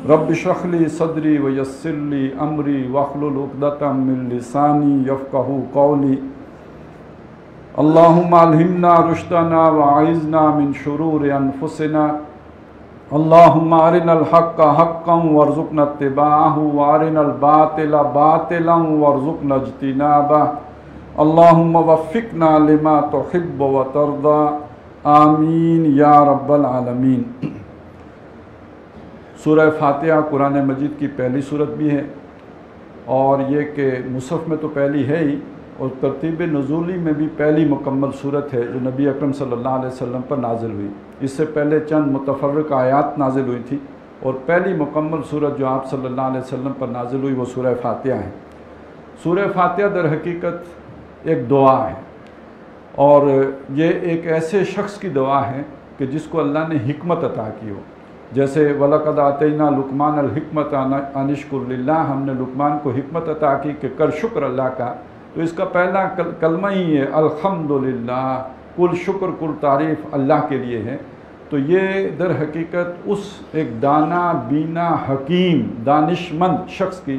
رب اشرح لی صدری ویسر لی امری واحلل عقدۃ من لسانی یفقہوا قولی اللہم الہمنا رشدنا واعذنا من شرور انفسنا اللہم ارنا الحق حقا وارزقنا اتباعہ وارنا الباطل باطلا وارزقنا اجتنابہ اللہم وفقنا لما تحب وترضى آمین یا رب العالمین۔ سورہ فاتحہ قرآن مجید کی پہلی صورت بھی ہے، اور یہ کہ مصحف میں تو پہلی ہے ہی، اور ترتیب نزولی میں بھی پہلی مکمل صورت ہے جو نبی اکرم صلی اللہ علیہ وسلم پر نازل ہوئی۔ اس سے پہلے چند متفرق آیات نازل ہوئی تھی، اور پہلی مکمل صورت جو آپ صلی اللہ علیہ وسلم پر نازل ہوئی وہ سورہ فاتحہ ہے۔ سورہ فاتحہ در حقیقت ایک دعا ہے، اور یہ ایک ایسے شخص کی دعا ہے کہ جس کو اللہ نے حکمت عطا کی ہو، جیسے وَلَقَدْ آتَيْنَا لُقْمَانَ الْحِكْمَةَ أَنِ اشْكُرْ لِلَّهِ، ہم نے لقمان کو حکمت عطا کی کہ کر شکر اللہ کا۔ تو اس کا پہلا کلمہ ہی ہے الحمدللہ، کل شکر کل تعریف اللہ کے لیے ہے۔ تو یہ در حقیقت اس ایک دانا بینا حکیم دانشمند شخص کی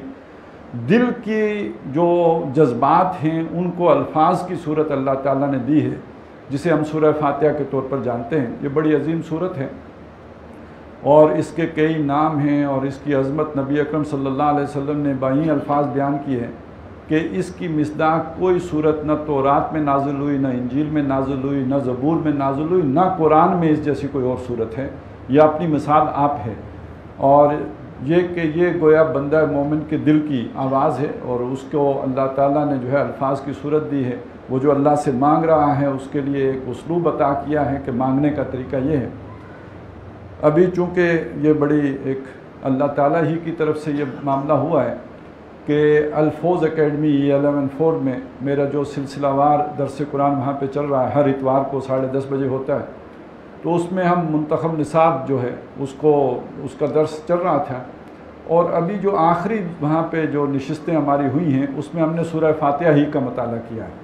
دل کی جو جذبات ہیں ان کو الفاظ کی صورت اللہ تعالیٰ نے دی ہے، جسے ہم سورہ فاتحہ کے طور پر جانتے ہیں۔ یہ بڑی عظیم صورت ہے، اور اس کے کئی نام ہیں، اور اس کی عظمت نبی اکرم صلی اللہ علیہ وسلم نے بائیں الفاظ بیان کی ہے کہ اس کی مصداق کوئی صورت نہ تورات میں نازل ہوئی، نہ انجیل میں نازل ہوئی، نہ زبور میں نازل ہوئی، نہ قرآن میں اس جیسی کوئی اور صورت ہے۔ یہ اپنی مثال آپ ہے، اور یہ کہ یہ گویا بندہ مومن کے دل کی آواز ہے، اور اس کو اللہ تعالیٰ نے جو ہے الفاظ کی صورت دی ہے۔ وہ جو اللہ سے مانگ رہا ہے اس کے لیے ایک اسلوب عطا کیا ہے کہ مانگنے کا طریقہ یہ ہے۔ ابھی چونکہ یہ بڑی ایک اللہ تعالیٰ ہی کی طرف سے یہ معاملہ ہوا ہے کہ الفوز اکیڈمی EL14 میں میرا جو سلسلہ وار درس قرآن وہاں پہ چل رہا ہے، ہر اتوار کو 10:30 بجے ہوتا ہے، تو اس میں ہم منتخب نصاب جو ہے اس کا درس چل رہا تھا، اور ابھی جو آخری وہاں پہ جو نشستیں ہماری ہوئی ہیں اس میں ہم نے سورہ فاتحہ ہی کا مطالعہ کیا ہے۔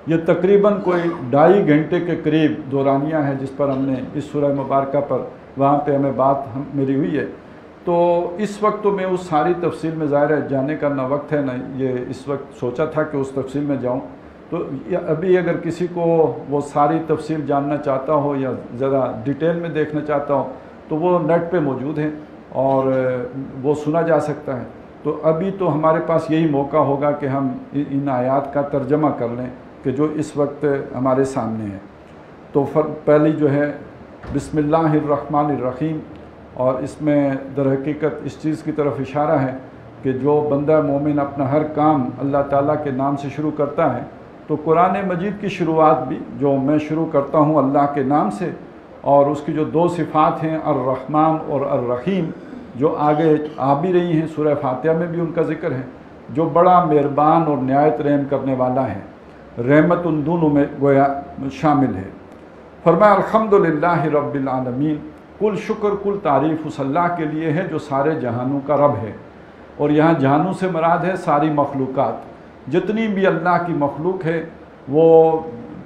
یہ تقریباً کوئی 2.5 گھنٹے کے قریب دورانیہ ہے جس پر ہم نے اس سورہ مبارکہ پر وہاں پہ ہمیں بات میری ہوئی ہے۔ تو اس وقت تو میں اس ساری تفصیل میں ظاہر ہے جانے کا نہ وقت ہے نہ یہ اس وقت سوچا تھا کہ اس تفصیل میں جاؤں، تو ابھی اگر کسی کو وہ ساری تفصیل جاننا چاہتا ہو یا ذرا ڈیٹیل میں دیکھنا چاہتا ہو تو وہ نیٹ پہ موجود ہے اور وہ سنا جا سکتا ہے۔ تو ابھی تو ہمارے پاس یہی موقع ہوگا کہ ہم ان آیات کا ترجمہ کر لیں کہ جو اس وقت ہمارے سامنے ہے۔ تو پہلی جو ہے بسم اللہ الرحمن الرحیم، اور اس میں در حقیقت اس چیز کی طرف اشارہ ہے کہ جو بندہ مومن اپنا ہر کام اللہ تعالیٰ کے نام سے شروع کرتا ہے، تو قرآن مجید کی شروعات بھی جو میں شروع کرتا ہوں اللہ کے نام سے، اور اس کی جو 2 صفات ہیں الرحمن اور الرحیم جو آگے آ بھی رہی ہیں، سورہ فاتحہ میں بھی ان کا ذکر ہے، جو بڑا مہربان اور نہایت رحم کرنے والا ہے، رحمت ان دونوں میں گویا شامل ہے۔ فرمایا الحمدللہ رب العالمین، کل شکر کل تعریف اس اللہ کے لیے ہے جو سارے جہانوں کا رب ہے، اور یہاں جہانوں سے مراد ہے ساری مخلوقات، جتنی بھی اللہ کی مخلوق ہے، وہ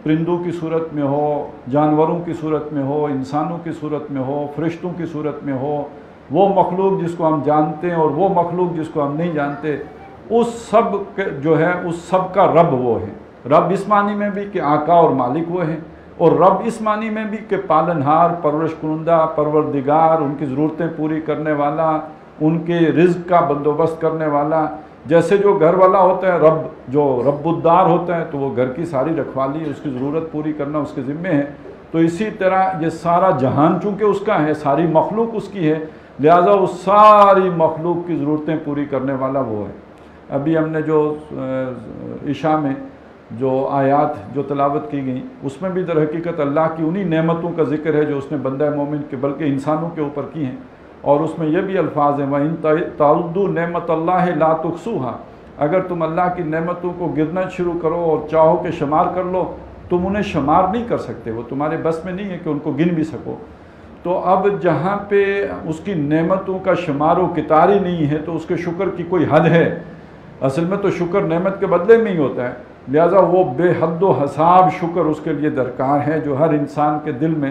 پرندوں کی صورت میں ہو، جانوروں کی صورت میں ہو، انسانوں کی صورت میں ہو، فرشتوں کی صورت میں ہو، وہ مخلوق جس کو ہم جانتے ہیں اور وہ مخلوق جس کو ہم نہیں جانتے، اس سب جو ہے اس سب کا رب وہ ہے۔ رب اس معنی میں بھی کہ آقا اور مالک وہ ہیں، اور رب اس معنی میں بھی کہ پالنہار، پرورش کنندہ، پروردگار، ان کی ضرورتیں پوری کرنے والا، ان کے رزق کا بندوبست کرنے والا۔ جیسے جو گھر والا ہوتا ہے، رب جو رب الدار ہوتا ہے، تو وہ گھر کی ساری رکھوالی، اس کی ضرورت پوری کرنا اس کے ذمے ہے۔ تو اسی طرح یہ سارا جہان چونکہ اس کا ہے، ساری مخلوق اس کی ہے، لہٰذا اس ساری مخلوق کی ضرورتیں پوری کرنے والا وہ ہے۔ ابھی ہم نے جو عشاء میں جو آیات جو تلاوت کی گئیں اس میں بھی در حقیقت اللہ کی انہی نعمتوں کا ذکر ہے جو اس نے بندہ مومن کے بلکہ انسانوں کے اوپر کی ہیں، اور اس میں یہ بھی الفاظ ہیں وَإِن تَعُدُّوا نِعْمَتَ اللَّهِ لَا تُحْصُوهَا، اگر تم اللہ کی نعمتوں کو گننا شروع کرو اور چاہو کہ شمار کر لو، تم انہیں شمار نہیں کر سکتے، وہ تمہارے بس میں نہیں ہے کہ ان کو گن بھی سکو۔ تو اب جہاں پہ اس کی نعمتوں کا شمار و کتار ہی نہیں ہے تو اس کے شکر کی کوئی حد ہے؟ اصل میں تو شکر نعمت کے بدلے میں ہی ہوتا ہے، لہٰذا وہ بے حد و حساب شکر اس کے لیے درکار ہے جو ہر انسان کے دل میں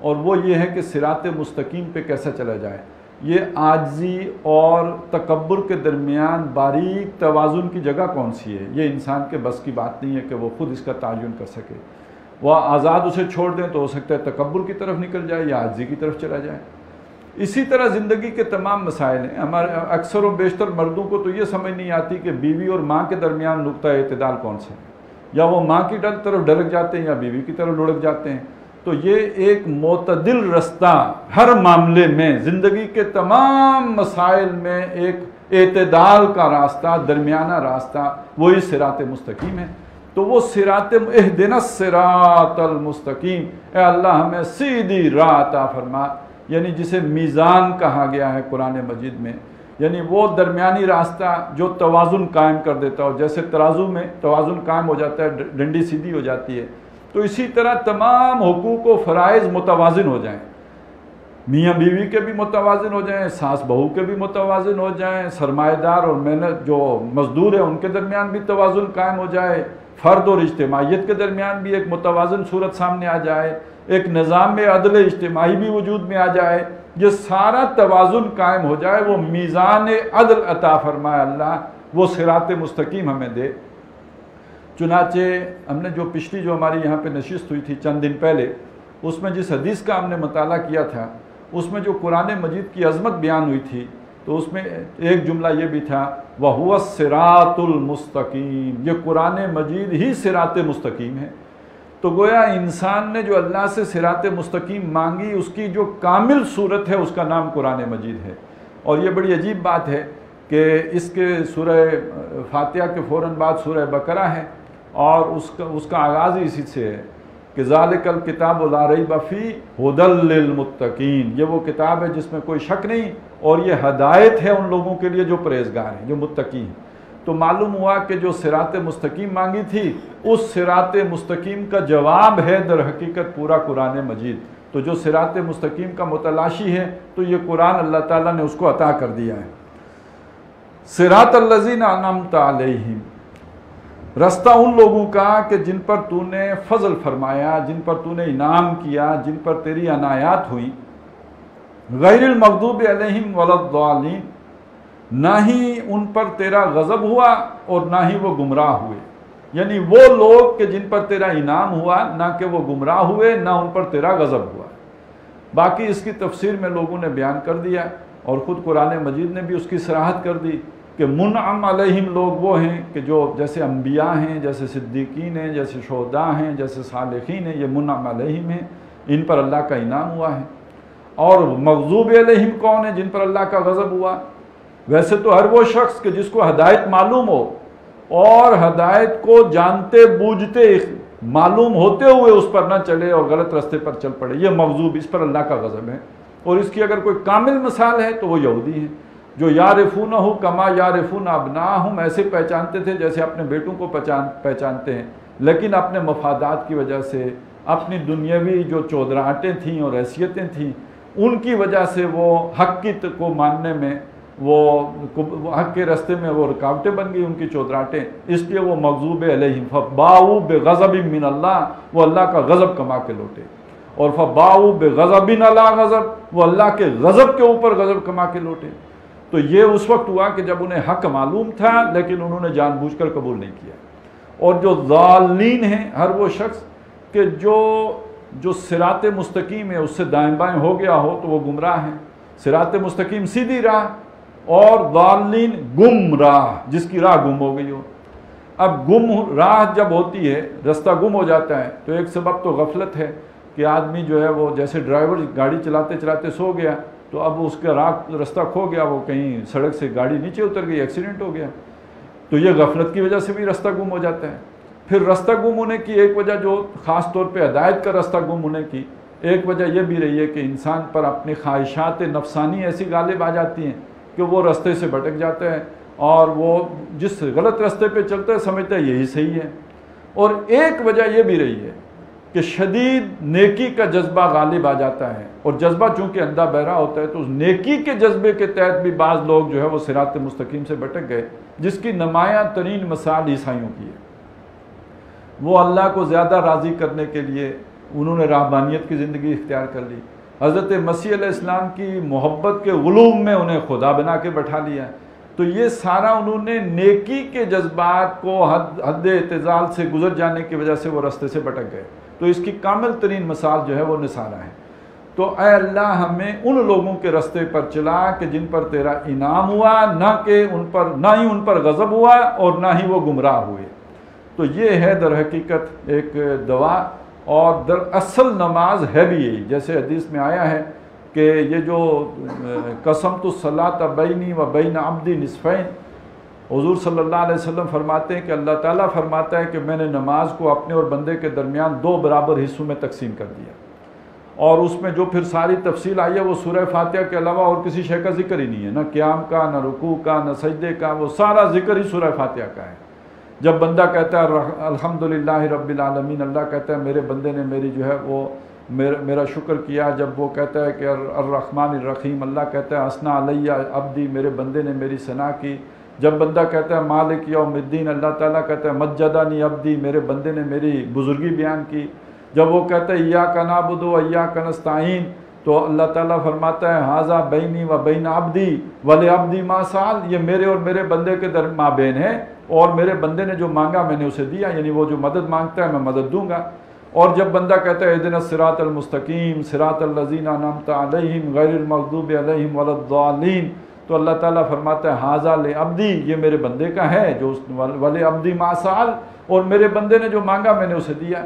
اور وہ یہ ہے کہ صراط مستقیم پہ کیسے چلا جائے۔ یہ عاجزی اور تکبر کے درمیان باریک توازن کی جگہ کون سی ہے؟ یہ انسان کے بس کی بات نہیں ہے کہ وہ خود اس کا تعین کر سکے۔ وہ آزاد اسے چھوڑ دیں تو ہو سکتا ہے تکبر کی طرف نکل جائے یا عاجزی کی طرف چلا جائے۔ اسی طرح زندگی کے تمام مسائل ہیں۔ ہمارے اکثر و بیشتر مردوں کو تو یہ سمجھ نہیں آتی کہ بیوی اور ماں کے درمیان نقطہ اعتدال کون سا ہے، یا وہ ماں کی طرف ڈھلک جاتے ہیں یا بیوی کی طرف لڑک جاتے ہیں۔ تو یہ ایک معتدل رستہ ہر معاملے میں، زندگی کے تمام مسائل میں ایک اعتدال کا راستہ، درمیانہ راستہ، وہی صراط مستقیم ہے۔ تو وہ صراط اہدنا الصراط المستقیم، اے اللہ ہمیں سیدھی راہ عطا فرما، یعنی جسے میزان کہا گیا ہے قرآن مجید میں، یعنی وہ درمیانی راستہ جو توازن قائم کر دیتا ہو۔ جیسے ترازو میں توازن قائم ہو جاتا ہے، ڈنڈی سیدھی ہو جاتی ہے، تو اسی طرح تمام حقوق و فرائض متوازن ہو جائیں، میاں بیوی کے بھی متوازن ہو جائیں، ساس بہو کے بھی متوازن ہو جائیں، سرمایہ دار اور محنت جو مزدور ہیں ان کے درمیان بھی توازن قائم ہو جائے، فرد اور اجتماعیت کے درمیان بھی ایک متوازن صورت سامنے آ جائے، ایک نظام میں عدل اجتماعی بھی وجود میں آ جائے، یہ سارا توازن قائم ہو جائے، وہ میزان عدل عطا فرمائے اللہ، وہ صراط مستقیم ہمیں دے۔ چنانچہ ہم نے جو پچھلی جو ہماری یہاں پہ نشست ہوئی تھی چند دن پہلے، اس میں جس حدیث کا ہم نے مطالعہ کیا تھا، اس میں جو قرآن مجید کی عظمت بیان ہوئی تھی، تو اس میں ایک جملہ یہ بھی تھا وَهُوَ الصِّرَاطُ الْمُسْتَقِيمُ، یہ قرآن مجید ہی صراط مستقیم ہے۔ تو گویا انسان نے جو اللہ سے صراط مستقیم مانگی، اس کی جو کامل صورت ہے اس کا نام قرآن مجید ہے۔ اور یہ بڑی عجیب بات ہے کہ اس کے سورہ فاتحہ کے فوراً بعد سورہ بقرہ ہے، اور اس کا آغاز ہی اسی سے ہے کہ ذالک الکتاب لا ریب فیہ ھدی للمتقین، یہ وہ کتاب ہے جس میں کوئی شک نہیں، اور یہ ہدایت ہے ان لوگوں کے لیے جو پرہیزگار ہیں، جو متقی ہیں۔ تو معلوم ہوا کہ جو صراط مستقیم مانگی تھی، اس صراط مستقیم کا جواب ہے در حقیقت پورا قرآن مجید۔ تو جو صراط مستقیم کا متلاشی ہے، تو یہ قرآن اللہ تعالیٰ نے اس کو عطا کر دیا ہے۔ صراط الذین انعمت علیہم، رستہ ان لوگوں کا کہ جن پر تو نے فضل فرمایا، جن پر تو نے انعام کیا، جن پر تیری عنایات ہوئی، غیر المغضوب علیہم ولا الضالین، نہ ہی ان پر تیرا غضب ہوا اور نہ ہی وہ گمراہ ہوئے، یعنی وہ لوگ کہ جن پر تیرا انعام ہوا، نہ کہ وہ گمراہ ہوئے، نہ ان پر تیرا غضب ہوا۔ باقی اس کی تفسیر میں لوگوں نے بیان کر دیا، اور خود قرآن مجید نے بھی اس کی صراحت کر دی کہ منعم علیہم لوگ وہ ہیں کہ جو جیسے انبیاء ہیں، جیسے صدیقین ہیں، جیسے شہداء ہیں، جیسے صالحین ہیں، یہ منعم علیہم ہیں، ان پر اللہ کا انعام ہوا ہے۔ اور مغضوب علیہم کون ہیں؟ جن پر اللہ کا غضب ہوا۔ ویسے تو ہر وہ شخص کہ جس کو ہدایت معلوم ہو اور ہدایت کو جانتے بوجھتے معلوم ہوتے ہوئے اس پر نہ چلے اور غلط راستے پر چل پڑے، یہ مغضوب، اس پر اللہ کا غضب ہے۔ اور اس کی اگر کوئی کامل مثال ہے تو وہ یہودی ہیں، جو یعرفونہ کما یعرفون ابناہم، ایسے پہچانتے تھے جیسے اپنے بیٹوں کو پہچانتے ہیں، لیکن اپنے مفادات کی وجہ سے، اپنی دنیاوی جو چودراہٹیں تھیں اور حیثیتیں تھیں، ان کی وجہ سے وہ حق کو ماننے میں، وہ حق کے راستے میں وہ رکاوٹیں بن گئی، ان کی چودراہٹیں، اس لیے وہ مغضوب علیہم فباؤوا بغضب من اللہ، وہ اللہ کا غضب کما کے لوٹے، اور فباؤوا بغضب علی غضب، وہ اللہ کے غضب کے اوپر غضب کما کے لوٹے۔ تو یہ اس وقت ہوا کہ جب انہیں حق معلوم تھا لیکن انہوں نے جان بوجھ کر قبول نہیں کیا۔ اور جو ضالین ہیں، ہر وہ شخص کہ جو صراط مستقیم ہے اس سے دائیں بائیں ہو گیا ہو تو وہ گمراہ ہیں۔ صراط مستقیم سیدھی راہ، اور ضالین گم راہ، جس کی راہ گم ہو گئی ہو۔ اب گم راہ جب ہوتی ہے، راستہ گم ہو جاتا ہے، تو ایک سبب تو غفلت ہے کہ آدمی جو ہے وہ جیسے ڈرائیور گاڑی چلاتے چلاتے سو گیا، تو اب اس کا راستہ کھو گیا، وہ کہیں سڑک سے گاڑی نیچے اتر گئی، ایکسیڈنٹ ہو گیا، تو یہ غفلت کی وجہ سے بھی راستہ گم ہو جاتا ہے۔ پھر راستہ گم ہونے کی ایک وجہ جو خاص طور پہ ہدایت کا راستہ گم ہونے کی ایک وجہ یہ بھی رہی ہے کہ انسان پر اپنی خواہشات نفسانی ایسی غالب آ جاتی ہیں کہ وہ راستے سے بھٹک جاتا ہے، اور وہ جس غلط راستے پہ چلتا ہے سمجھتا ہے یہی صحیح ہے۔ اور ایک وجہ یہ بھی رہی ہے کہ شدید نیکی کا جذبہ غالب آ جاتا ہے، اور جذبہ چونکہ اندھا بہرا ہوتا ہے تو اس نیکی کے جذبے کے تحت بھی بعض لوگ جو ہے وہ صراط مستقیم سے بھٹک گئے، جس کی نمایاں ترین مثال عیسائیوں کی ہے۔ وہ اللہ کو زیادہ راضی کرنے کے لیے انہوں نے رہبانیت کی زندگی اختیار کر لی. حضرت مسیح علیہ السلام کی محبت کے غلوم میں انہیں خدا بنا کے بٹھا لیا. تو یہ سارا انہوں نے نیکی کے جذبات کو حد اعتزال سے گزر جانے کی وجہ سے وہ رستے سے بھٹک گئے. تو اس کی کامل ترین مثال جو ہے وہ نصارہ ہے. تو اے اللہ ہمیں ان لوگوں کے رستے پر چلا کہ جن پر تیرا انعام ہوا، نہ ہی ان پر غضب ہوا اور نہ ہی وہ گمراہ ہوئے. تو یہ ہے در حقیقت ایک دعا، اور در اصل نماز ہے بھی یہی. جیسے حدیث میں آیا ہے کہ یہ جو قسمت الصلاۃ بینی و بین عبدی نصفین، حضور صلی اللہ علیہ وسلم فرماتے ہیں کہ اللہ تعالیٰ فرماتا ہے کہ میں نے نماز کو اپنے اور بندے کے درمیان 2 برابر حصوں میں تقسیم کر دیا. اور اس میں جو پھر ساری تفصیل آئی ہے وہ سورہ فاتحہ کے علاوہ اور کسی شے کا ذکر ہی نہیں ہے، نہ قیام کا، نہ رکوع کا، نہ سجدے کا. وہ سارا ذکر ہی سورہ فاتحہ کا ہے. جب بندہ کہتا ہے الحمدللہ رب العالمین، اللہ کہتا ہے میرے بندے نے میری جو ہے وہ میرا شکر کیا. جب وہ کہتا ہے کہ الرحمن الرحیم، اللہ کہتا ہے اثنا علیہ عبدی، میرے بندے نے میری ثنا کی. جب بندہ کہتا ہے مالک یوم الدین، اللہ تعالیٰ کہتا ہے مجدنی عبدی، میرے بندے نے میری بزرگی بیان کی. جب وہ کہتا ہے ایاک نعبد و ایاک نستعین، تو اللہ تعالیٰ فرماتا ہے ھذا بینی و بین عبدی ولعبدی ما سأل، یہ میرے اور میرے بندے کے مابین ہے، اور میرے بندے نے جو مانگا میں نے اسے دیا. یعنی وہ جو مدد مانگتا ہے میں مدد دوں گا. اور جب بندہ کہتا ہے اہدنا الصراط المستقیم صراط الذین انعمت علیہم غیر المغضوب علیہم ولا الضالین، تو اللہ تعالیٰ فرماتا ہے ھذا لعبدی، یہ میرے بندے کا ہے جو ولعبدی ما سأل، اور میرے بندے نے جو مانگا میں نے اسے دیا.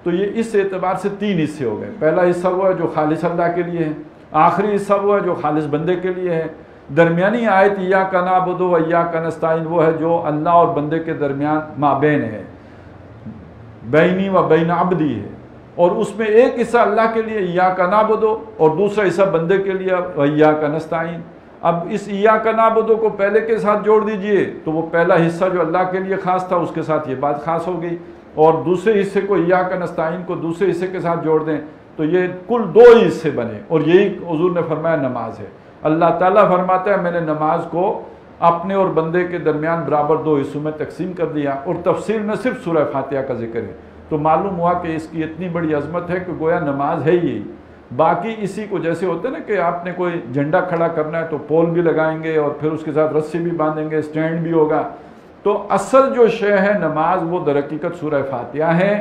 تو یہ اس اعتبار سے 3 حصے ہو گئے. پہلا حصہ وہ ہے جو خالص اللہ کے لیے ہے، آخری حصہ وہ ہے جو خالص بندے کے لیے ہے. درمیانی آیت ایاک نعبد و ایاک نستعین وہ ہے جو اللہ اور بندے کے درمیان مابین ہے، بینی و بین عبدی ہے. اور اس میں ایک حصہ اللہ کے لیے ایاک نعبد اور دوسرا حصہ بندے کے لیے ایاک نستعین. اب اس ایاک نعبد کو پہلے کے ساتھ جوڑ دیجئے تو وہ پہلا حصہ جو اللہ کے لیے خاص تھا اس کے ساتھ یہ بات خاص ہو گئی، اور دوسرے حصے کو ایاک نستعین کو دوسرے حصے کے ساتھ جوڑ دیں تو یہ کل 2 حصے بنے. اور یہی حضور نے فرمایا نماز ہے. اللہ تعالیٰ فرماتا ہے میں نے نماز کو اپنے اور بندے کے درمیان برابر 2 حصوں میں تقسیم کر دیا، اور تفصیل میں صرف سورہ فاتحہ کا ذکر ہے. تو معلوم ہوا کہ اس کی اتنی بڑی عظمت ہے کہ گویا نماز ہے یہی. باقی اسی کو جیسے ہوتا ہے نا کہ آپ نے کوئی جھنڈا کھڑا کرنا ہے تو پول بھی لگائیں گے اور پھر اس کے ساتھ رسی بھی باندھیں گے، سٹینڈ بھی ہوگا. تو اصل جو شے ہے نماز وہ در حقیقت سورہ فاتحہ ہے،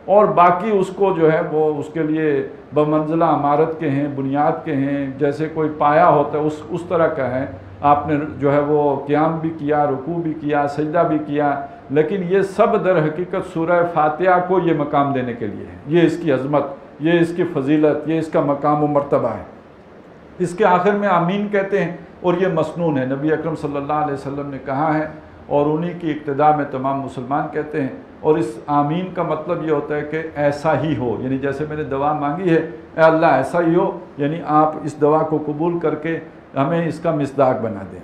اور باقی اس کو جو ہے وہ اس کے لیے بمنزلہ عمارت کے ہیں، بنیاد کے ہیں. جیسے کوئی پایا ہوتا ہے اس طرح کا ہے. آپ نے جو ہے وہ قیام بھی کیا، رکوع بھی کیا، سجدہ بھی کیا، لیکن یہ سب در حقیقت سورہ فاتحہ کو یہ مقام دینے کے لیے ہے. یہ اس کی عظمت، یہ اس کی فضیلت، یہ اس کا مقام و مرتبہ ہے. اس کے آخر میں آمین کہتے ہیں، اور یہ مسنون ہے، نبی اکرم صلی اللہ علیہ وسلم نے کہا ہے، اور انہی کی اقتداء میں تمام مسلمان کہتے ہیں. اور اس آمین کا مطلب یہ ہوتا ہے کہ ایسا ہی ہو. یعنی جیسے میں نے دعا مانگی ہے، اے اللہ ایسا ہی ہو، یعنی آپ اس دعا کو قبول کر کے ہمیں اس کا مصداق بنا دیں.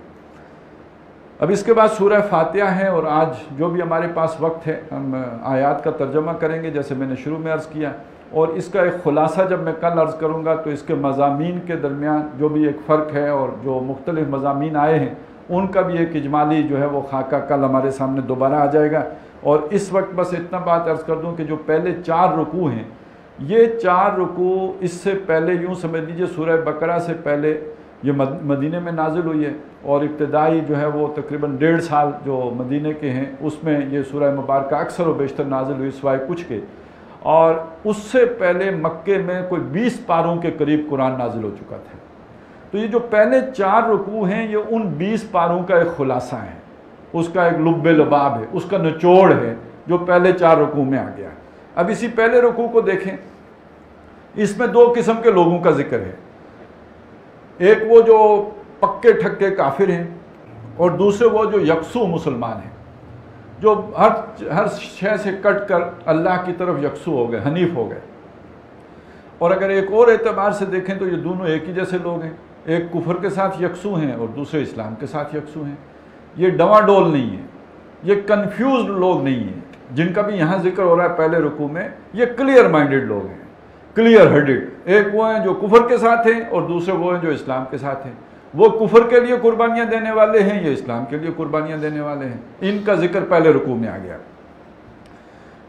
اب اس کے بعد سورہ فاتحہ ہے، اور آج جو بھی ہمارے پاس وقت ہے ہم آیات کا ترجمہ کریں گے جیسے میں نے شروع میں عرض کیا. اور اس کا ایک خلاصہ جب میں کل عرض کروں گا تو اس کے مضامین کے درمیان جو بھی ایک فرق ہے اور جو مختلف مضامین آئے ہیں ان کا بھی ایک اجمالی جو ہے وہ خاکہ کل ہمارے سامنے دوبارہ آ جائے گا. اور اس وقت بس اتنا بات عرض کر دوں کہ جو پہلے 4 رکوع ہیں، یہ 4 رکوع اس سے پہلے یوں سمجھ لیجیے سورہ بقرہ سے پہلے یہ مدینے میں نازل ہوئی ہے، اور ابتدائی جو ہے وہ تقریباً 1.5 سال جو مدینے کے ہیں اس میں یہ سورہ مبارکہ اکثر و بیشتر نازل ہوئی سوائے کچھ کے. اور اس سے پہلے مکے میں کوئی 20 پاروں کے قریب قرآن نازل ہو چکا تھا. تو یہ جو پہلے 4 رکوع ہیں یہ ان 20 پاروں کا ایک خلاصہ ہے، اس کا ایک لب لباب ہے، اس کا نچوڑ ہے جو پہلے 4 رکوع میں آ گیا. اب اسی پہلے رکوع کو دیکھیں، اس میں 2 قسم کے لوگوں کا ذکر ہے. ایک وہ جو پکے ٹھکے کافر ہیں، اور دوسرے وہ جو یکسو مسلمان ہیں، جو ہر شے سے کٹ کر اللہ کی طرف یکسو ہو گئے، حنیف ہو گئے. اور اگر ایک اور اعتبار سے دیکھیں تو یہ دونوں ایک ہی جیسے لوگ ہیں. ایک کفر کے ساتھ یکسو ہیں اور دوسرے اسلام کے ساتھ یکسو ہیں. یہ ڈواں ڈول نہیں ہے، یہ کنفیوزڈ لوگ نہیں ہیں. جن کا بھی یہاں ذکر ہو رہا ہے پہلے رکوع میں، یہ کلیئر مائنڈڈ لوگ ہیں، کلیئر ہیڈڈ. ایک وہ ہیں جو کفر کے ساتھ ہیں اور دوسرے وہ ہیں جو اسلام کے ساتھ ہیں. وہ کفر کے لیے قربانیاں دینے والے ہیں، یہ اسلام کے لیے قربانیاں دینے والے ہیں. ان کا ذکر پہلے رکوع میں آ گیا.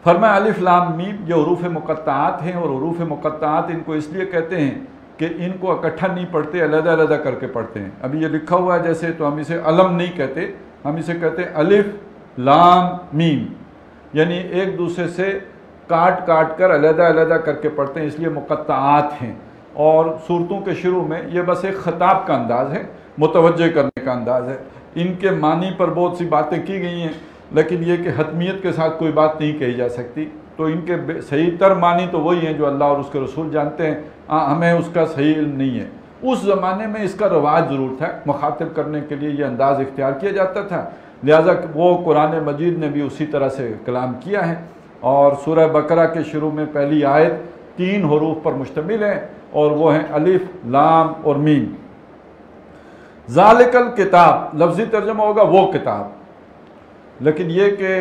فرمایا الف لام میم یہ حروف مقطعات ہیں، اور حروف مقطعات ان کو اس لیے کہتے ہیں کہ ان کو اکٹھا نہیں پڑھتے، علیحدہ علیحدہ کر کے پڑھتے ہیں۔ ابھی یہ لکھا ہوا ہے جیسے، تو ہم اسے علم نہیں کہتے، ہم اسے کہتے ہیں الف لام میم، یعنی ایک دوسرے سے کاٹ کاٹ کر علیحدہ علیحدہ کر کے پڑھتے ہیں، اس لیے مقطعات ہیں۔ اور صورتوں کے شروع میں یہ بس ایک خطاب کا انداز ہے، متوجہ کرنے کا انداز ہے۔ ان کے معنی پر بہت سی باتیں کی گئی ہیں، لیکن یہ کہ حتمیت کے ساتھ کوئی بات نہیں کہی جا سکتی، تو ان کے صحیح تر معنی تو وہی ہیں جو اللہ اور اس کے رسول جانتے ہیں، ہمیں اس کا صحیح علم نہیں ہے۔ اس زمانے میں اس کا رواج ضرور تھا، مخاطب کرنے کے لیے یہ انداز اختیار کیا جاتا تھا، لہٰذا وہ قرآن مجید نے بھی اسی طرح سے کلام کیا ہے۔ اور سورہ بقرہ کے شروع میں پہلی آیت 3 حروف پر مشتمل ہے، اور وہ ہیں الف لام اور میم۔ ذالک الکتاب لفظی ترجمہ ہوگا وہ کتاب، لیکن یہ کہ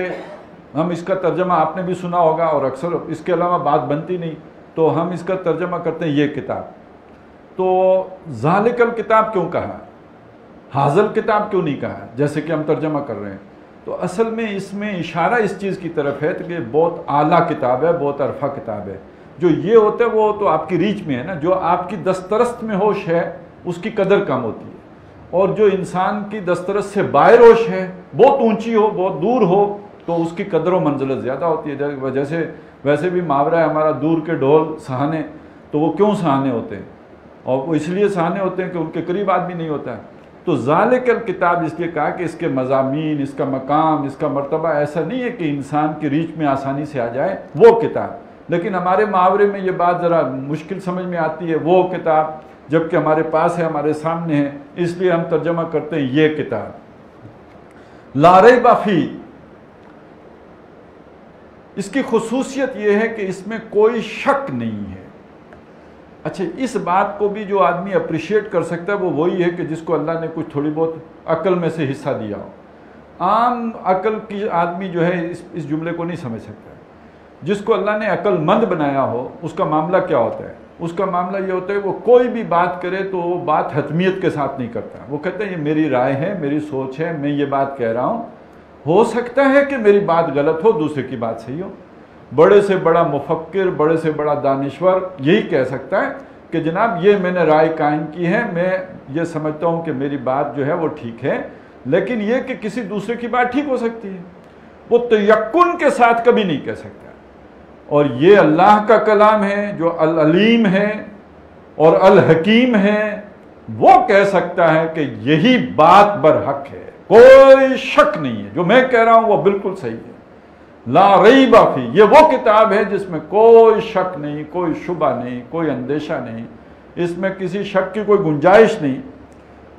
ہم اس کا ترجمہ آپ نے بھی سنا ہوگا، اور اکثر اس کے علاوہ بات بنتی نہیں، تو ہم اس کا ترجمہ کرتے ہیں یہ کتاب۔ تو ذالک الکتاب کیوں کہا، حاذل کتاب کیوں نہیں کہا جیسے کہ ہم ترجمہ کر رہے ہیں؟ تو اصل میں اس میں اشارہ اس چیز کی طرف ہے کہ بہت اعلیٰ کتاب ہے، بہت عرفہ کتاب ہے۔ جو یہ ہوتا ہے وہ تو آپ کی ریچ میں ہے نا، جو آپ کی دسترست میں ہوش ہے اس کی قدر کم ہوتی ہے، اور جو انسان کی دسترست سے باہر ہوش ہے، بہت اونچی ہو، بہت دور ہو، تو اس کی قدر و منزلت زیادہ ہوتی ہے۔ جیسے ویسے بھی محاورہ ہے ہمارا، دور کے ڈھول سہانے، تو وہ کیوں سہانے ہوتے ہیں؟ اور وہ اس لیے سہانے ہوتے ہیں کہ ان کے قریب آدمی نہیں ہوتا ہے۔ تو ذالک الکتاب اس لیے کہا کہ اس کے مضامین، اس کا مقام، اس کا مرتبہ ایسا نہیں ہے کہ انسان کی ریچ میں آسانی سے آ جائے وہ کتاب، لیکن ہمارے محاورے میں یہ بات ذرا مشکل سمجھ میں آتی ہے، وہ کتاب، جبکہ ہمارے پاس ہے، ہمارے سامنے ہے، اس لیے ہم ترجمہ کرتے ہیں یہ کتاب۔ لا ریب فیہ، اس کی خصوصیت یہ ہے کہ اس میں کوئی شک نہیں ہے۔ اچھا، اس بات کو بھی جو آدمی اپریشیٹ کر سکتا ہے وہ وہی ہے کہ جس کو اللہ نے کچھ تھوڑی بہت عقل میں سے حصہ دیا ہو۔ عام عقل کی آدمی جو ہے اس جملے کو نہیں سمجھ سکتا ہے۔ جس کو اللہ نے عقل مند بنایا ہو اس کا معاملہ کیا ہوتا ہے؟ اس کا معاملہ یہ ہوتا ہے وہ کوئی بھی بات کرے تو وہ بات حتمیت کے ساتھ نہیں کرتا، وہ کہتے ہیں یہ میری رائے ہے، میری سوچ ہے، میں یہ بات کہہ رہا ہوں، ہو سکتا ہے کہ میری بات غلط ہو، دوسرے کی بات صحیح ہو۔ بڑے سے بڑا مفکر، بڑے سے بڑا دانشور یہی کہہ سکتا ہے کہ جناب یہ میں نے رائے قائم کی ہے، میں یہ سمجھتا ہوں کہ میری بات جو ہے وہ ٹھیک ہے، لیکن یہ کہ کسی دوسرے کی بات ٹھیک ہو سکتی ہے، وہ تیقن کے ساتھ کبھی نہیں کہہ سکتا۔ اور یہ اللہ کا کلام ہے جو العلیم ہے اور الحکیم ہے، وہ کہہ سکتا ہے کہ یہی بات برحق ہے، کوئی شک نہیں ہے، جو میں کہہ رہا ہوں وہ بالکل صحیح ہے۔ لا ریب فیہ، یہ وہ کتاب ہے جس میں کوئی شک نہیں، کوئی شبہ نہیں، کوئی اندیشہ نہیں، اس میں کسی شک کی کوئی گنجائش نہیں۔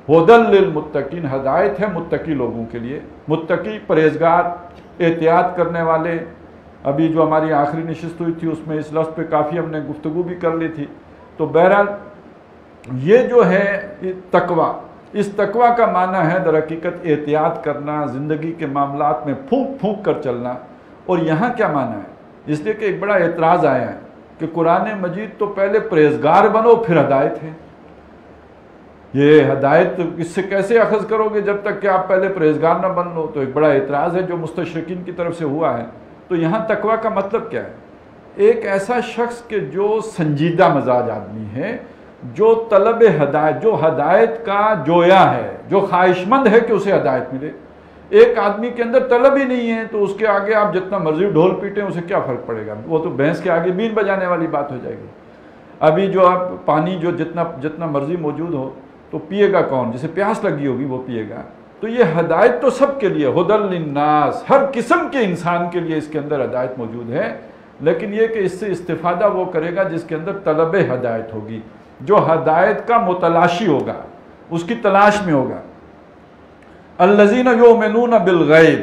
ھدی للمتقین، ہدایت ہے متقی لوگوں کے لیے، متقی پرہیزگار، احتیاط کرنے والے۔ ابھی جو ہماری آخری نشست ہوئی تھی اس میں اس لفظ پہ کافی ہم نے گفتگو بھی کر لی تھی۔ تو بہرحال یہ جو ہے تقوی، اس تقوی کا معنی ہے در حقیقت احتیاط کرنا، زندگی کے معاملات میں پھونک پھونک کر چلنا۔ اور یہاں کیا معنی ہے؟ اس لیے کہ ایک بڑا اعتراض آیا ہے کہ قرآن مجید تو پہلے پرہیزگار بنو پھر ہدایت ہے۔ یہ ہدایت اس سے کیسے اخذ کرو گے جب تک کہ آپ پہلے پرہیزگار نہ بن لو؟ تو ایک بڑا اعتراض ہے جو مستشرقین کی طرف سے ہوا ہے۔ تو یہاں تقوی کا مطلب کیا ہے؟ ایک ایسا شخص کہ جو سنجیدہ مزاج آدمی ہے، جو طلب ہدایت، جو ہدایت کا جویا ہے، جو خواہش مند ہے کہ اسے ہدایت ملے۔ ایک آدمی کے اندر طلب ہی نہیں ہے تو اس کے آگے آپ جتنا مرضی ڈھول پیٹیں اسے کیا فرق پڑے گا؟ وہ تو بھینس کے آگے بین بجانے والی بات ہو جائے گی۔ ابھی جو آپ پانی جو جتنا مرضی موجود ہو تو پیے گا کون؟ جسے پیاس لگی ہوگی وہ پیے گا۔ تو یہ ہدایت تو سب کے لیے، ھدی للناس، ہر قسم کے انسان کے لیے اس کے اندر ہدایت موجود ہے، لیکن یہ کہ اس سے استفادہ وہ کرے گا جس کے اندر طلب ہدایت ہوگی، جو ہدایت کا متلاشی ہوگا، اس کی تلاش میں ہوگا۔ الذین یؤمنون بالغیب،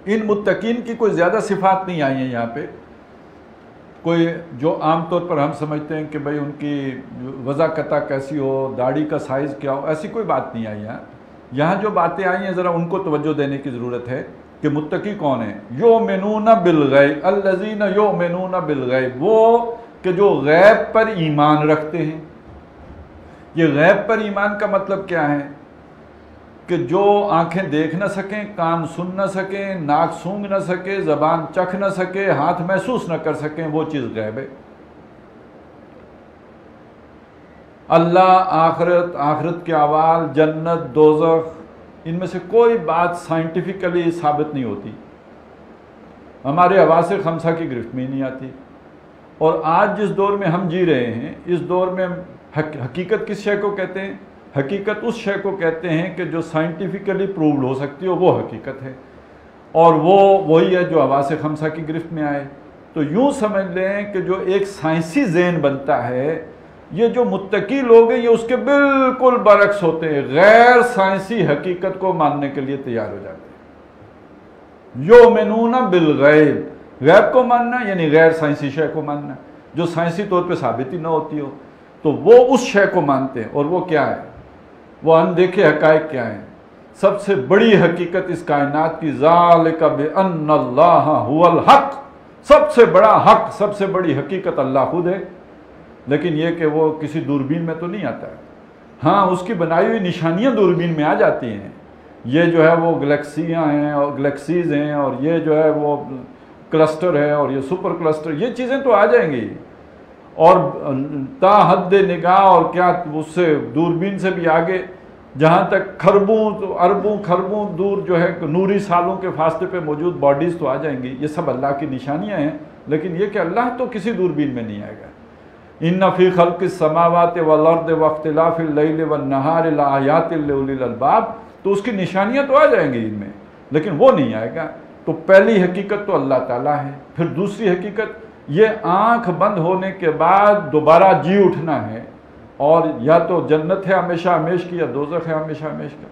ان متقین کی کوئی زیادہ صفات نہیں آئی ہیں یہاں پہ، کوئی جو عام طور پر ہم سمجھتے ہیں کہ بھئی ان کی وضع قطع کیسی ہو، داڑھی کا سائز کیا ہو، ایسی کوئی بات نہیں آئی ہے۔ یہاں جو باتیں آئی ہیں ذرا ان کو توجہ دینے کی ضرورت ہے کہ متقی کون ہیں۔ یؤمنون بالغیب، الذین یؤمنون بالغیب، وہ کہ جو غیب پر ایمان رکھتے ہیں۔ یہ غیب پر ایمان کا مطلب کیا ہے؟ کہ جو آنکھیں دیکھ نہ سکیں، کان سن نہ سکیں، ناک سونگھ نہ سکے، زبان چکھ نہ سکے، ہاتھ محسوس نہ کر سکیں، وہ چیز غیب ہے۔ اللہ، آخرت کے احوال، جنت، دوزخ، ان میں سے کوئی بات سائنٹیفکلی ثابت نہیں ہوتی، ہمارے حواس خمسہ کی گرفت میں نہیں آتی۔ اور آج جس دور میں ہم جی رہے ہیں، اس دور میں حقیقت کس شے کو کہتے ہیں؟ حقیقت اس شے کو کہتے ہیں کہ جو سائنٹیفکلی پرووڈ ہو سکتی ہو، وہ حقیقت ہے، اور وہی ہے جو حواس خمسہ کی گرفت میں آئے۔ تو یوں سمجھ لیں کہ جو ایک سائنسی ذہن بنتا ہے، یہ جو متقی لوگ ہیں یہ اس کے بالکل برعکس ہوتے ہیں، غیر سائنسی حقیقت کو ماننے کے لیے تیار ہو جاتے ہیں۔ یؤمنون بالغیب، غیب کو ماننا یعنی غیر سائنسی شے کو ماننا، جو سائنسی طور پہ ثابت ہی نہ ہوتی ہو، تو وہ اس شے کو مانتے ہیں۔ اور وہ کیا ہے؟ وہ اندیکھے حقائق کیا ہیں؟ سب سے بڑی حقیقت اس کائنات کی، ذالک بأن اللہ هو الحق، سب سے بڑا حق، سب سے بڑی حقیقت اللہ خود ہے۔ لیکن یہ کہ وہ کسی دوربین میں تو نہیں آتا ہے، ہاں اس کی بنائی ہوئی نشانیاں دوربین میں آ جاتی ہیں، یہ جو ہے وہ گلیکسیاں ہیں اور گلیکسیز ہیں، اور یہ جو ہے وہ کلسٹر ہے اور یہ سپر کلسٹر، یہ چیزیں تو آ جائیں گی، اور تا حد نگاہ اور کیا اس سے دوربین سے بھی آگے، جہاں تک اربوں خربوں دور جو ہے نوری سالوں کے فاصلے پہ موجود باڈیز تو آ جائیں گی، یہ سب اللہ کی نشانیاں ہیں۔ لیکن یہ کہ اللہ تو کسی دوربین میں نہیں آئے گا۔ ان فی خلق السماوات والارض واختلاف اللیل والنہار لآیات لأولی الالباب، تو اس کی نشانیاں تو آ جائیں گی ان میں، لیکن وہ نہیں آئے گا۔ تو پہلی حقیقت تو اللہ تعالیٰ ہے، پھر دوسری حقیقت یہ آنکھ بند ہونے کے بعد دوبارہ جی اٹھنا ہے، اور یا تو جنت ہے ہمیشہ ہمیش کی، یا دوزخ ہے ہمیشہ ہمیش کا۔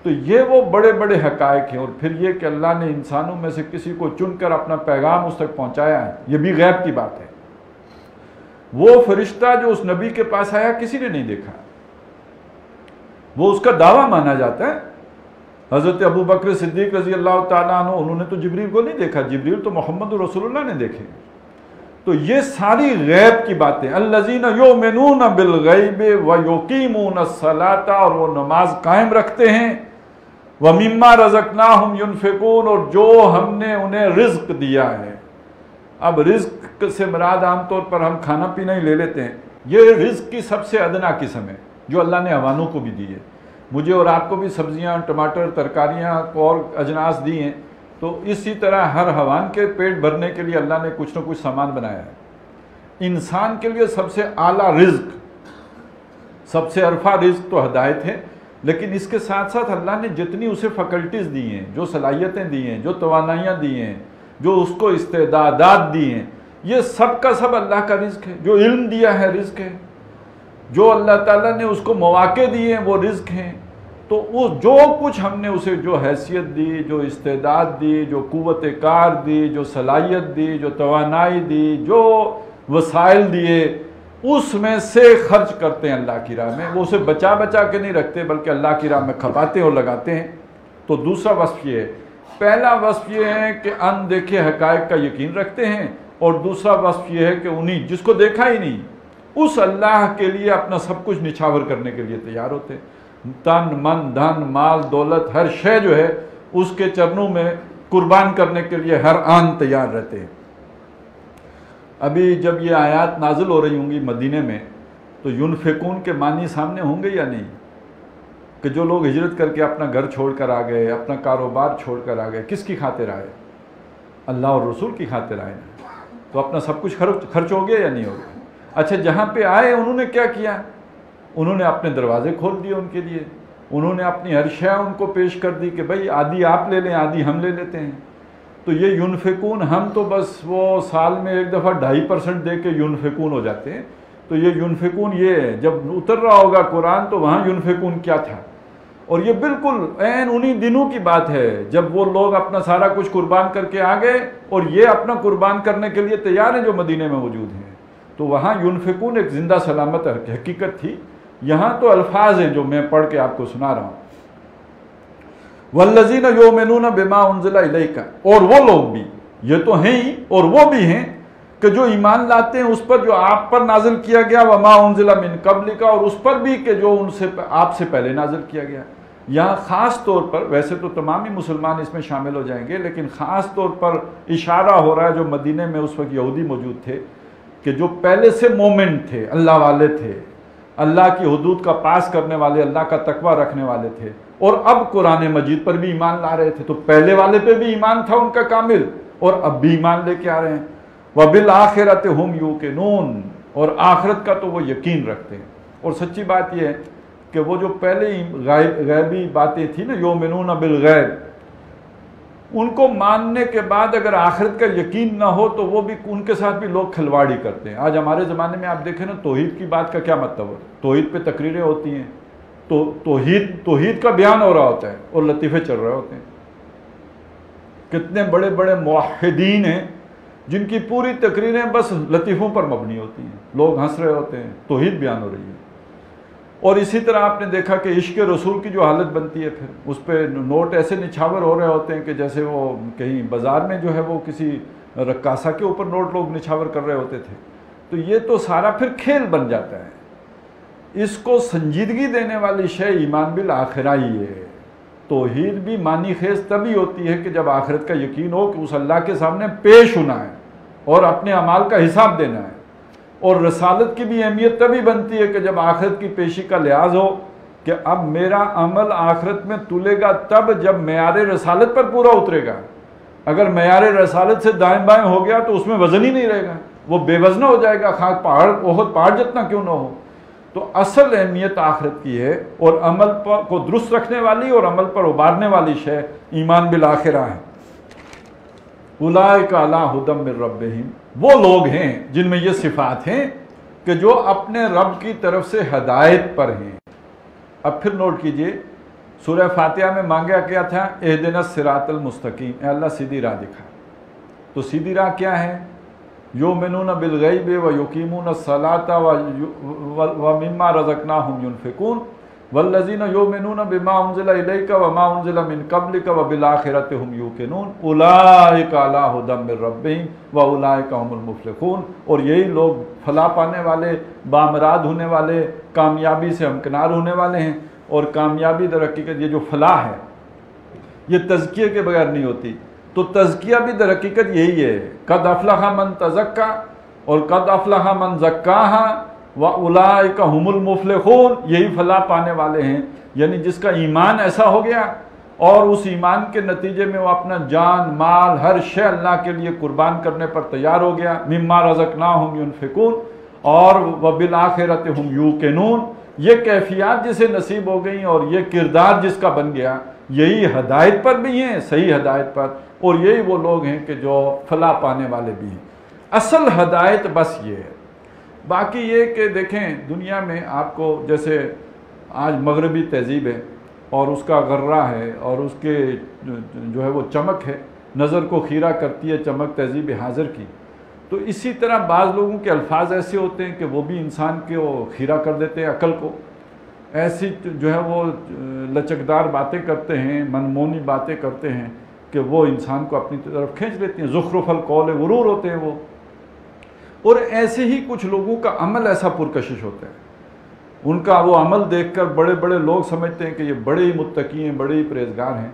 تو یہ وہ بڑے بڑے حقائق ہیں۔ اور پھر یہ کہ اللہ نے انسانوں میں سے کسی کو چن کر اپنا پیغام اس تک پہنچایا ہے، یہ بھی غیب کی بات ہے۔ وہ فرشتہ جو اس نبی کے پاس آیا کسی نے نہیں دیکھا، وہ اس کا دعویٰ مانا جاتا ہے۔ حضرت ابو بکر صدیق رضی اللہ تعالیٰ عنہ، انہوں نے تو جبریل کو نہیں دیکھا، جبریل تو محمد رسول اللہ نے دیکھے۔ تو یہ ساری غیب کی باتیں، الذین یؤمنون بالغیب ویقیمون الصلاۃ، اور وہ نماز قائم رکھتے ہیں، ومما رزقناہم ینفقون، اور جو ہم نے انہیں رزق دیا ہے۔ اب رزق سے مراد عام طور پر ہم کھانا پینا ہی لے لیتے ہیں، یہ رزق کی سب سے ادنا قسم ہے جو اللہ نے حیوانوں کو بھی دی ہے۔ مجھے اور آپ کو بھی سبزیاں، ٹماٹر، ترکاریاں اور اجناس دی ہیں، تو اسی طرح ہر حیوان کے پیٹ بھرنے کے لیے اللہ نے کچھ نہ کچھ سامان بنایا ہے۔ انسان کے لیے سب سے اعلیٰ رزق، سب سے عرفہ رزق تو ہدایت ہے، لیکن اس کے ساتھ ساتھ اللہ نے جتنی اسے فیکلٹیز دی ہیں، جو صلاحیتیں دی ہیں، جو توانائیاں دی ہیں، جو اس کو استعدادات دی ہیں، یہ سب کا سب اللہ کا رزق ہے۔ جو علم دیا ہے رزق ہے، جو اللہ تعالیٰ نے اس کو مواقع دیے ہیں وہ رزق ہیں۔ تو وہ جو کچھ ہم نے اسے جو حیثیت دی، جو استعداد دی، جو قوت کار دی، جو صلاحیت دی، جو توانائی دی، جو وسائل دیے، اس میں سے خرچ کرتے ہیں اللہ کی راہ میں۔ وہ اسے بچا بچا کے نہیں رکھتے، بلکہ اللہ کی راہ میں کھپاتے اور لگاتے ہیں۔ تو دوسرا وصف یہ ہے، پہلا وصف یہ ہے کہ اندیکھے حقائق کا یقین رکھتے ہیں، اور دوسرا وصف یہ ہے کہ انہیں جس کو دیکھا ہی نہیں، اس اللہ کے لیے اپنا سب کچھ نچھاور کرنے کے لیے تیار ہوتے ہیں۔ تن، من، دھن، مال، دولت، ہر شے جو ہے اس کے چرنوں میں قربان کرنے کے لیے ہر آن تیار رہتے ہیں۔ ابھی جب یہ آیات نازل ہو رہی ہوں گی مدینے میں، تو ینفقون کے معنی سامنے ہوں گے یا نہیں؟ کہ جو لوگ ہجرت کر کے اپنا گھر چھوڑ کر آ گئے، اپنا کاروبار چھوڑ کر آ گئے، کس کی خاطر آئے؟ اللہ اور رسول کی خاطر آئے، تو اپنا سب کچھ خرچ ہو گیا یا نہیں ہو گیا؟ اچھا، جہاں پہ آئے انہوں نے کیا کیا؟ انہوں نے اپنے دروازے کھول دیے ان کے لیے، انہوں نے اپنی ہر شے ان کو پیش کر دی کہ بھائی آدھی آپ لے لیں، آدھی ہم لے لیتے ہیں۔ تو یہ ینفقون، ہم تو بس وہ سال میں ایک دفعہ 2.5% دے کے ینفقون ہو جاتے ہیں۔ تو یہ ینفقون یہ ہے، جب اتر رہا ہوگا قرآن تو وہاں ینفقون کیا تھا، اور یہ بالکل عین انہی دنوں کی بات ہے جب وہ لوگ اپنا سارا کچھ قربان کر کے آ گئے، اور یہ اپنا قربان کرنے کے لیے تیار ہیں جو مدینے میں موجود ہیں۔ تو وہاں ینفقون ایک زندہ سلامت حقیقت تھی، یہاں تو الفاظ ہیں جو میں پڑھ کے آپ کو سنا رہا ہوں۔ والذین یؤمنون بما انزل الیک، اور وہ لوگ بھی، یہ تو ہیں ہی اور وہ بھی ہیں کہ جو ایمان لاتے ہیں اس پر جو آپ پر نازل کیا گیا، وما انزل من قبلک، اور اس پر بھی کہ جو ان سے آپ سے پہلے نازل کیا گیا۔ یہاں خاص طور پر، ویسے تو تمام ہی مسلمان اس میں شامل ہو جائیں گے، لیکن خاص طور پر اشارہ ہو رہا ہے جو مدینے میں اس وقت یہودی موجود تھے، کہ جو پہلے سے مومن تھے، اللہ والے تھے، اللہ کی حدود کا پاس کرنے والے، اللہ کا تقوی رکھنے والے تھے، اور اب قرآن مجید پر بھی ایمان لا رہے تھے. تو پہلے والے پہ بھی ایمان تھا ان کا کامل، اور اب بھی ایمان لے کے آ رہے ہیں. وَبِالْآخِرَةِ هُمْ يُوقِنُونَ، اور آخرت کا تو وہ یقین رکھتے ہیں. اور سچی بات یہ ہے کہ وہ جو پہلے ہی غیبی باتیں تھیں نا، یؤمنون بالغیب، ان کو ماننے کے بعد اگر آخرت کا یقین نہ ہو تو وہ بھی، ان کے ساتھ بھی لوگ کھلواڑی کرتے ہیں. آج ہمارے زمانے میں آپ دیکھیں نا، توحید کی بات کا کیا مطلب ہے؟ توحید پہ تقریریں ہوتی ہیں، تو توحید کا بیان ہو رہا ہوتا ہے اور لطیفے چل رہے ہوتے ہیں. کتنے بڑے بڑے موحدین ہیں جن کی پوری تقریریں بس لطیفوں پر مبنی ہوتی ہیں، لوگ ہنس رہے ہوتے ہیں، توحید بیان ہو رہی ہے. اور اسی طرح آپ نے دیکھا کہ عشق رسول کی جو حالت بنتی ہے، پھر اس پہ نوٹ ایسے نچھاور ہو رہے ہوتے ہیں کہ جیسے وہ کہیں بازار میں جو ہے وہ کسی رقاصہ کے اوپر نوٹ لوگ نچھاور کر رہے ہوتے تھے. تو یہ تو سارا پھر کھیل بن جاتا ہے. اس کو سنجیدگی دینے والی شے ایمان بالآخرہ ہی ہے. توحید بھی معنی خیز تبھی ہوتی ہے کہ جب آخرت کا یقین ہو کہ اس اللہ کے سامنے پیش ہونا ہے اور اپنے اعمال کا حساب دینا ہے. اور رسالت کی بھی اہمیت تبھی بنتی ہے کہ جب آخرت کی پیشی کا لحاظ ہو کہ اب میرا عمل آخرت میں تلے گا تب جب معیار رسالت پر پورا اترے گا. اگر معیار رسالت سے دائیں بائیں ہو گیا تو اس میں وزن ہی نہیں رہے گا، وہ بے وزن ہو جائے گا، خاک پہاڑ احد پہاڑ جتنا کیوں نہ ہو. تو اصل اہمیت آخرت کی ہے، اور عمل کو درست رکھنے والی اور عمل پر ابارنے والی شے ایمان بالآخرہ ہے. اولئک علی ھدی من ربہم، وہ لوگ ہیں جن میں یہ صفات ہیں کہ جو اپنے رب کی طرف سے ہدایت پر ہیں. اب پھر نوٹ کیجئے، سورہ فاتحہ میں مانگا کیا تھا؟ اہدنا الصراط المستقیم، اے اللہ سیدھی راہ دکھا. تو سیدھی راہ کیا ہے؟ یؤمنون بالغیب ویقیمون الصلاۃ ومما رزقناہم ینفقون والذین یؤمنون بما انزل الیک وما انزل من قبلک وبالآخرۃ ھم یوقنون اولئک علی ھدی من ربہم واولئک ھم المفلحون. اور یہی لوگ فلاح پانے والے، بامراد ہونے والے، کامیابی سے ہمکنار ہونے والے ہیں. اور کامیابی در حقیقت یہ جو فلاح ہے یہ تزکیے کے بغیر نہیں ہوتی. تو تزکیہ بھی در حقیقت یہی ہے، قد افلح من تزکا اور قد افلح من زکاہا وَأُولَئِكَ هُمُ الْمُفْلِحُونَ. یہی فلاح پانے والے ہیں، یعنی جس کا ایمان ایسا ہو گیا اور اس ایمان کے نتیجے میں وہ اپنا جان مال ہر شے اللہ کے لیے قربان کرنے پر تیار ہو گیا. مِمَّا رَزَقْنَاهُمْ يُنْفِقُونَ اور وَبِالْآخِرَةِ هُمْ يُوقِنُونَ. یہ کیفیات جسے نصیب ہو گئیں اور یہ کردار جس کا بن گیا، یہی ہدایت پر بھی ہیں، صحیح ہدایت پر، اور یہی وہ لوگ ہیں کہ جو فلاح پانے والے بھی ہیں. اصل ہدایت بس یہ ہے. باقی یہ کہ دیکھیں دنیا میں آپ کو جیسے آج مغربی تہذیب ہے اور اس کا غرہ ہے اور اس کے جو ہے وہ چمک ہے، نظر کو خیرہ کرتی ہے چمک تہذیب حاضر کی. تو اسی طرح بعض لوگوں کے الفاظ ایسے ہوتے ہیں کہ وہ بھی انسان کے وہ خیرہ کر دیتے ہیں عقل کو. ایسی جو ہے وہ لچکدار باتیں کرتے ہیں، منمونی باتیں کرتے ہیں کہ وہ انسان کو اپنی طرف کھینچ لیتی ہیں. زخرف القول غرور ہوتے ہیں وہ. اور ایسے ہی کچھ لوگوں کا عمل ایسا پرکشش ہوتا ہے، ان کا وہ عمل دیکھ کر بڑے بڑے لوگ سمجھتے ہیں کہ یہ بڑے ہی متقی ہیں، بڑے ہی پرہیزگار ہیں.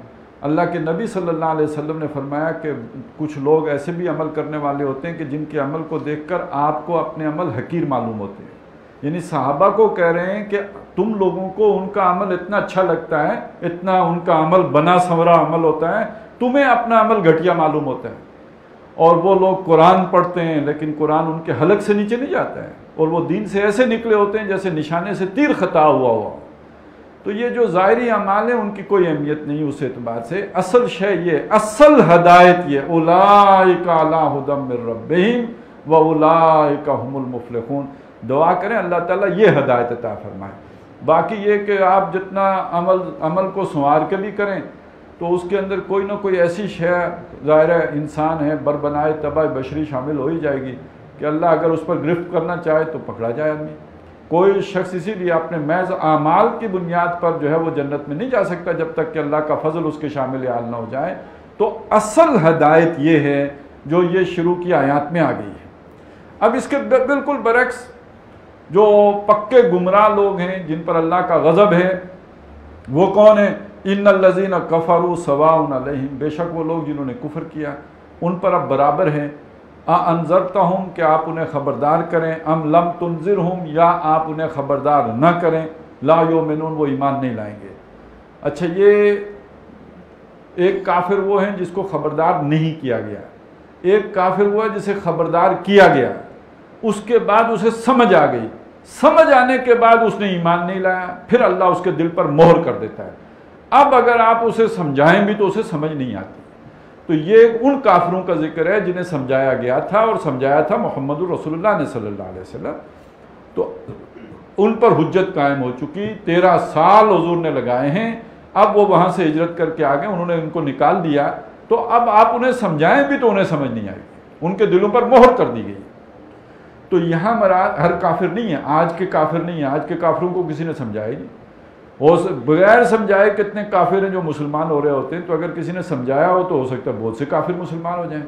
اللہ کے نبی صلی اللہ علیہ وسلم نے فرمایا کہ کچھ لوگ ایسے بھی عمل کرنے والے ہوتے ہیں کہ جن کے عمل کو دیکھ کر آپ کو اپنے عمل حقیر معلوم ہوتے ہیں. یعنی صحابہ کو کہہ رہے ہیں کہ تم لوگوں کو ان کا عمل اتنا اچھا لگتا ہے، اتنا ان کا عمل بنا سنورا عمل ہوتا ہے، تمہیں اپنا عمل گھٹیا معلوم ہوتا ہے. اور وہ لوگ قرآن پڑھتے ہیں لیکن قرآن ان کے حلق سے نیچے نہیں جاتا ہے، اور وہ دین سے ایسے نکلے ہوتے ہیں جیسے نشانے سے تیر خطا ہوا. تو یہ جو ظاہری اعمال ہیں ان کی کوئی اہمیت نہیں اس اعتبار سے. اصل شے یہ، اصل ہدایت یہ، اولئک علی ھدی من ربہم واولئک ھم المفلحون. دعا کریں اللہ تعالیٰ یہ ہدایت عطا فرمائے. باقی یہ کہ آپ جتنا عمل کو سنوار کے بھی کریں تو اس کے اندر کوئی نہ کوئی ایسی شے، ظاہر ہے انسان ہے، بربنائے طبع بشری شامل ہو ہی جائے گی کہ اللہ اگر اس پر گرفت کرنا چاہے تو پکڑا جائے آدمی. کوئی شخص اسی لیے اپنے محض اعمال کی بنیاد پر جو ہے وہ جنت میں نہیں جا سکتا جب تک کہ اللہ کا فضل اس کے شامل حال نہ ہو جائے. تو اصل ہدایت یہ ہے جو یہ شروع کی آیات میں آ گئی ہے. اب اس کے بالکل برعکس جو پکے گمراہ لوگ ہیں جن پر اللہ کا غضب ہے، وہ کون ہیں؟ ان الذین کفروا سواء علیہم، بے شک وہ لوگ جنہوں نے کفر کیا ان پر اب برابر ہیں، انذرتہم کہ آپ انہیں خبردار کریں، ام لم تنذرہم یا آپ انہیں خبردار نہ کریں، لا یؤمنون وہ ایمان نہیں لائیں گے۔ اچھا، یہ ایک کافر وہ ہیں جس کو خبردار نہیں کیا گیا، ایک کافر وہ ہے جسے خبردار کیا گیا، اس کے بعد اسے سمجھ آ گئی، سمجھ آنے کے بعد اس نے ایمان نہیں لایا، پھر اللہ اس کے دل پر مہر کر دیتا ہے۔ اب اگر آپ اسے سمجھائیں بھی تو اسے سمجھ نہیں آتی۔ تو یہ ان کافروں کا ذکر ہے جنہیں سمجھایا گیا تھا، اور سمجھایا تھا محمد الرسول اللہ نے صلی اللہ علیہ وسلم، تو ان پر حجت قائم ہو چکی، 13 سال حضور نے لگائے ہیں، اب وہ وہاں سے ہجرت کر کے آگئے، انہوں نے ان کو نکال دیا، تو اب آپ انہیں سمجھائیں بھی تو انہیں سمجھ نہیں آئے گی، ان کے دلوں پر مہر کر دی گئی۔ تو یہاں مراد ہر کافر نہیں ہے، آج کے کافر نہیں ہیں، آج کے کافروں کو کسی نے سمجھایا ہی نہیں، وہ بغیر سمجھائے کتنے کافر ہیں جو مسلمان ہو رہے ہوتے ہیں، تو اگر کسی نے سمجھایا ہو تو ہو سکتا ہے بہت سے کافر مسلمان ہو جائیں۔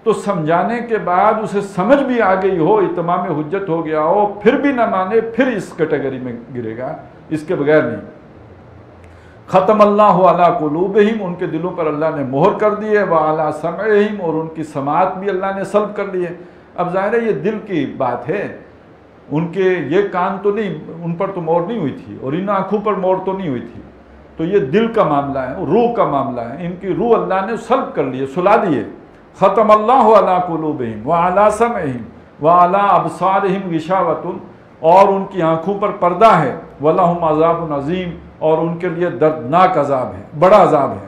تو سمجھانے کے بعد اسے سمجھ بھی آ گئی ہو، اتمام حجت ہو گیا ہو، پھر بھی نہ مانے، پھر اس کیٹیگری میں گرے گا، اس کے بغیر نہیں۔ ختم اللہ علی قلوبہم، ان کے دلوں پر اللہ نے مہر کر دی ہے، وعلی سمعہم، اور ان کی سماعت بھی اللہ نے سلب کر لی ہے۔ اب ظاہر ہے یہ دل کی بات ہے، ان کے یہ کان تو نہیں، ان پر تو مہر نہیں ہوئی تھی، اور ان آنکھوں پر مہر تو نہیں ہوئی تھی، تو یہ دل کا معاملہ ہے، روح کا معاملہ ہے، ان کی روح اللہ نے سلب کر لی ہے، سلا دی ہے۔ ختم اللہ علی قلوبہم وعلی سمعہم وعلی ابصارہم غشاوۃ، اور ان کی آنکھوں پر پردہ ہے، وَلَهُمْ عذاب عظیم، اور ان کے لیے دردناک عذاب ہے، بڑا عذاب ہے۔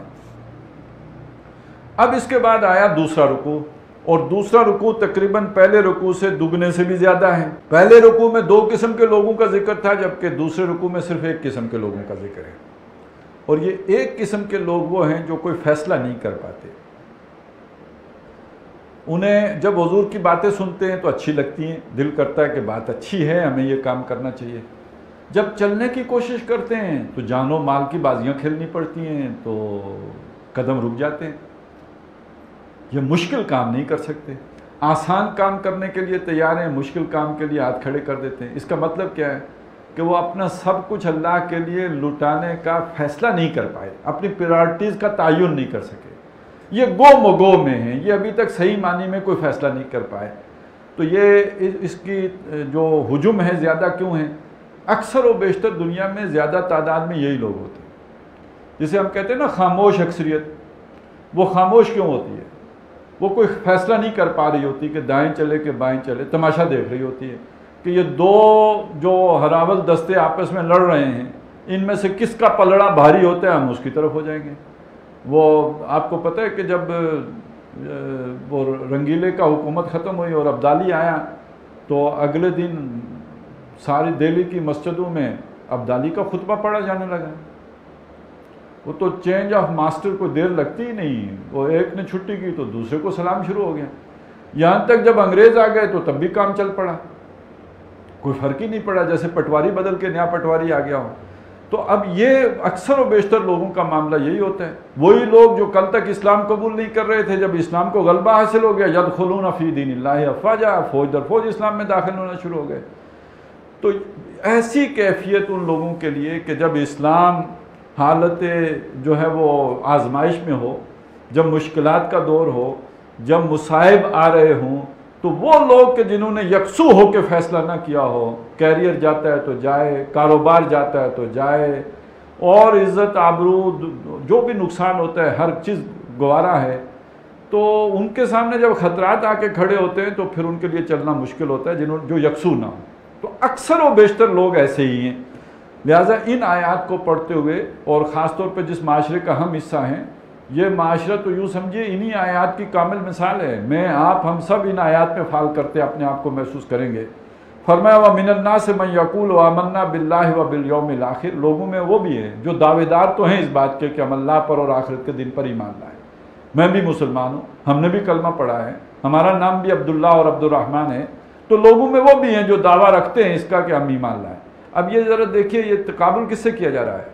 اب اس کے بعد آیا دوسرا رکوع، اور دوسرا رکوع تقریباً پہلے رکوع سے دگنے سے بھی زیادہ ہے۔ پہلے رکوع میں 2 قسم کے لوگوں کا ذکر تھا، جبکہ دوسرے رکوع میں صرف 1 قسم کے لوگوں کا ذکر ہے، اور یہ 1 قسم کے لوگ وہ ہیں جو کوئی فیصلہ نہیں کر پاتے۔ انہیں جب حضور کی باتیں سنتے ہیں تو اچھی لگتی ہیں، دل کرتا ہے کہ بات اچھی ہے، ہمیں یہ کام کرنا چاہیے، جب چلنے کی کوشش کرتے ہیں تو جان و مال کی بازیاں کھیلنی پڑتی ہیں، تو قدم رک جاتے ہیں، یہ مشکل کام نہیں کر سکتے، آسان کام کرنے کے لیے تیار ہیں، مشکل کام کے لیے ہاتھ کھڑے کر دیتے ہیں۔ اس کا مطلب کیا ہے کہ وہ اپنا سب کچھ اللہ کے لیے لٹانے کا فیصلہ نہیں کر پائے، اپنی پریارٹیز کا تعین نہیں کر سکے، یہ گو مگو میں ہیں، یہ ابھی تک صحیح معنی میں کوئی فیصلہ نہیں کر پائے۔ تو یہ اس کی جو ہجوم ہے زیادہ کیوں ہیں؟ اکثر و بیشتر دنیا میں زیادہ تعداد میں یہی لوگ ہوتے ہیں، جسے ہم کہتے ہیں نا خاموش اکثریت۔ وہ خاموش کیوں ہوتی ہے؟ وہ کوئی فیصلہ نہیں کر پا رہی ہوتی کہ دائیں چلے کہ بائیں چلے، تماشا دیکھ رہی ہوتی ہے کہ یہ 2 جو ہراول دستے آپس میں لڑ رہے ہیں، ان میں سے کس کا پلڑا بھاری ہوتا ہے، ہم اس کی طرف ہو جائیں گے۔ وہ آپ کو پتہ ہے کہ جب وہ رنگیلے کا حکومت ختم ہوئی اور ابدالی آیا، تو اگلے دن ساری دہلی کی مسجدوں میں ابدالی کا خطبہ پڑھا جانے لگا۔ وہ تو چینج آف ماسٹر کو دیر لگتی ہی نہیں، وہ ایک نے چھٹی کی تو دوسرے کو سلام شروع ہو گیا، یہاں تک جب انگریز آ گئے تو تب بھی کام چل پڑا، کوئی فرق ہی نہیں پڑا، جیسے پٹواری بدل کے نیا پٹواری آ گیا ہو۔ تو اب یہ اکثر و بیشتر لوگوں کا معاملہ یہی ہوتا ہے، وہی لوگ جو کل تک اسلام قبول نہیں کر رہے تھے، جب اسلام کو غلبہ حاصل ہو گیا، یدخلون فی دین اللہ افواجا، فوج در فوج اسلام میں داخل ہونا شروع ہو گئے۔ تو ایسی کیفیت ان لوگوں کے لیے کہ جب اسلام حالت جو ہے وہ آزمائش میں ہو، جب مشکلات کا دور ہو، جب مصائب آ رہے ہوں، تو وہ لوگ کہ جنہوں نے یکسو ہو کے فیصلہ نہ کیا ہو، کیریئر جاتا ہے تو جائے، کاروبار جاتا ہے تو جائے، اور عزت آبرو جو بھی نقصان ہوتا ہے ہر چیز گوارا ہے، تو ان کے سامنے جب خطرات آ کے کھڑے ہوتے ہیں تو پھر ان کے لیے چلنا مشکل ہوتا ہے، جو یکسو نہ ہو۔ تو اکثر و بیشتر لوگ ایسے ہی ہیں۔ لہٰذا ان آیات کو پڑھتے ہوئے، اور خاص طور پہ جس معاشرے کا ہم حصہ ہیں، یہ معاشرہ تو یوں سمجھیے انہی آیات کی کامل مثال ہے، میں آپ ہم سب ان آیات میں فال کرتے اپنے آپ کو محسوس کریں گے۔ فرمایا وَمِنَ النَّاسِ مَن يَقُولُ آمَنَّا بِاللَّهِ وَبِالْيَوْمِ الْآخِرِ، لوگوں میں وہ بھی ہیں جو دعوے دار تو ہیں اس بات کے کہ ہم اللہ پر اور آخرت کے دن پر ایمان لائیں، میں بھی مسلمان ہوں، ہم نے بھی کلمہ پڑھا ہے، ہمارا نام بھی عبداللہ اور عبد الرحمن ہے، تو لوگوں میں وہ بھی ہیں جو دعویٰ رکھتے ہیں اس کا کہ ہم ایمان لائیں۔ اب یہ ذرا دیکھیے یہ تقابل کس سے کیا جا رہا ہے؟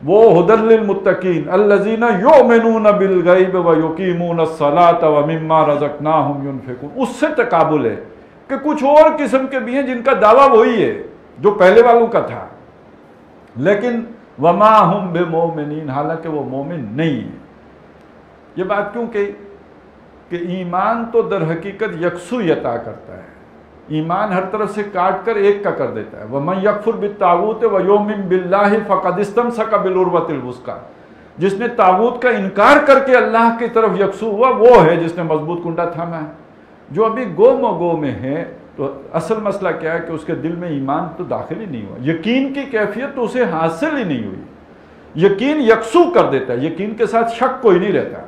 وہ ھدی للمتقین الذین یؤمنون بالغیب ویقیمون الصلاۃ ومما رزقناہم ینفقون، اس سے تقابل ہے کہ کچھ اور قسم کے بھی ہیں جن کا دعویٰ وہی ہے جو پہلے والوں کا تھا، لیکن وما ہم بمومنین، حالانکہ وہ مومن نہیں ہیں۔ یہ بات کیوں کہی کہ ایمان تو در حقیقت یکسوئی عطا کرتا ہے، ایمان ہر طرف سے کاٹ کر ایک کا کر دیتا ہے۔ وَمَن يَكْفُرْ بِالطَّاغُوتِ وَيُؤْمِن بِاللَّهِ فَقَدِ اسْتَمْسَكَ بِالْعُرْوَةِ الْوُثْقَىٰ، جس نے طاغوت کا انکار کر کے اللہ کی طرف یکسو ہوا وہ ہے جس نے مضبوط کنڈا تھاما ہے۔ جو ابھی گو مگو میں ہے تو اصل مسئلہ کیا ہے کہ اس کے دل میں ایمان تو داخل ہی نہیں ہوا، یقین کی کیفیت تو اسے حاصل ہی نہیں ہوئی۔ یقین یکسو کر دیتا ہے، یقین کے ساتھ شک کوئی نہیں رہتا،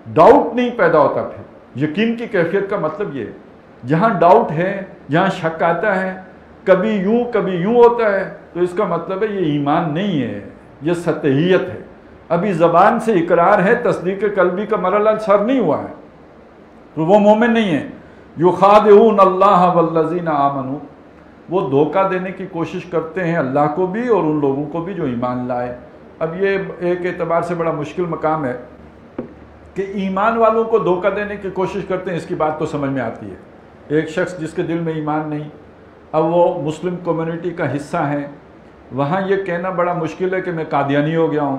ڈاؤٹ نہیں پیدا ہوتا۔ پھر یقین کی کیفیت کا مطلب یہ ہے جہاں ڈاؤٹ ہے، جہاں شک آتا ہے، کبھی یوں ہوتا ہے، تو اس کا مطلب ہے یہ ایمان نہیں ہے، یہ سطحیت ہے۔ ابھی زبان سے اقرار ہے، تصدیق قلبی کا مرحلہ سر نہیں ہوا ہے، تو وہ مومن نہیں ہے۔ یخادعون اللہ والذین آمنوا، وہ دھوکہ دینے کی کوشش کرتے ہیں اللہ کو بھی اور ان لوگوں کو بھی جو ایمان لائے۔ اب یہ ایک اعتبار سے بڑا مشکل مقام ہے کہ ایمان والوں کو دھوکہ دینے کی کوشش کرتے ہیں، اس کی بات تو سمجھ میں آتی ہے۔ ایک شخص جس کے دل میں ایمان نہیں، اب وہ مسلم کمیونٹی کا حصہ ہے، وہاں یہ کہنا بڑا مشکل ہے کہ میں قادیانی ہو گیا ہوں،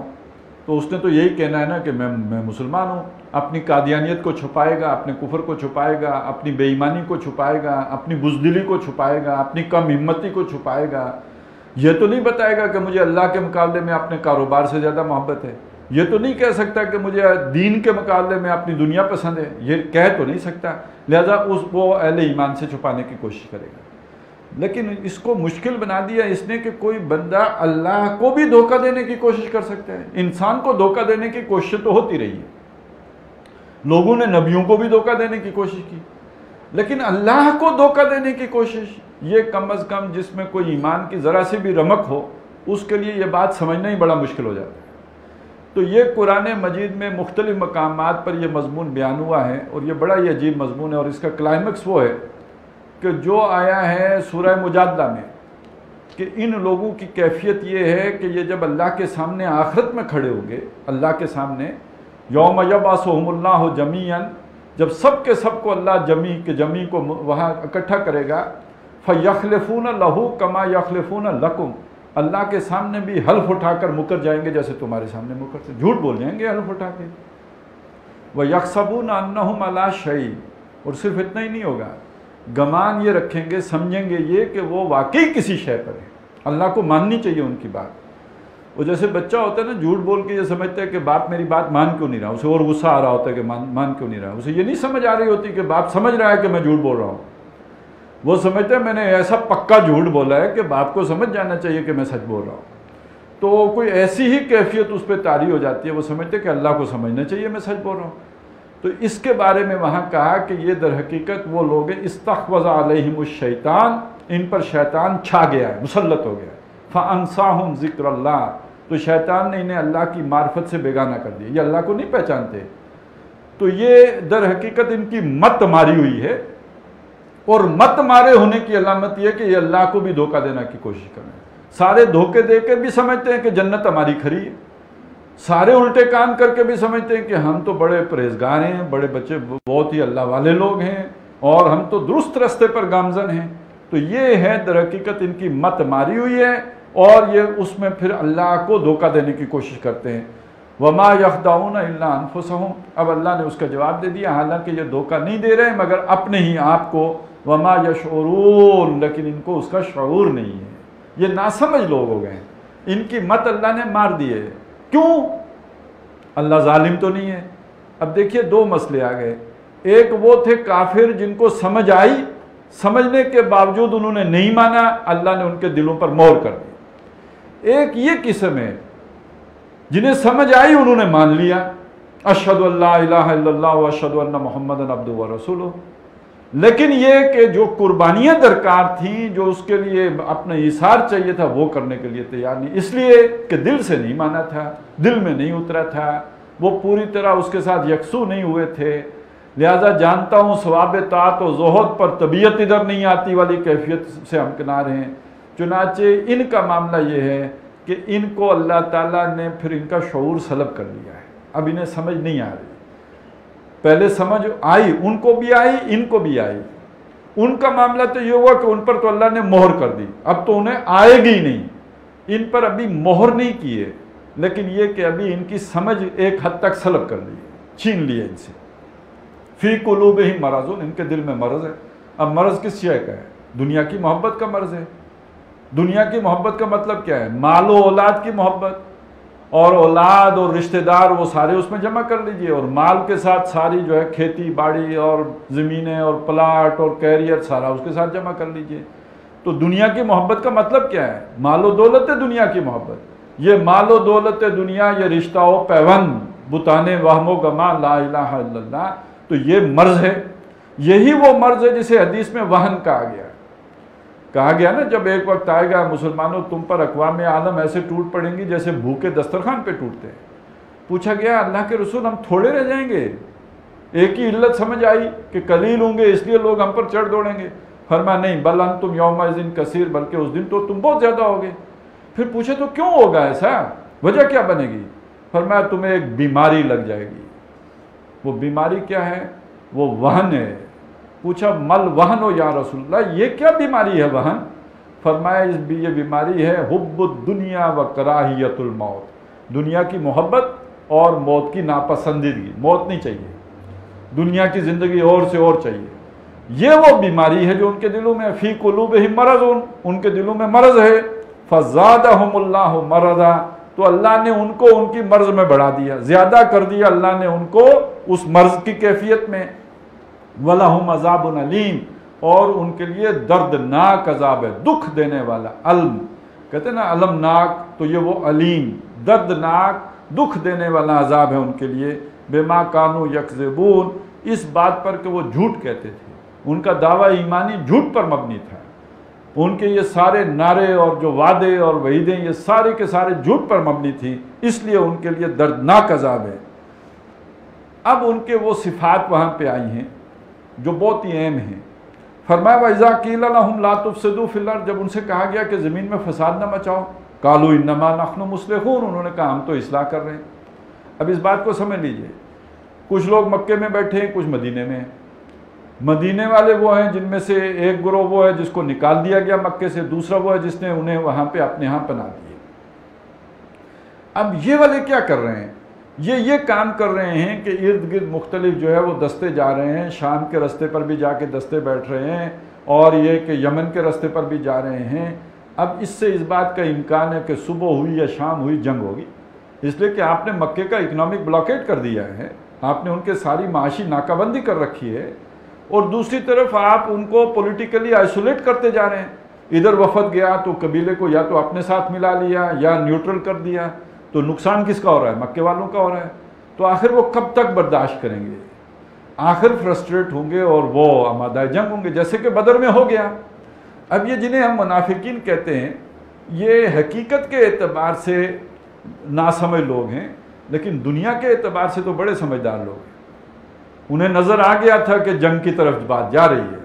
تو اس نے تو یہی کہنا ہے نا کہ میں مسلمان ہوں۔ اپنی قادیانیت کو چھپائے گا، اپنے کفر کو چھپائے گا، اپنی بے ایمانی کو چھپائے گا، اپنی بزدلی کو چھپائے گا، اپنی کم ہمتی کو چھپائے گا۔ یہ تو نہیں بتائے گا کہ مجھے اللہ کے مقابلے میں اپنے کاروبار سے زیادہ محبت ہے، یہ تو نہیں کہہ سکتا کہ مجھے دین کے مقابلے میں اپنی دنیا پسند ہے، یہ کہہ تو نہیں سکتا، لہذا وہ اہل ایمان سے چھپانے کی کوشش کرے گا۔ لیکن اس کو مشکل بنا دیا اس نے کہ کوئی بندہ اللہ کو بھی دھوکہ دینے کی کوشش کر سکتا ہے۔ انسان کو دھوکہ دینے کی کوشش تو ہوتی رہی ہے، لوگوں نے نبیوں کو بھی دھوکہ دینے کی کوشش کی، لیکن اللہ کو دھوکہ دینے کی کوشش، یہ کم از کم جس میں کوئی ایمان کی ذرا سی بھی رمق ہو اس کے لیے یہ بات سمجھنا ہی بڑا مشکل ہو جاتا ہے۔ تو یہ قرآن مجید میں مختلف مقامات پر یہ مضمون بیان ہوا ہے، اور یہ بڑا ہی عجیب مضمون ہے، اور اس کا کلائمیکس وہ ہے کہ جو آیا ہے سورہ مجادلہ میں کہ ان لوگوں کی کیفیت یہ ہے کہ یہ جب اللہ کے سامنے آخرت میں کھڑے ہوں گے، اللہ کے سامنے یوم یبعثہم اللہ جمیعا، جب سب کے سب کو اللہ جمی کو وہاں اکٹھا کرے گا، فَيَخْلِفُونَ لَهُ كَمَا يَخْلِفُونَ لَكُمْ، اللہ کے سامنے بھی حلف اٹھا کر مکر جائیں گے جیسے تمہارے سامنے مکر سے، جھوٹ بول جائیں گے حلف اٹھا کے۔ وَيَحْسَبُونَ أَنَّهُمْ عَلَىٰ شَيْءٍ، اور صرف اتنا ہی نہیں ہوگا، گمان یہ رکھیں گے، سمجھیں گے یہ کہ وہ واقعی کسی شے پر ہے۔ اللہ کو ماننی چاہیے ان کی بات۔ وہ جیسے بچہ ہوتا ہے نا، جھوٹ بول کے یہ سمجھتا ہے کہ باپ میری بات مان کیوں نہیں رہا، اسے اور غصہ آ رہا ہوتا ہے کہ مان کیوں نہیں رہا، اسے یہ نہیں سمجھ آ رہی ہوتی کہ باپ سمجھ رہا ہے کہ میں جھوٹ بول رہا ہوں، وہ سمجھتا ہے میں نے ایسا پکا جھوٹ بولا ہے کہ باپ کو سمجھ جانا چاہیے کہ میں سچ بول رہا ہوں۔ تو کوئی ایسی ہی کیفیت اس پہ طاری ہو جاتی ہے، وہ سمجھتے کہ اللہ کو سمجھنا چاہیے میں سچ بول رہا ہوں۔ تو اس کے بارے میں وہاں کہا کہ یہ در حقیقت وہ لوگ ہیں استحوذ علیہم الشیطان، ان پر شیطان چھا گیا ہے، مسلط ہو گیا ہے، فانساہم ذکر اللہ، تو شیطان نے انہیں اللہ کی معرفت سے بیگانہ کر دیا، یہ اللہ کو نہیں پہچانتے۔ تو یہ در حقیقت ان کی مت ماری ہوئی ہے، اور مت مارے ہونے کی علامت یہ ہے کہ یہ اللہ کو بھی دھوکہ دینے کی کوشش کر رہے ہیں۔ سارے دھوکے دے کے بھی سمجھتے ہیں کہ جنت ہماری کھری ہے، سارے الٹے کام کر کے بھی سمجھتے ہیں کہ ہم تو بڑے پرہیزگار ہیں، بڑے بچے بہت ہی اللہ والے لوگ ہیں، اور ہم تو درست رستے پر گامزن ہیں۔ تو یہ ہے در حقیقت ان کی مت ماری ہوئی ہے، اور یہ اس میں پھر اللہ کو دھوکہ دینے کی کوشش کرتے ہیں۔ وَمَا يَخْدَعُونَ إِلَّا أَنفُسَهُمْ، اب اللہ نے اس کا جواب دے دیا، حالانکہ یہ دھوکہ نہیں دے رہے مگر اپنے ہی آپ کو، وَمَا يَشْعُرُونَ، لیکن ان کو اس کا شعور نہیں ہے، یہ ناسمجھ لوگ ہو گئے ہیں، ان کی مت اللہ نے مار دی ہے۔ کیوں؟ اللہ ظالم تو نہیں ہے۔ اب دیکھیے دو مسئلے آ گئے، ایک وہ تھے کافر جن کو سمجھ آئی، سمجھنے کے باوجود انہوں نے نہیں مانا، اللہ نے ان کے دلوں پر مہر کر دی۔ ایک یہ قسم ہے جنہیں سمجھ آئی انہوں نے مان لیا، اشہد ان لا الہ الا اللہ و اشہد ان محمدًا عبدہ و رسولہ، لیکن یہ کہ جو قربانیاں درکار تھیں، جو اس کے لیے اپنا ایثار چاہیے تھا، وہ کرنے کے لیے تیار نہیں، اس لیے کہ دل سے نہیں مانا تھا، دل میں نہیں اترا تھا، وہ پوری طرح اس کے ساتھ یکسو نہیں ہوئے تھے۔ لہذا جانتا ہوں ثواب طاعت و زہد پر طبیعت ادھر نہیں آتی والی کیفیت سے ہم کنار ہیں۔ چنانچہ ان کا معاملہ یہ ہے کہ ان کو اللہ تعالیٰ نے پھر ان کا شعور سلب کر لیا ہے، اب انہیں سمجھ نہیں آ رہی۔ پہلے سمجھ آئی، ان کو بھی آئی، ان کو بھی آئی، ان کا معاملہ تو یہ ہوا کہ ان پر تو اللہ نے مہر کر دی، اب تو انہیں آئے گی نہیں، ان پر ابھی مہر نہیں کی ہے، لیکن یہ کہ ابھی ان کی سمجھ ایک حد تک سلب کر لی ہے، چھین لی ہے ان سے۔ فی قلوبہم مرض، ان کے دل میں مرض ہے۔ اب مرض کس شے کا ہے؟ دنیا کی محبت کا مرض ہے۔ دنیا کی محبت کا مطلب کیا ہے؟ مال و اولاد کی محبت، اور اولاد اور رشتہ دار وہ سارے اس میں جمع کر لیجئے، اور مال کے ساتھ ساری جو ہے کھیتی باڑی اور زمینیں اور پلاٹ اور کیریئر سارا اس کے ساتھ جمع کر لیجئے۔ تو دنیا کی محبت کا مطلب کیا ہے؟ مال و دولت دنیا کی محبت۔ یہ مال و دولت دنیا، یہ رشتہ و پیوند، بتانے وہم و گما لا الہ الا اللہ، تو یہ مرض ہے۔ یہی وہ مرض ہے جسے حدیث میں وہن کہا گیا۔ کہا گیا نا جب ایک وقت آئے گا مسلمانوں تم پر اقوام عالم ایسے ٹوٹ پڑیں گی جیسے بھوکے دسترخوان پہ ٹوٹتے ہیں۔ پوچھا گیا اللہ کے رسول ہم تھوڑے رہ جائیں گے؟ ایک ہی علت سمجھ آئی کہ قلیل ہوں گے اس لیے لوگ ہم پر چڑھ دوڑیں گے۔ فرمایا نہیں، بل انتم یومئذ کثیر، بلکہ اس دن تو تم بہت زیادہ ہوگے۔ پھر پوچھا تو کیوں ہوگا ایسا، وجہ کیا بنے گی؟ فرمایا تمہیں ایک بیماری لگ جائے گی۔ وہ بیماری کیا ہے؟ وہ وہن ہے۔ پوچھا مل وہن ہو یا رسول اللہ، یہ کیا بیماری ہے وہن؟ فرمایا یہ بیماری ہے حب الدنیا و کراہیت الموت، دنیا کی محبت اور موت کی ناپسندیدگی۔ موت نہیں چاہیے، دنیا کی زندگی اور سے اور چاہیے۔ یہ وہ بیماری ہے جو ان کے دلوں میں، فی قلوبہم مرض، ان کے دلوں میں مرض ہے۔ فزادہم اللہ مرضا، تو اللہ نے ان کو ان کی مرض میں بڑھا دیا، زیادہ کر دیا اللہ نے ان کو اس مرض کی کیفیت میں۔ وَلَهُمْ عَذَابٌ عَلِيمٌ، اور ان کے لیے دردناک عذاب ہے، دکھ دینے والا۔ علم کہتے ہیں نا، المناک، تو یہ وہ علیم، دردناک، دکھ دینے والا عذاب ہے ان کے لیے۔ بما کانوا یکذبون، اس بات پر کہ وہ جھوٹ کہتے تھے، ان کا دعویٰ ایمانی جھوٹ پر مبنی تھا۔ ان کے یہ سارے نعرے اور جو وعدے اور وعیدیں یہ سارے کے سارے جھوٹ پر مبنی تھی، اس لیے ان کے لیے دردناک عذاب ہے۔ اب ان کے وہ صفات وہاں پہ آئی ہیں جو بہت ہی اہم ہیں۔ فرمایا وَإِذَا قِيلَ لَهُمْ لَا تُفْسِدُوا فِي الْأَرْضِ، جب ان سے کہا گیا کہ زمین میں فساد نہ مچاؤ، قَالُوا إِنَّمَا نَحْنُ مُصْلِحُونَ، انہوں نے کہا ہم تو اصلاح کر رہے ہیں۔ اب اس بات کو سمجھ لیجئے، کچھ لوگ مکے میں بیٹھے ہیں، کچھ مدینے میں ہیں۔ مدینے والے وہ ہیں جن میں سے ایک گروہ وہ ہے جس کو نکال دیا گیا مکے سے، دوسرا وہ ہے جس نے انہیں وہاں پہ اپنے ہاں پناہ دیے۔ اب یہ والے کیا کر رہے ہیں؟ یہ کام کر رہے ہیں کہ ارد گرد مختلف جو ہے وہ دستے جا رہے ہیں، شام کے رستے پر بھی جا کے دستے بیٹھ رہے ہیں، اور یہ کہ یمن کے رستے پر بھی جا رہے ہیں۔ اب اس سے اس بات کا امکان ہے کہ صبح ہوئی یا شام ہوئی جنگ ہوگی، اس لیے کہ آپ نے مکے کا اکنامک بلاکیٹ کر دیا ہے، آپ نے ان کے ساری معاشی ناکہ بندی کر رکھی ہے، اور دوسری طرف آپ ان کو پولیٹیکلی آئسولیٹ کرتے جا رہے ہیں۔ ادھر وفد گیا تو قبیلے کو یا تو اپنے ساتھ ملا لیا یا نیوٹرل کر دیا، تو نقصان کس کا ہو رہا ہے؟ مکے والوں کا ہو رہا ہے۔ تو آخر وہ کب تک برداشت کریں گے؟ آخر فرسٹریٹ ہوں گے اور وہ آمادہ جنگ ہوں گے، جیسے کہ بدر میں ہو گیا۔ اب یہ جنہیں ہم منافقین کہتے ہیں، یہ حقیقت کے اعتبار سے ناسمجھ لوگ ہیں، لیکن دنیا کے اعتبار سے تو بڑے سمجھدار لوگ ہیں۔ انہیں نظر آ گیا تھا کہ جنگ کی طرف بات جا رہی ہے،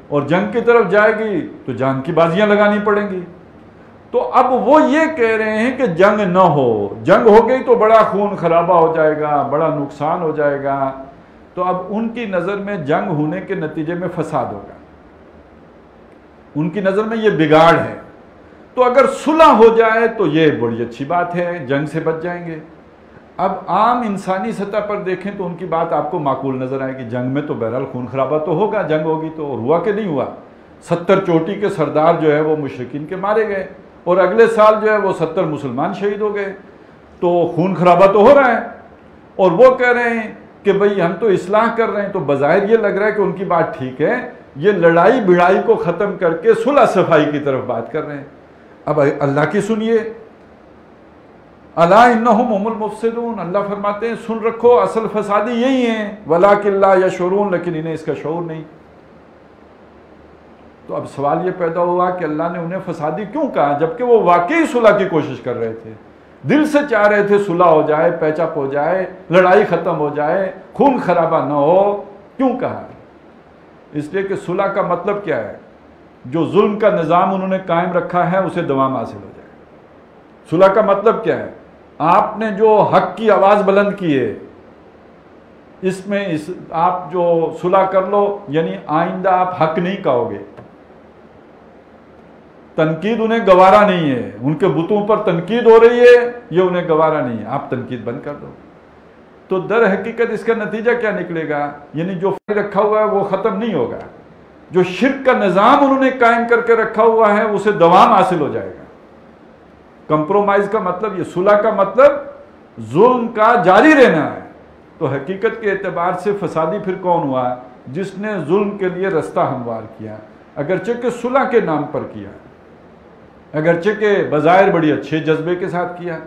اور جنگ کی طرف جائے گی تو جان کی بازیاں لگانی پڑیں گی۔ تو اب وہ یہ کہہ رہے ہیں کہ جنگ نہ ہو، جنگ ہو گئی تو بڑا خون خرابہ ہو جائے گا، بڑا نقصان ہو جائے گا۔ تو اب ان کی نظر میں جنگ ہونے کے نتیجے میں فساد ہوگا، ان کی نظر میں یہ بگاڑ ہے۔ تو اگر صلح ہو جائے تو یہ بڑی اچھی بات ہے، جنگ سے بچ جائیں گے۔ اب عام انسانی سطح پر دیکھیں تو ان کی بات آپ کو معقول نظر آئے گی، جنگ میں تو بہرحال خون خرابہ تو ہوگا، جنگ ہوگی تو، اور ہوا کہ نہیں ہوا؟ 70 چوٹی کے سردار جو ہے وہ مشرکین کے مارے گئے، اور اگلے سال جو ہے وہ 70 مسلمان شہید ہو گئے، تو خون خرابہ تو ہو رہا ہے۔ اور وہ کہہ رہے ہیں کہ بھئی ہم تو اصلاح کر رہے ہیں، تو بظاہر یہ لگ رہا ہے کہ ان کی بات ٹھیک ہے، یہ لڑائی بڑائی کو ختم کر کے صلح صفائی کی طرف بات کر رہے ہیں۔ اب اللہ کی سنیے، الا انہم هم المفسدون، اللہ فرماتے ہیں سن رکھو اصل فسادی یہی ہیں، ولکن لا یشعرون، لیکن انہیں اس کا شعور نہیں۔ تو اب سوال یہ پیدا ہوا کہ اللہ نے انہیں فسادی کیوں کہا، جبکہ وہ واقعی صلح کی کوشش کر رہے تھے، دل سے چاہ رہے تھے صلح ہو جائے، پیچ اپ ہو جائے، لڑائی ختم ہو جائے، خون خرابہ نہ ہو۔ کیوں کہا؟ اس لیے کہ صلح کا مطلب کیا ہے؟ جو ظلم کا نظام انہوں نے قائم رکھا ہے اسے دوام حاصل ہو جائے۔ صلح کا مطلب کیا ہے؟ آپ نے جو حق کی آواز بلند کی ہے، اس میں آپ جو صلح کر لو، یعنی آئندہ آپ حق نہیں کہو گے، تنقید انہیں گوارا نہیں ہے، ان کے بتوں پر تنقید ہو رہی ہے، یہ انہیں گوارا نہیں ہے، آپ تنقید بند کر دو۔ تو در حقیقت اس کا نتیجہ کیا نکلے گا؟ یعنی جو رکھا ہوا ہے وہ ختم نہیں ہوگا، جو شرک کا نظام انہوں نے قائم کر کے رکھا ہوا ہے اسے دوام حاصل ہو جائے گا۔ کمپرومائز کا مطلب یہ، صلح کا مطلب ظلم کا جاری رہنا ہے۔ تو حقیقت کے اعتبار سے فسادی پھر کون ہوا؟ جس نے ظلم کے لیے رستہ ہموار کیا، اگرچہ کہ صلح کے نام پر کیا، اگرچہ کہ بظاہر بڑی اچھے جذبے کے ساتھ کیا۔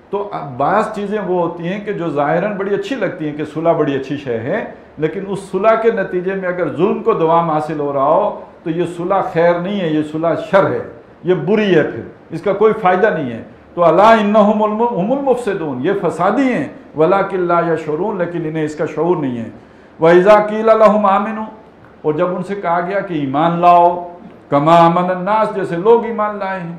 تو بعض چیزیں وہ ہوتی ہیں کہ جو ظاہراً بڑی اچھی لگتی ہیں کہ صلح بڑی اچھی شے ہے، لیکن اس صلح کے نتیجے میں اگر ظلم کو دوام حاصل ہو رہا ہو تو یہ صلح خیر نہیں ہے، یہ صلح شر ہے، یہ بری ہے، پھر اس کا کوئی فائدہ نہیں ہے۔ تو الا انہم ہم المفسدون، یہ فسادی ہیں، ولکن لا یشعرون، لیکن انہیں اس کا شعور نہیں ہے۔ وَإِذَا قِيلَ لَهُمْ آمِنُوا، اور جب ان سے کہا گیا کہ ایمان لاؤ، کما آمن الناس، جیسے لوگ ایمان لائے ہیں۔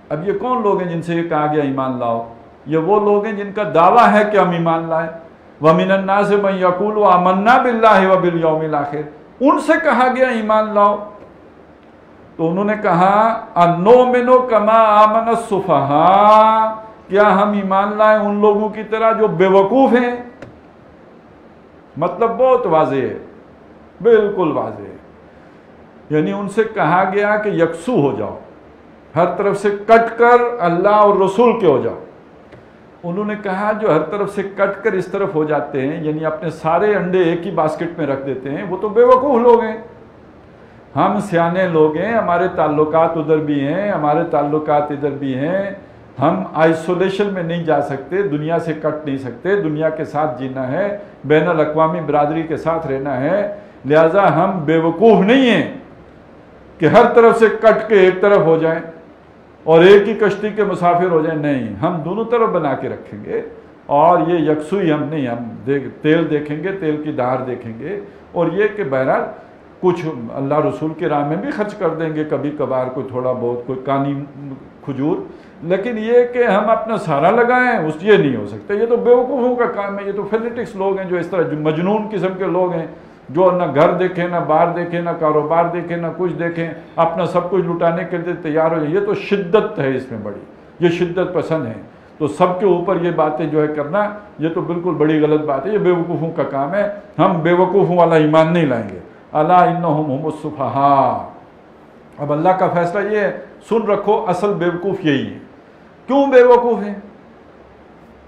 اب یہ کون لوگ ہیں جن سے یہ کہا گیا ایمان لاؤ؟ یہ وہ لوگ ہیں جن کا دعویٰ ہے کہ ہم ایمان لائیں۔ وَمِنَ النَّاسِ مَن يَقُولُ آمَنَّا بِاللَّهِ وَبِالْيَوْمِ الْآخِرِ، ان سے کہا گیا ایمان لاؤ، تو انہوں نے کہا اَنُّؤْمِنُ كَمَا آمَنَ السُّفَهَاءُ، کیا ہم ایمان لائیں ان لوگوں کی طرح جو بے وقوف ہیں؟ مطلب بہت واضح ہے، بالکل واضح ہے۔ یعنی ان سے کہا گیا کہ یکسو ہو جاؤ، ہر طرف سے کٹ کر اللہ اور رسول کے ہو جاؤ۔ انہوں نے کہا جو ہر طرف سے کٹ کر اس طرف ہو جاتے ہیں، یعنی اپنے سارے انڈے ایک ہی باسکٹ میں رکھ دیتے ہیں، وہ تو بے وقوف لوگ ہیں۔ ہم سیانے لوگ ہیں، ہمارے تعلقات ادھر بھی ہیں، ہمارے تعلقات ادھر بھی ہیں، ہم آئسولیشن میں نہیں جا سکتے، دنیا سے کٹ نہیں سکتے، دنیا کے ساتھ جینا ہے، بین الاقوامی برادری کے ساتھ رہنا ہے، لہٰذا ہم بے وقوف نہیں ہیں کہ ہر طرف سے کٹ کے ایک طرف ہو جائیں اور ایک ہی کشتی کے مسافر ہو جائیں، نہیں، ہم دونوں طرف بنا کے رکھیں گے، اور یہ یکسوئی ہم نہیں، ہم تیل دیکھیں گے، تیل کی دھار دیکھیں گے، اور یہ کہ بہرحال کچھ اللہ رسول کے راہ میں بھی خرچ کر دیں گے کبھی کبھار، کوئی تھوڑا بہت، کوئی کانی کھجور، لیکن یہ کہ ہم اپنا سہارا لگائیں اس یہ نہیں ہو سکتا۔ یہ تو بیوقوفوں کا کام ہے، یہ تو فینیٹکس لوگ ہیں جو اس طرح مجنون قسم کے لوگ ہیں، جو نہ گھر دیکھیں، نہ باہر دیکھیں، نہ کاروبار دیکھیں، نہ کچھ دیکھیں، اپنا سب کچھ لٹانے کے لیے تیار ہو جائیں۔ یہ تو شدت ہے اس میں بڑی، یہ شدت پسند ہے۔ تو سب کے اوپر یہ باتیں جو ہے کرنا، یہ تو بالکل بڑی غلط بات ہے، یہ بیوقوفوں کا کام ہے، ہم بیوقوفوں والا ایمان نہیں لائیں گے۔ الا انہم ہم السفہاء، اب اللہ کا فیصلہ یہ ہے، سن رکھو، اصل بیوقوف یہی ہے۔ کیوں بیوقوف ہیں؟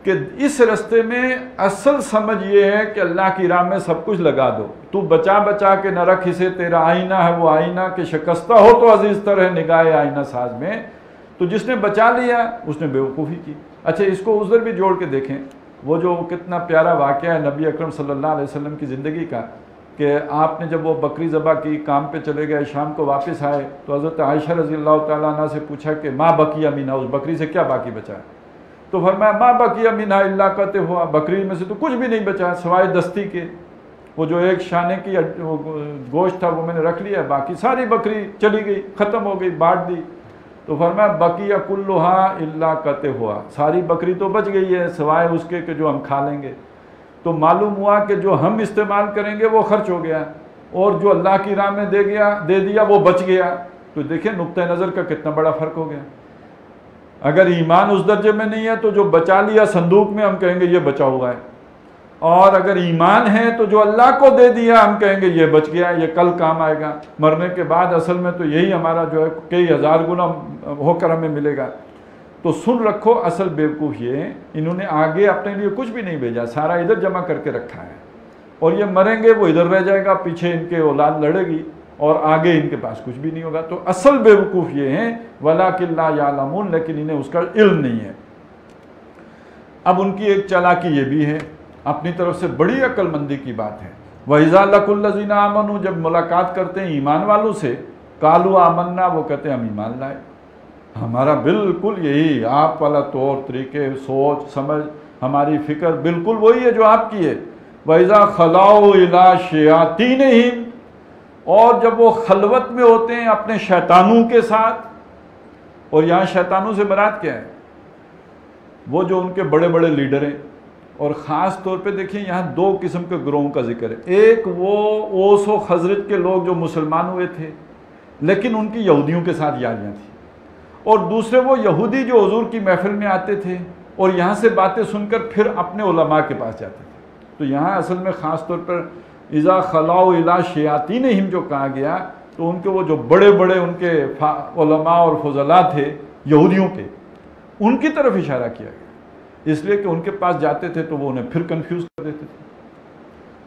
کہ اس رستے میں اصل سمجھ یہ ہے کہ اللہ کی راہ میں سب کچھ لگا دو، تو بچا بچا کے نہ رکھ اسے، تیرا آئینہ ہے وہ آئینہ کہ شکستہ ہو تو عزیز تر ہے نگاہ آئینہ ساز میں، تو جس نے بچا لیا اس نے بیوقوفی کی۔ اچھا اس کو عذر بھی جوڑ کے دیکھیں، وہ جو کتنا پیارا واقعہ ہے نبی اکرم صلی اللہ علیہ وسلم کی زندگی کا، کہ آپ نے جب وہ بکری ذبح کی، کام پہ چلے گئے، شام کو واپس آئے تو حضرت عائشہ رضی اللہ تعالیٰ عنہ سے پوچھا کہ ما بقی منہا، اس بکری سے کیا باقی بچا ہے؟ تو فرمایا ما بقی منہا الا قطع ہوا، بکری میں سے تو کچھ بھی نہیں بچا سوائے دستی کے، وہ جو ایک شانے کی گوشت تھا وہ میں نے رکھ لیا، باقی ساری بکری چلی گئی، ختم ہو گئی، بانٹ دی۔ تو فرمایا بقی کلھا الا قطع ہوا، ساری بکری تو بچ گئی ہے سوائے اس کے کہ جو ہم کھا لیں گے۔ تو معلوم ہوا کہ جو ہم استعمال کریں گے وہ خرچ ہو گیا، اور جو اللہ کی راہ میں دے دیا وہ بچ گیا۔ تو دیکھیں نقطہ نظر کا کتنا بڑا فرق ہو گیا۔ اگر ایمان اس درجے میں نہیں ہے تو جو بچا لیا صندوق میں ہم کہیں گے یہ بچا ہوا ہے، اور اگر ایمان ہے تو جو اللہ کو دے دیا ہم کہیں گے یہ بچ گیا، یہ کل کام آئے گا، مرنے کے بعد اصل میں تو یہی ہمارا جو ہے کئی ہزار گنا ہو کر ہمیں ملے گا۔ تو سن رکھو، اصل بیوقوف یہ ہے، انہوں نے آگے اپنے لیے کچھ بھی نہیں بھیجا، سارا ادھر جمع کر کے رکھا ہے، اور یہ مریں گے وہ ادھر رہ جائے گا، پیچھے ان کے اولاد لڑے گی، اور آگے ان کے پاس کچھ بھی نہیں ہوگا۔ تو اصل بیوقوف یہ ہیں وَلَٰكِن لَا يَعْلَمُونَ، لیکن انہیں اس کا علم نہیں ہے۔ اب ان کی ایک چالاکی یہ بھی ہے، اپنی طرف سے بڑی عقل مندی کی بات ہے، وَإِذَا لَقُوا الَّذِينَ آمَنُوا، جب ملاقات کرتے ہیں ایمان والوں سے، قَالُوا آمَنَّا، وہ کہتے ہیں ہم ایمان لائے، ہمارا بالکل یہی آپ والا طور طریقے، سوچ سمجھ، ہماری فکر بالکل وہی ہے جو آپ کی ہے۔ وَإِذَا خَلَوْا إِلَىٰ شَيَاطِینِهِمْ، اور جب وہ خلوت میں ہوتے ہیں اپنے شیطانوں کے ساتھ، اور یہاں شیطانوں سے مراد کیا ہے؟ وہ جو ان کے بڑے بڑے لیڈر ہیں، اور خاص طور پہ دیکھیں یہاں دو قسم کے گروہوں کا ذکر ہے، ایک وہ اوس و خزرج کے لوگ جو مسلمان ہوئے تھے لیکن ان کی یہودیوں کے ساتھ یاریاں تھیں، اور دوسرے وہ یہودی جو حضور کی محفل میں آتے تھے اور یہاں سے باتیں سن کر پھر اپنے علماء کے پاس جاتے تھے۔ تو یہاں اصل میں خاص طور پر اذا خلاؤ الی شیاطینہم جو کہا گیا، تو ان کے وہ جو بڑے بڑے ان کے علماء اور فضلاء تھے یہودیوں کے، ان کی طرف اشارہ کیا گیا، اس لیے کہ ان کے پاس جاتے تھے تو وہ انہیں پھر کنفیوز کر دیتے تھے۔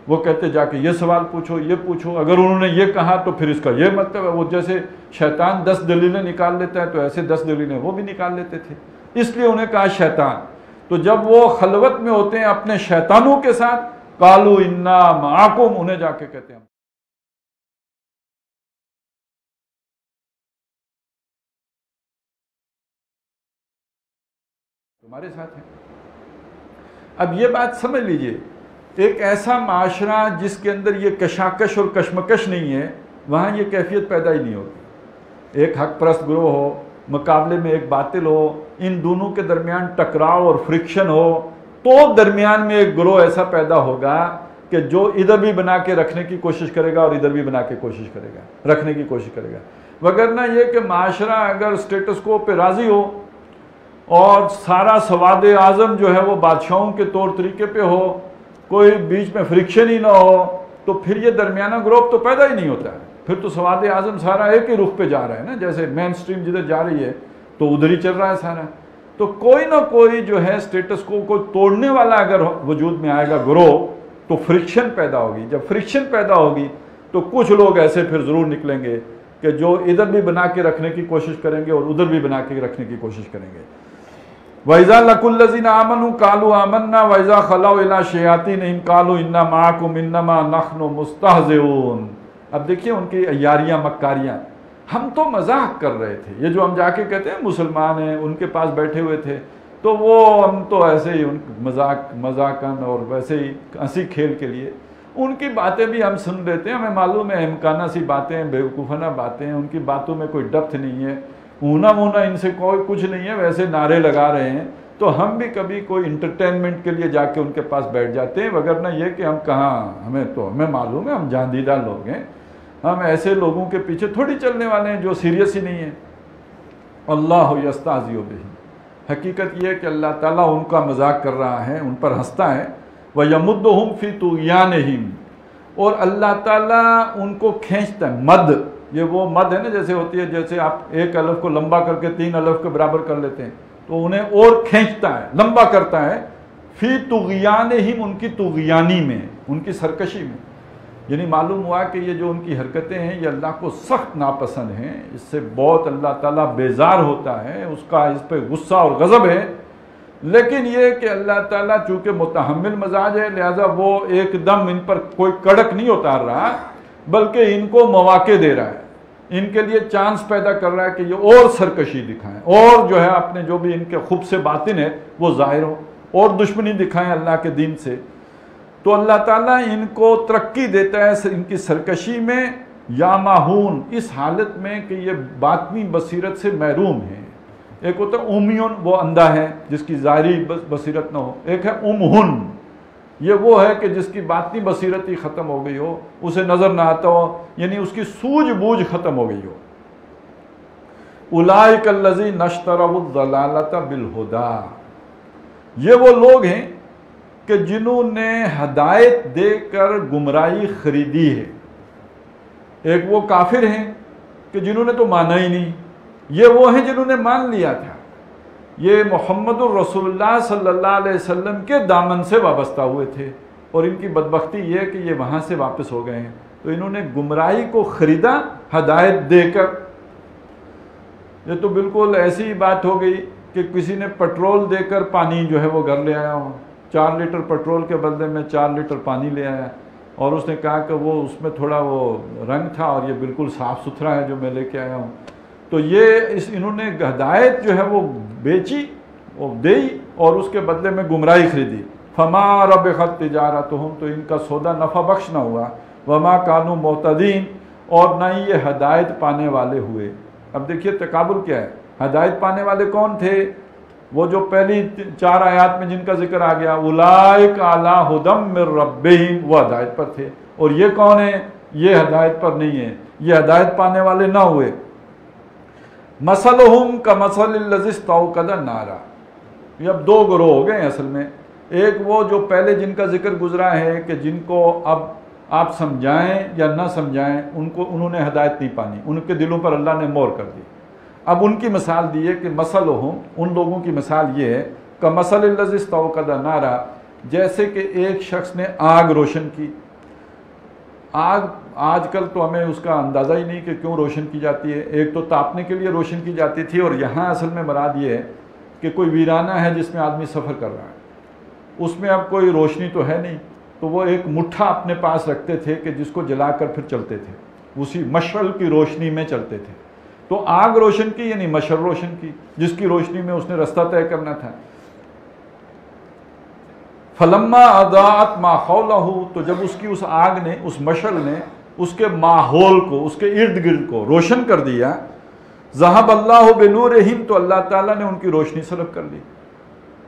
وہ کہتے جا کے یہ سوال پوچھو، یہ پوچھو، اگر انہوں نے یہ کہا تو پھر اس کا یہ مطلب ہے۔ وہ جیسے شیطان 10 دلیلیں نکال لیتا ہے تو ایسے 10 دلیلیں وہ بھی نکال لیتے تھے، اس لیے انہیں کہا شیطان۔ تو جب وہ خلوت میں ہوتے ہیں اپنے شیطانوں کے ساتھ، قالوا انا معکم، انہیں جا کے کہتے ہیں تمہارے ساتھ ہیں۔ اب یہ بات سمجھ لیجئے، ایک ایسا معاشرہ جس کے اندر یہ کشاکش اور کشمکش نہیں ہے، وہاں یہ کیفیت پیدا ہی نہیں ہوتی۔ ایک حق پرست گروہ ہو، مقابلے میں ایک باطل ہو، ان دونوں کے درمیان ٹکراؤ اور فرکشن ہو، تو درمیان میں ایک گروہ ایسا پیدا ہوگا کہ جو ادھر بھی بنا کے رکھنے کی کوشش کرے گا اور ادھر بھی بنا کے کوشش کرے گا، رکھنے کی کوشش کرے گا۔ وگرنہ یہ کہ معاشرہ اگر سٹیٹس کو پہ راضی ہو اور سارا سواد اعظم جو ہے وہ بادشاہوں کے طور طریقے پہ ہو، کوئی بیچ میں فرکشن ہی نہ ہو، تو پھر یہ درمیانہ گروپ تو پیدا ہی نہیں ہوتا ہے۔ پھر تو سواد اعظم سارا ایک ہی رخ پہ جا رہا ہے نا، جیسے مین سٹریم جدھر جا رہی ہے تو ادھر ہی چل رہا ہے سارا۔ تو کوئی نہ کوئی جو ہے سٹیٹس کو توڑنے والا اگر وجود میں آئے گا گروہ، تو فرکشن پیدا ہوگی۔ جب فرکشن پیدا ہوگی تو کچھ لوگ ایسے پھر ضرور نکلیں گے کہ جو ادھر بھی بنا کے رکھنے کی کوشش کریں گے اور ادھر بھی بنا کے رکھنے کی کوشش کریں گے۔ وَإِذَا لَقُوا الَّذِينَ آمَنُوا قَالُوا آمَنَّا وَإِذَا خَلَوْا إِلَىٰ شَيَاطِينِهِمْ قَالُوا إِنَّا مَعَكُمْ إِنَّمَا نَحْنُ مُسْتَهْزِئُونَ۔ اب دیکھیے ان کی عیاریاں مکاریاں، ہم تو مذاق کر رہے تھے۔ یہ جو ہم جا کے کہتے ہیں مسلمان ہیں، ان کے پاس بیٹھے ہوئے تھے، تو وہ ہم تو ایسے ہی ان مذاقاً اور ویسے ہی ہنسی کھیل کے لیے ان کی باتیں بھی ہم سن لیتے ہیں، ہمیں معلوم ہے امکانہ سی باتیں ہیں، بیوقوفانہ باتیں ہیں، ان کی باتوں میں کوئی ڈپتھ نہیں ہے، اونا مونا ان سے کوئی کچھ نہیں ہے، ویسے نعرے لگا رہے ہیں۔ تو ہم بھی کبھی کوئی انٹرٹینمنٹ کے لیے جا کے ان کے پاس بیٹھ جاتے ہیں، وگرنہ یہ کہ ہم کہاں، ہمیں معلوم ہے ہم جان دیدہ لوگ ہیں، ہم ایسے لوگوں کے پیچھے تھوڑی چلنے والے ہیں جو سیریس ہی نہیں ہیں۔ اللہ یستہزئ بہم، حقیقت یہ ہے کہ اللہ تعالیٰ ان کا مذاق کر رہا ہے، ان پر ہنستا ہے۔ وَيَمُدُّهُمْ فِي طُغْيَانِهِمْ، اور اللہ تعالیٰ ان کو کھینچتا ہے۔ مد، یہ وہ مد ہے نا، جیسے ہوتی ہے، جیسے آپ ایک الف کو لمبا کر کے 3 الف کے برابر کر لیتے ہیں، تو انہیں اور کھینچتا ہے، لمبا کرتا ہے۔ فی طغیانہم، ان کی طغیانی میں، ان کی سرکشی میں، یعنی معلوم ہوا کہ یہ جو ان کی حرکتیں ہیں یہ اللہ کو سخت ناپسند ہیں، اس سے بہت اللہ تعالیٰ بیزار ہوتا ہے، اس کا اس پہ غصہ اور غضب ہے۔ لیکن یہ کہ اللہ تعالیٰ چونکہ متحمل مزاج ہے، لہذا وہ ایک دم ان پر کوئی کڑک نہیں اتار رہا، بلکہ ان کو مواقع دے رہا ہے، ان کے لیے چانس پیدا کر رہا ہے کہ یہ اور سرکشی دکھائیں، اور جو ہے اپنے جو بھی ان کے خوب سے باطن ہے وہ ظاہر ہو، اور دشمنی دکھائیں اللہ کے دین سے۔ تو اللہ تعالیٰ ان کو ترقی دیتا ہے ان کی سرکشی میں، یا ماہون، اس حالت میں کہ یہ باطنی بصیرت سے محروم ہیں۔ ایک ہوتا ہے امیون، وہ اندھا ہے جس کی ظاہری بصیرت نہ ہو، ایک ہے امہن، یہ وہ ہے کہ جس کی باطنی بصیرت ہی ختم ہو گئی ہو، اسے نظر نہ آتا ہو، یعنی اس کی سوجھ بوجھ ختم ہو گئی ہو۔ اولئک الذین اشتروا الضلالۃ بالہدی، یہ وہ لوگ ہیں کہ جنہوں نے ہدایت دے کر گمراہی خریدی ہے۔ ایک وہ کافر ہیں کہ جنہوں نے تو مانا ہی نہیں، یہ وہ ہیں جنہوں نے مان لیا تھا، یہ محمد الرسول اللہ صلی اللہ علیہ وسلم کے دامن سے وابستہ ہوئے تھے، اور ان کی بدبختی یہ ہے کہ یہ وہاں سے واپس ہو گئے ہیں۔ تو انہوں نے گمراہی کو خریدا ہدایت دے کر۔ یہ تو بالکل ایسی بات ہو گئی کہ کسی نے پٹرول دے کر پانی جو ہے وہ گھر لے آیا ہو، 4 لیٹر پٹرول کے بدلے میں 4 لیٹر پانی لے آیا، اور اس نے کہا کہ وہ اس میں تھوڑا وہ رنگ تھا اور یہ بالکل صاف ستھرا ہے جو میں لے کے آیا ہوں۔ تو یہ انہوں نے ہدایت جو ہے وہ بیچی، وہ دی، اور اس کے بدلے میں گمراہی خریدی۔ فما ربحت تجارتہم، تو ان کا سودا نفع بخش نہ ہوا۔ وما کانوا مہتدین، اور نہ ہی یہ ہدایت پانے والے ہوئے۔ اب دیکھیے تقابل کیا ہے، ہدایت پانے والے کون تھے؟ وہ جو پہلی 4 آیات میں جن کا ذکر آ گیا، اولئک علی ھدی من ربہم، وہ ہدایت پر تھے، اور یہ کون ہیں؟ یہ ہدایت پر نہیں ہے، یہ ہدایت پانے والے نہ ہوئے۔ مثلہم کمثل الذی استوقد نارا. یہ اب دو گروہ ہو گئے ہیں اصل میں. ایک وہ جو پہلے جن کا ذکر گزرا ہے کہ جن کو اب آپ سمجھائیں یا نہ سمجھائیں انہوں نے ہدایت نہیں پانی, ان کے دلوں پر اللہ نے مہر کر دی. اب ان کی مثال دی ہے کہ مثلہم, ان لوگوں کی مثال یہ ہے کمثل الذی استوقد نارا, جیسے کہ ایک شخص نے آگ روشن کی. آگ آج کل تو ہمیں اس کا اندازہ ہی نہیں کہ کیوں روشن کی جاتی ہے. ایک تو تاپنے کے لیے روشن کی جاتی تھی, اور یہاں اصل میں مراد یہ ہے کہ کوئی ویرانہ ہے جس میں آدمی سفر کر رہا ہے, اس میں اب کوئی روشنی تو ہے نہیں, تو وہ ایک مٹھا اپنے پاس رکھتے تھے کہ جس کو جلا کر پھر چلتے تھے, اسی مشعل کی روشنی میں چلتے تھے. تو آگ روشن کی یعنی مشعل روشن کی, جس کی روشنی میں اس نے رستہ طے کرنا تھا. فلما اضاءت ما حولہ, تو جب اس کی اس آگ نے, اس مشعل نے اس کے ماحول کو, اس کے ارد گرد کو روشن کر دیا, ذہب اللہ بنورہم, تو اللہ تعالیٰ نے ان کی روشنی سلب کر لی.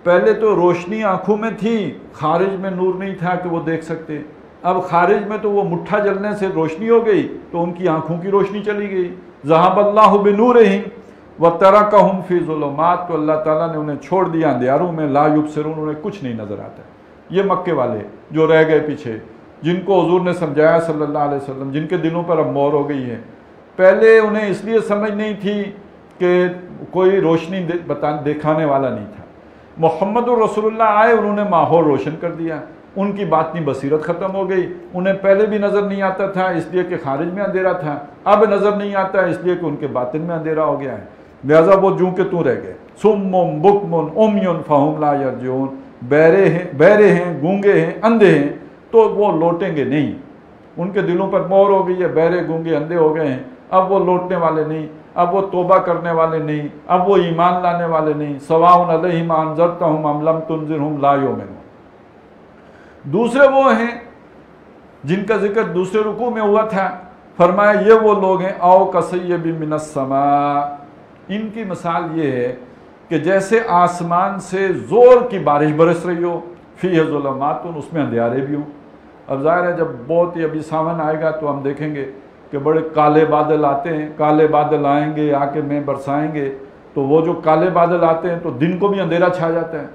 پہلے تو روشنی آنکھوں میں تھی, خارج میں نور نہیں تھا کہ وہ دیکھ سکتے. اب خارج میں تو وہ مٹھا جلنے سے روشنی ہو گئی, تو ان کی آنکھوں کی روشنی چلی گئی. ذہب اللہ بنورہم وترکہم فی ظلمات, تو اللہ تعالیٰ نے انہیں چھوڑ دیا اندھیاروں میں, لا یبصرون, انہیں کچھ نہیں نظر آتا. یہ مکے والے جو رہ گئے پیچھے, جن کو حضور نے سمجھایا صلی اللہ علیہ وسلم, جن کے دلوں پر اب مہر ہو گئی ہے. پہلے انہیں اس لیے سمجھ نہیں تھی کہ کوئی روشنی دکھانے والا نہیں تھا. محمد رسول اللہ آئے, انہوں نے ماحول روشن کر دیا, ان کی باطنی بصیرت ختم ہو گئی. انہیں پہلے بھی نظر نہیں آتا تھا اس لیے کہ خارج میں اندھیرا تھا, اب نظر نہیں آتا اس لیے کہ ان کے باطن میں اندھیرا ہو گیا ہے. لہذا وہ جوں کہ توں رہ گئے. صم بکم عمی فہم لا یرجعون, بہرے ہیں, گونگے ہیں, اندھے ہیں, تو وہ لوٹیں گے نہیں. ان کے دلوں پر مہر ہو گئی ہے, بہرے گونگے اندھے ہو گئے ہیں, اب وہ لوٹنے والے نہیں, اب وہ توبہ کرنے والے نہیں, اب وہ ایمان لانے والے نہیں. سواء علیہم انذرتہم ام لم تنذرہم لا یؤمنون. دوسرے وہ ہیں جن کا ذکر دوسرے رکوع میں ہوا تھا, فرمایا یہ وہ لوگ ہیں او کصیب من السماء, ان کی مثال یہ ہے کہ جیسے آسمان سے زور کی بارش برس رہی ہو, فیہ ظلمات, اس میں اندھیارے بھی ہوں. اب ظاہر ہے جب بہت ہی ابھی ساون آئے گا تو ہم دیکھیں گے کہ بڑے کالے بادل آتے ہیں, کالے بادل آئیں گے, آ کے میں برسائیں گے, تو وہ جو کالے بادل آتے ہیں تو دن کو بھی اندھیرا چھا جاتا ہے,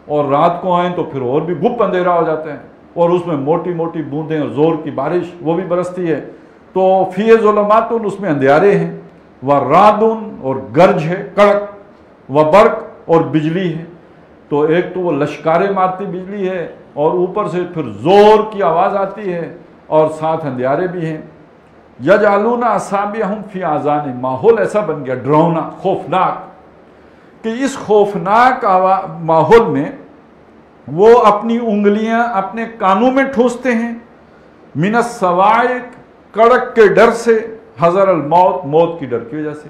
اور رات کو آئیں تو پھر اور بھی گپ اندھیرا ہو جاتا ہے, اور اس میں موٹی موٹی بوندیں اور زور کی بارش وہ بھی برستی ہے. تو فیہ ظلمات, اس میں اندھیارے ہیں, ورعد, اور گرج ہے, کڑک, وبرق, اور بجلی ہے. تو ایک تو وہ لشکاریں مارتی بجلی ہے, اور اوپر سے پھر زور کی آواز آتی ہے, اور ساتھ اندھیارے بھی ہیں. یجعلون اصابعہم فی آذانہم, ماحول ایسا بن گیا ڈراؤنا, خوفناک, کہ اس خوفناک ماحول میں وہ اپنی انگلیاں اپنے کانوں میں ٹھوستے ہیں, من الصواعق, کڑک کے ڈر سے, حذر الموت, موت کی ڈر کی وجہ سے.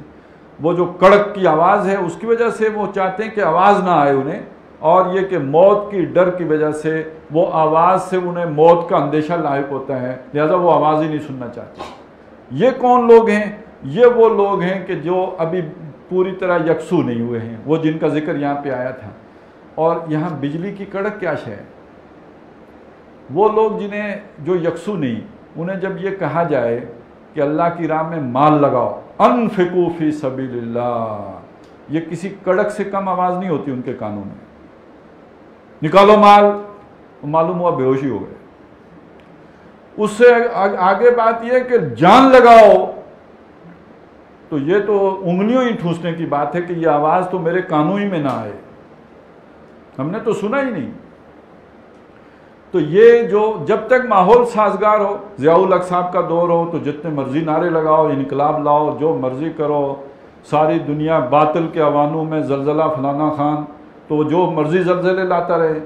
وہ جو کڑک کی آواز ہے اس کی وجہ سے وہ چاہتے ہیں کہ آواز نہ آئے انہیں, اور یہ کہ موت کی ڈر کی وجہ سے وہ آواز سے انہیں موت کا اندیشہ لاحق ہوتا ہے, لہذا وہ آواز ہی نہیں سننا چاہتے. یہ کون لوگ ہیں؟ یہ وہ لوگ ہیں کہ جو ابھی پوری طرح یکسو نہیں ہوئے ہیں, وہ جن کا ذکر یہاں پہ آیا تھا. اور یہاں بجلی کی کڑک کیا شے ہے؟ وہ لوگ جنہیں جو یکسو نہیں, انہیں جب یہ کہا جائے کہ اللہ کی راہ میں مال لگاؤ, انفقوا فی سبیل اللہ, یہ کسی کڑک سے کم آواز نہیں ہوتی ان کے کانوں میں. نکالو مال, معلوم ہوا بے ہوشی ہو گئے. اس سے آگے بات یہ کہ جان لگاؤ, تو یہ تو انگلیوں ہی ٹھوسنے کی بات ہے کہ یہ آواز تو میرے کانوں ہی میں نہ آئے, ہم نے تو سنا ہی نہیں. تو یہ جو جب تک ماحول سازگار ہو, ضیاء الحق صاحب کا دور ہو, تو جتنے مرضی نعرے لگاؤ, انقلاب لاؤ, جو مرضی کرو, ساری دنیا باطل کے اوانوں میں زلزلہ فلانا خان, تو جو مرضی زلزلے لاتا رہے,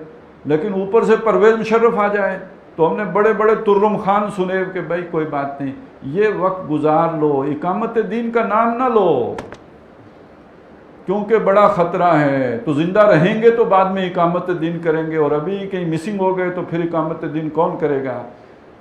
لیکن اوپر سے پرویز مشرف آ جائے تو ہم نے بڑے بڑے ترم خان سنے کہ بھائی کوئی بات نہیں, یہ وقت گزار لو, اقامت دین کا نام نہ لو, کیونکہ بڑا خطرہ ہے. تو زندہ رہیں گے تو بعد میں اقامت دین کریں گے, اور ابھی کہیں مسنگ ہو گئے تو پھر اقامت دین کون کرے گا.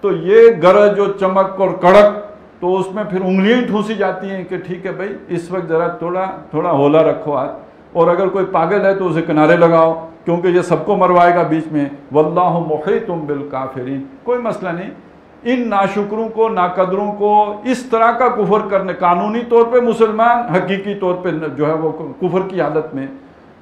تو یہ گرج و چمک اور کڑک, تو اس میں پھر انگلیاں ٹھوسی جاتی ہیں کہ ٹھیک ہے بھائی اس وقت ذرا تھوڑا ہولا رکھو ہاتھ, اور اگر کوئی پاگل ہے تو اسے کنارے لگاؤ, کیونکہ یہ سب کو مروائے گا بیچ میں. واللہ محیط بالکافرین, کوئی مسئلہ نہیں. ان ناشکروں کو، ناقدروں کو اس طرح کا کفر کرنے، قانونی طور پہ مسلمان، حقیقی طور پہ جو ہے وہ کفر کی حالت میں،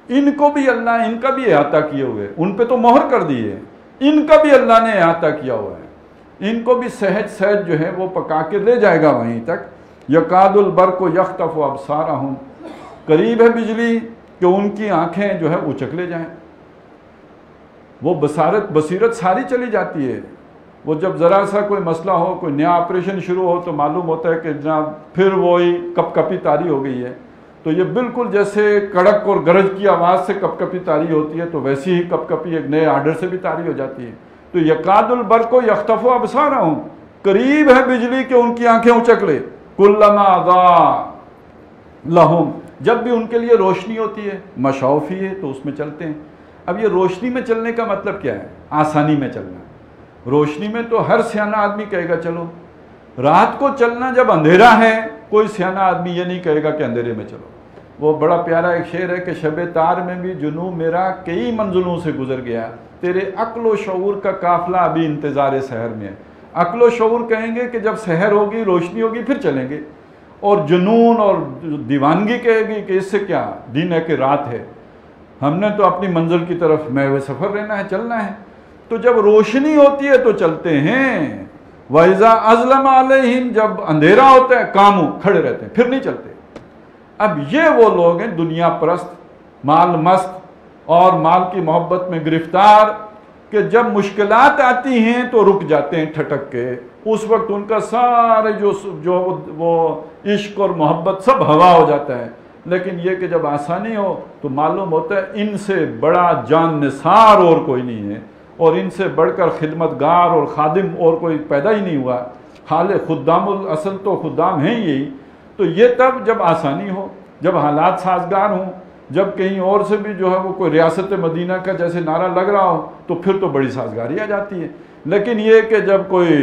ان کو بھی اللہ، ان کا بھی احاطہ کیے ہوئے، ان پہ تو مہر کر دی ہے، ان کا بھی اللہ نے احاطہ کیا ہوا ہے، ان کو بھی سہج سہج جو ہے وہ پکا کے لے جائے گا وہیں تک۔ یکاد البرق یخطف ابصارہم، قریب ہے بجلی کہ ان کی آنکھیں جو ہے اچک لے جائیں، وہ بصیرت ساری چلی جاتی ہے۔ وہ جب ذرا سا کوئی مسئلہ ہو، کوئی نیا آپریشن شروع ہو تو معلوم ہوتا ہے کہ جناب پھر وہی کپ کپی طاری ہو گئی ہے، تو یہ بالکل جیسے کڑک اور گرج کی آواز سے کپ کپی طاری ہوتی ہے، تو ویسی ہی کپ کپی ایک نئے آرڈر سے بھی طاری ہو جاتی ہے۔ تو یکاد البرق یخطف ابصارہم، قریب ہے بجلی کہ ان کی آنکھیں اچک لے، کلما اضاء لہم، جب بھی ان کے لیے روشنی ہوتی ہے، مشاؤ فیہ، تو اس میں چلتے ہیں۔ اب یہ روشنی میں چلنے کا مطلب کیا ہے؟ آسانی میں چلنا۔ روشنی میں تو ہر سیانہ آدمی کہے گا چلو، رات کو چلنا جب اندھیرا ہے کوئی سیانہ آدمی یہ نہیں کہے گا کہ اندھیرے میں چلو۔ وہ بڑا پیارا ایک شعر ہے کہ شب تار میں بھی جنوں میرا کئی منزلوں سے گزر گیا، تیرے عقل و شعور کا قافلہ ابھی انتظار سحر میں ہے۔ عقل و شعور کہیں گے کہ جب سحر ہوگی، روشنی ہوگی، پھر چلیں گے، اور جنون اور دیوانگی کہے گی کہ اس سے کیا، دن ہے کہ رات ہے، ہم نے تو اپنی منزل کی طرف محو سفر رہنا ہے، چلنا ہے۔ تو جب روشنی ہوتی ہے تو چلتے ہیں، وَإِذَا أَظْلَمَ عَلَيْهِمْ، جب اندھیرا ہوتا ہے قاموا، کھڑے رہتے ہیں، پھر نہیں چلتے۔ اب یہ وہ لوگ ہیں دنیا پرست، مال مست اور مال کی محبت میں گرفتار، کہ جب مشکلات آتی ہیں تو رک جاتے ہیں ٹھٹک کے، اس وقت ان کا سارے جو وہ عشق اور محبت سب ہوا ہو جاتا ہے۔ لیکن یہ کہ جب آسانی ہو تو معلوم ہوتا ہے ان سے بڑا جان نثار اور کوئی نہیں ہے، اور ان سے بڑھ کر خدمتگار اور خادم اور کوئی پیدا ہی نہیں ہوا۔ خالق خدام الاصل تو خدام ہیں یہی۔ تو یہ تب جب آسانی ہو، جب حالات سازگار ہوں، جب کہیں اور سے بھی جو ہے وہ کوئی ریاست مدینہ کا جیسے نعرہ لگ رہا ہو تو پھر تو بڑی سازگاری آ جاتی ہے۔ لیکن یہ کہ جب کوئی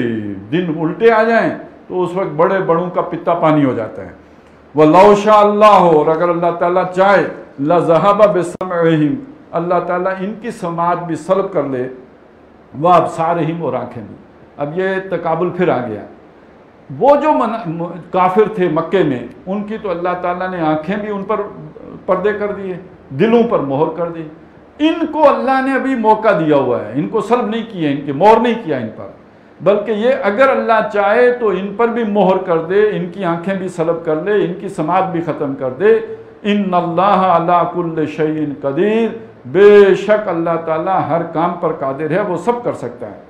دن الٹے آ جائیں تو اس وقت بڑے بڑوں کا پتا پانی ہو جاتا ہے۔ وَلَوْ شَاءَ اللَّهُ، اور اگر اللہ تعالیٰ چاہے، لَذَهَبَ بِسَمْعِهِمْ، اللہ تعالیٰ ان کی سماعت بھی سلب کر لے، وَأَبْصَارِهِمْ، اور آنکھیں بھی۔ اب یہ تقابل پھر آ گیا۔ وہ جو کافر تھے مکے میں، ان کی تو اللہ تعالیٰ نے آنکھیں بھی ان پر پردے کر دیے، دلوں پر مہر کر دی۔ ان کو اللہ نے ابھی موقع دیا ہوا ہے، ان کو سلب نہیں کیا، ان کے مہر نہیں کیا ان پر، بلکہ یہ اگر اللہ چاہے تو ان پر بھی مہر کر دے، ان کی آنکھیں بھی سلب کر لے، ان کی سماعت بھی ختم کر دے۔ ان اللہ علی کل شیء قدیر، بے شک اللہ تعالیٰ ہر کام پر قادر ہے، وہ سب کر سکتا ہے۔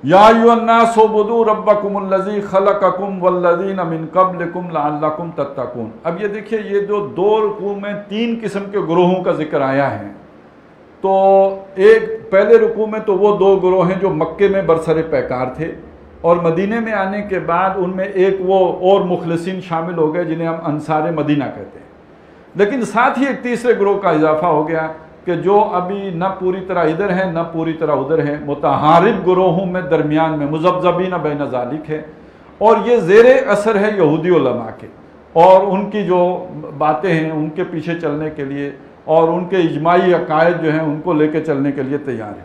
یا ایھا الناس اعبدوا ربکم الذی خلقکم والذین من قبلکم لعلکم تتقون۔ اب یہ دیکھیے، یہ جو دو رکوع میں تین قسم کے گروہوں کا ذکر آیا ہے، تو ایک پہلے رکوع میں تو وہ دو گروہ ہیں جو مکے میں برسر پیکار تھے، اور مدینے میں آنے کے بعد ان میں ایک وہ اور مخلصین شامل ہو گئے جنہیں ہم انصار مدینہ کہتے ہیں۔ لیکن ساتھ ہی ایک تیسرے گروہ کا اضافہ ہو گیا کہ جو ابھی نہ پوری طرح ادھر ہے نہ پوری طرح ادھر ہے، متحارب گروہوں میں درمیان میں، مذبذبین بین ذالک ہے، اور یہ زیر اثر ہے یہودی علماء کے، اور ان کی جو باتیں ہیں ان کے پیچھے چلنے کے لیے، اور ان کے اجماعی عقائد جو ہیں ان کو لے کے چلنے کے لیے تیار ہے۔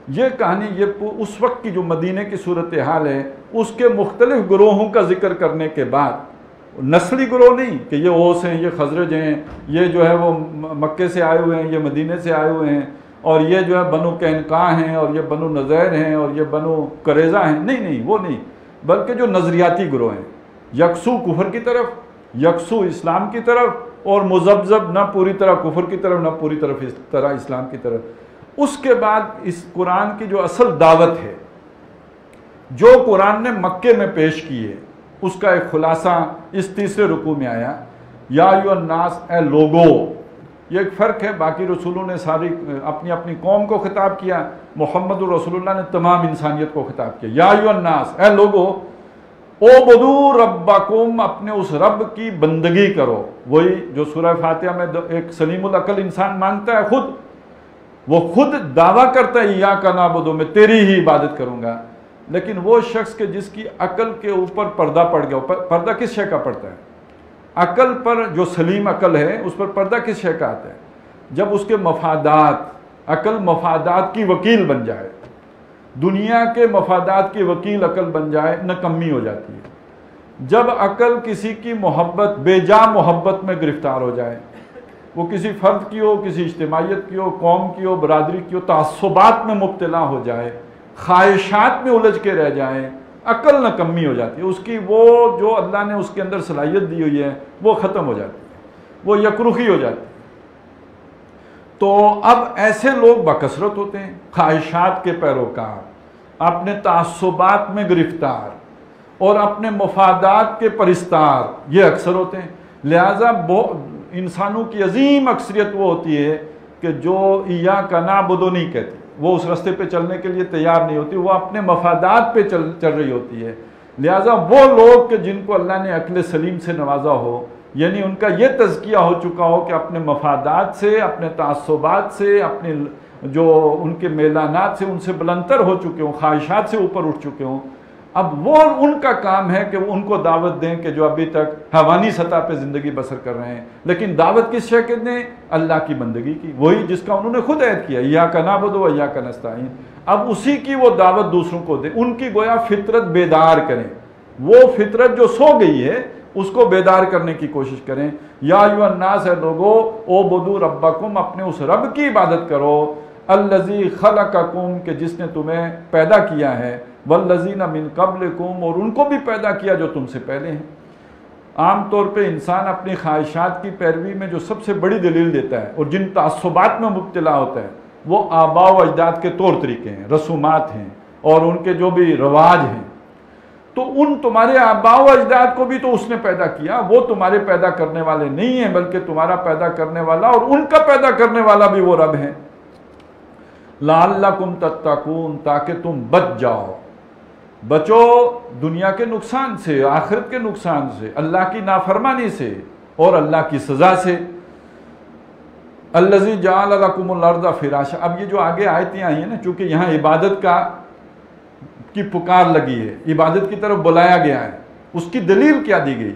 یہ کہانی یہ اس وقت کی جو مدینہ کی صورتحال ہے، اس کے مختلف گروہوں کا ذکر کرنے کے بعد، نسلی گروہ نہیں کہ یہ اوس ہیں، یہ خزرج ہیں، یہ جو ہے وہ مکے سے آئے ہوئے ہیں، یہ مدینے سے آئے ہوئے ہیں، اور یہ جو ہے بنو قینقاع ہیں، اور یہ بنو نذیر ہیں، اور یہ بنو قریظہ ہیں، نہیں، وہ نہیں، بلکہ جو نظریاتی گروہ ہیں، یکسو کفر کی طرف، یکسو اسلام کی طرف، اور مذبذب نہ پوری طرح کفر کی طرف نہ پوری طرح اسلام کی طرف۔ اس کے بعد اس قرآن کی جو اصل دعوت ہے، جو قرآن نے مکے میں پیش کی ہے، اس کا ایک خلاصہ اس تیسرے رکوع میں آیا۔ یا ایھا الناس، اے لوگو۔ یہ ایک فرق ہے، باقی رسولوں نے ساری اپنی اپنی قوم کو خطاب کیا، محمد رسول اللہ نے تمام انسانیت کو خطاب کیا۔ یا ایھا الناس، اے لوگو، اعبدوا ربکم، اپنے اس رب کی بندگی کرو۔ وہی جو سورہ فاتحہ میں ایک سلیم العقل انسان مانگتا ہے، وہ خود دعویٰ کرتا ہے ایاک نعبد، میں تیری ہی عبادت کروں گا، لیکن وہ شخص کے جس کی عقل کے اوپر پردہ پڑ گیا، پردہ کس شے کا پڑتا ہے؟ عقل پر، جو سلیم عقل ہے اس پر پردہ کس شے کا آتا ہے؟ جب اس کے مفادات عقل مفادات کی وکیل بن جائے، دنیا کے مفادات کی وکیل عقل بن جائے، ناکامی ہو جاتی ہے۔ جب عقل کسی کی محبت، بے جا محبت میں گرفتار ہو جائے، وہ کسی فرد کی ہو، کسی اجتماعیت کی ہو، قوم کی ہو، برادری کی ہو، تعصبات میں مبتلا ہو جائے، خواہشات میں الجھ کے رہ جائیں، عقل ناکامی ہو جاتی ہے، اس کی وہ جو اللہ نے اس کے اندر صلاحیت دی ہوئی ہے وہ ختم ہو جاتی ہے، وہ یکرخی ہو جاتی ہے۔ تو اب ایسے لوگ بکثرت ہوتے ہیں، خواہشات کے پیروکار، اپنے تعصبات میں گرفتار اور اپنے مفادات کے پرستار، یہ اکثر ہوتے ہیں۔ لہٰذا انسانوں کی عظیم اکثریت وہ ہوتی ہے کہ جو ایاک نعبد نہیں کہتی، وہ اس راستے پہ چلنے کے لیے تیار نہیں ہوتی، وہ اپنے مفادات پہ چل رہی ہوتی ہے۔ لہٰذا وہ لوگ کہ جن کو اللہ نے عقل سلیم سے نوازا ہو، یعنی ان کا یہ تزکیہ ہو چکا ہو کہ اپنے مفادات سے، اپنے تعصبات سے، اپنے جو ان کے میلانات سے، ان سے بلندتر ہو چکے ہوں، خواہشات سے اوپر اٹھ چکے ہوں، اب وہ ان کا کام ہے کہ وہ ان کو دعوت دیں کہ جو ابھی تک حیوانی سطح پہ زندگی بسر کر رہے ہیں، لیکن دعوت کس شے کے دیں؟ اللہ کی بندگی کی، وہی جس کا انہوں نے خود عہد کیا، ایاک نعبد و ایاک نستعین، اب اسی کی وہ دعوت دوسروں کو دیں، ان کی گویا فطرت بیدار کریں، وہ فطرت جو سو گئی ہے اس کو بیدار کرنے کی کوشش کریں۔ یا ایھا الناس، ہے لوگو، اعبدوا ربکم، اپنے اس رب کی عبادت کرو، الذی خلقکم، کہ جس نے تمہیں پیدا کیا ہے، والذین من قبلکم، اور ان کو بھی پیدا کیا جو تم سے پہلے ہیں۔ عام طور پہ انسان اپنی خواہشات کی پیروی میں جو سب سے بڑی دلیل دیتا ہے اور جن تعصبات میں مبتلا ہوتا ہے وہ آباء و اجداد کے طور طریقے ہیں، رسومات ہیں اور ان کے جو بھی رواج ہیں۔ تو ان تمہارے آباء و اجداد کو بھی تو اس نے پیدا کیا، وہ تمہارے پیدا کرنے والے نہیں ہیں، بلکہ تمہارا پیدا کرنے والا اور ان کا پیدا کرنے والا بھی وہ رب ہے۔ لعلکم تتقون، تاکہ تم بچ جاؤ، بچو دنیا کے نقصان سے، آخرت کے نقصان سے، اللہ کی نافرمانی سے اور اللہ کی سزا سے۔ الذی جعل لکم الارض فراشا، اب یہ جو آگے آیتیں آئی ہیں نا، چونکہ یہاں عبادت کی پکار لگی ہے، عبادت کی طرف بلایا گیا ہے، اس کی دلیل کیا دی گئی؟